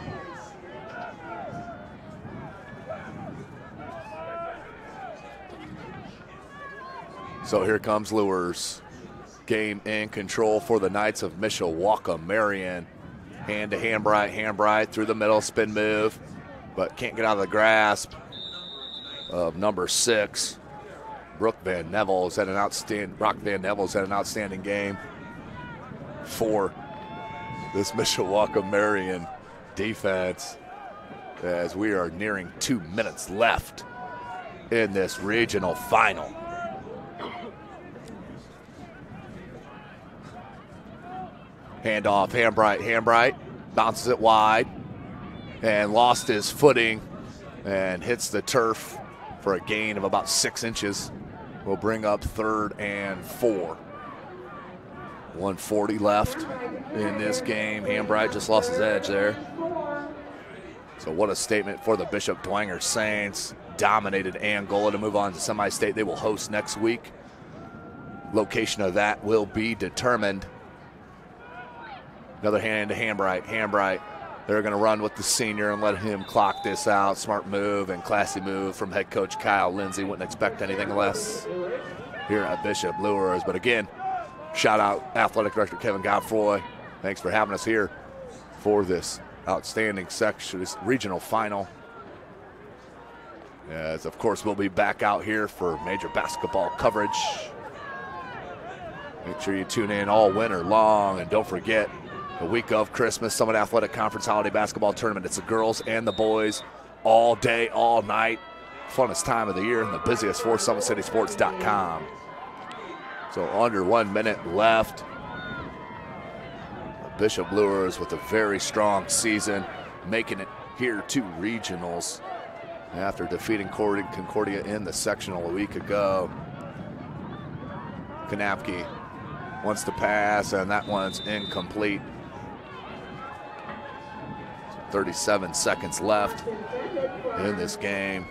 So here comes Luers. Game in control for the Knights of Mishawaka. Marian, hand to Hambright through the middle, spin move, but can't get out of the grasp of number 6. Brock Van Nevels had an outstanding game for this Mishawaka Marion defense as we are nearing 2 minutes left in this regional final. Handoff, Hambright bounces it wide and lost his footing and hits the turf for a gain of about 6 inches. Will bring up 3rd and 4. 1:40 left in this game. Hambright just lost his edge there. So what a statement for the Bishop Dwenger Saints. Dominated Angola to move on to semi-state. They will host next week. Location of that will be determined. Another hand to Hambright. They're going to run with the senior and let him clock this out. Smart move and classy move from head coach Kyle Lindsay. Wouldn't expect anything less here at Bishop Luers. But again, shout out Athletic Director Kevin Godfroy. Thanks for having us here for this outstanding section, this regional final. As of course we'll be back out here for major basketball coverage. Make sure you tune in all winter long, and don't forget, the week of Christmas, Summit Athletic Conference Holiday Basketball Tournament. It's the girls and the boys all day, all night. Funnest time of the year and the busiest for SummitCitySports.com. So under 1 minute left. Bishop Luers with a very strong season, making it here to regionals after defeating Concordia in the sectional a week ago. Kanapke wants to pass, and that one's incomplete. 37 seconds left in this game.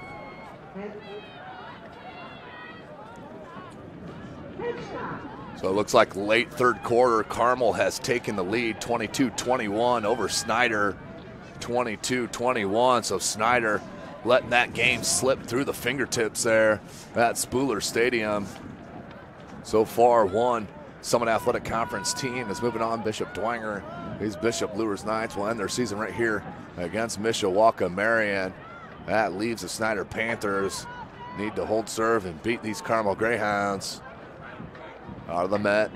So it looks like late 3rd quarter, Carmel has taken the lead 22-21 over Snyder, 22-21. So Snyder letting that game slip through the fingertips there at Spooler Stadium. So far, one Summit Athletic Conference team is moving on. Bishop Dwenger, these Bishop Luers Knights will end their season right here against Mishawaka Marian. That leaves the Snyder Panthers need to hold serve and beat these Carmel Greyhounds. Out of the Met,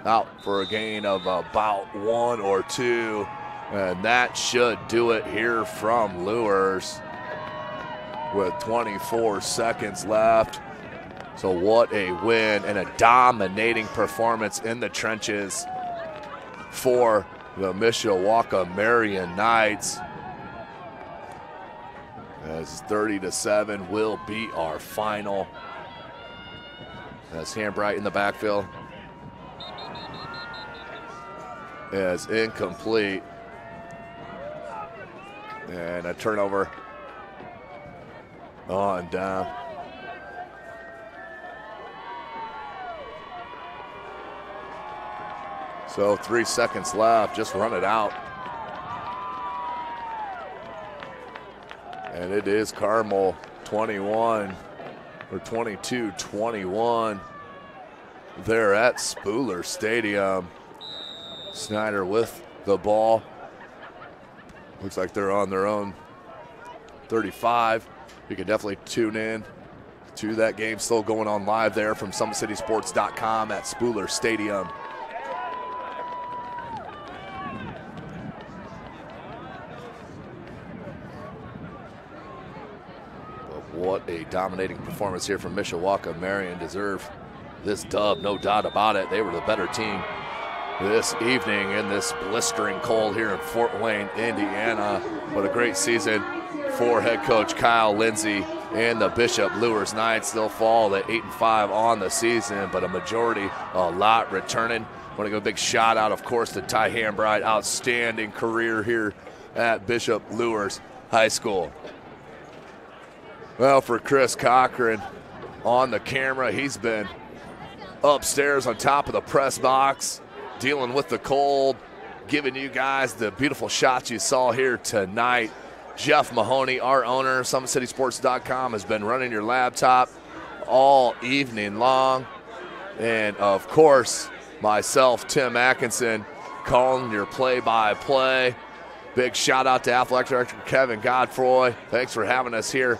out for a gain of about 1 or 2, and that should do it here from Luers with 24 seconds left. So what a win and a dominating performance in the trenches for the Mishawaka Marion Knights. As 30-7 will be our final. As Hambright in the backfield. is incomplete. And a turnover on down. So 3 seconds left, just run it out. And it is Carmel 21 or 22-21. They're at Spooler Stadium. Snyder with the ball. Looks like they're on their own 35. You can definitely tune in to that game still going on live there from SummitCitySports.com at Spooler Stadium. What a dominating performance here from Mishawaka. Marion deserve this dub, no doubt about it. They were the better team this evening in this blistering cold here in Fort Wayne, Indiana. What a great season for head coach Kyle Lindsey and the Bishop Luers Knights. They'll fall at 8-5 on the season, but a lot returning. Want to give a big shout out, of course, to Ty Hambright. Outstanding career here at Bishop Luers High School. Well, for Chris Cochran on the camera, he's been upstairs on top of the press box, dealing with the cold, giving you guys the beautiful shots you saw here tonight. Jeff Mahoney, our owner, SummitCitySports.com, has been running your laptop all evening long. And, of course, myself, Tim Atkinson, calling your play-by-play. Big shout-out to Athletic Director Kevin Godfroy. Thanks for having us here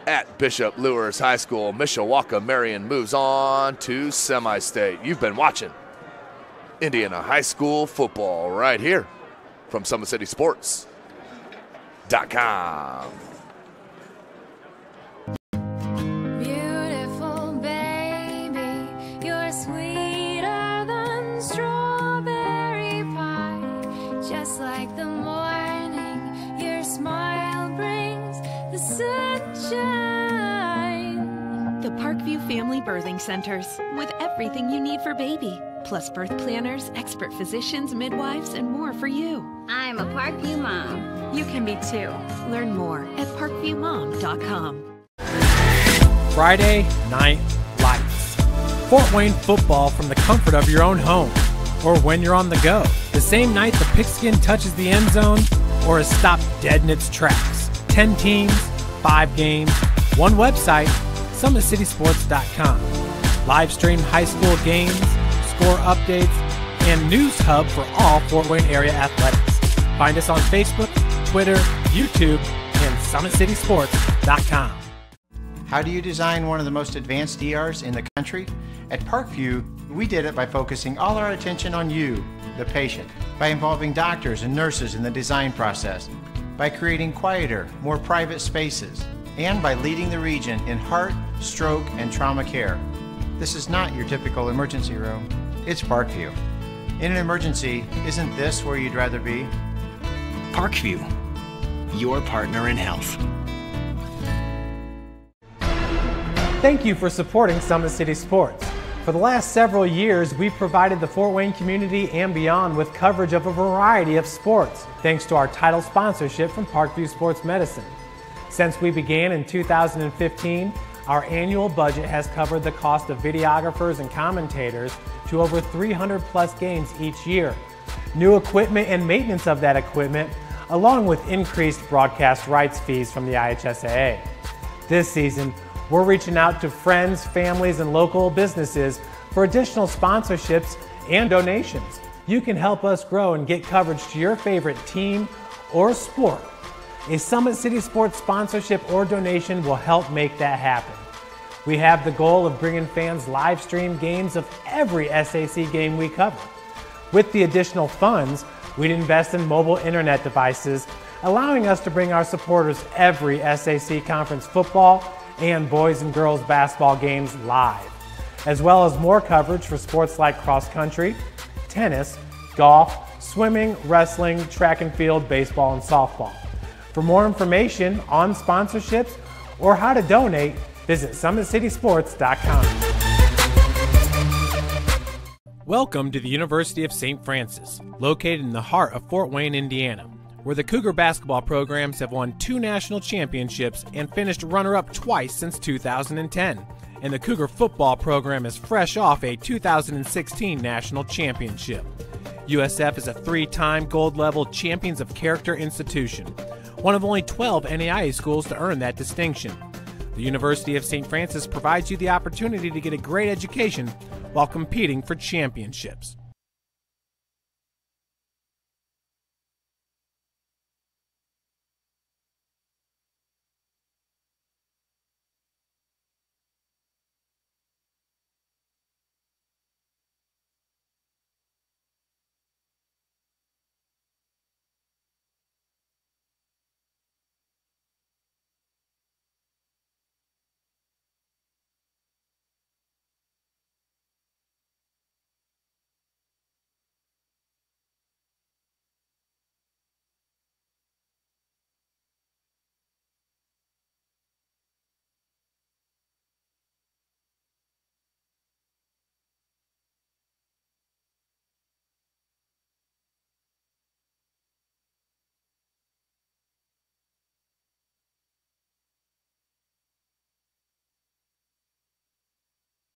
at Bishop Luers High School. Mishawaka Marion moves on to semi-state. You've been watching Indiana High School football right here from SummitCitySports.com. Beautiful baby, you're sweeter than strawberry pie. Just like the morning, your smile brings the sunshine. The Parkview Family Birthing Centers, with everything you need for baby, plus birth planners, expert physicians, midwives, and more for you. I'm a Parkview mom. You can be too. Learn more at parkviewmom.com. Friday Night Lights. Fort Wayne football from the comfort of your own home, or when you're on the go. The same night the pigskin touches the end zone, or is stopped dead in its tracks. 10 teams, 5 games, one website, SummitCitySports.com. Live stream high school games, score updates, and news hub for all Fort Wayne area athletics. Find us on Facebook, Twitter, YouTube, and SummitCitySports.com. How do you design one of the most advanced ERs in the country? At Parkview, we did it by focusing all our attention on you, the patient, by involving doctors and nurses in the design process, by creating quieter, more private spaces, and by leading the region in heart, stroke, and trauma care. This is not your typical emergency room. It's Parkview. In an emergency, isn't this where you'd rather be? Parkview, your partner in health. Thank you for supporting Summit City Sports. For the last several years, we've provided the Fort Wayne community and beyond with coverage of a variety of sports, thanks to our title sponsorship from Parkview Sports Medicine. Since we began in 2015, our annual budget has covered the cost of videographers and commentators to over 300 plus games each year. New equipment and maintenance of that equipment, along with increased broadcast rights fees from the IHSAA. This season, we're reaching out to friends, families, and local businesses for additional sponsorships and donations. You can help us grow and get coverage to your favorite team or sport. A Summit City Sports sponsorship or donation will help make that happen. We have the goal of bringing fans live stream games of every SAC game we cover. With the additional funds, we'd invest in mobile internet devices, allowing us to bring our supporters every SAC conference football and boys and girls basketball games live, as well as more coverage for sports like cross country, tennis, golf, swimming, wrestling, track and field, baseball, and softball. For more information on sponsorships or how to donate, visit SummitCitySports.com. Welcome to the University of St. Francis, located in the heart of Fort Wayne, Indiana, where the Cougar basketball programs have won 2 national championships and finished runner-up twice since 2010. And the Cougar football program is fresh off a 2016 national championship. USF is a 3-time gold-level Champions of Character institution, one of only 12 NAIA schools to earn that distinction. The University of St. Francis provides you the opportunity to get a great education while competing for championships.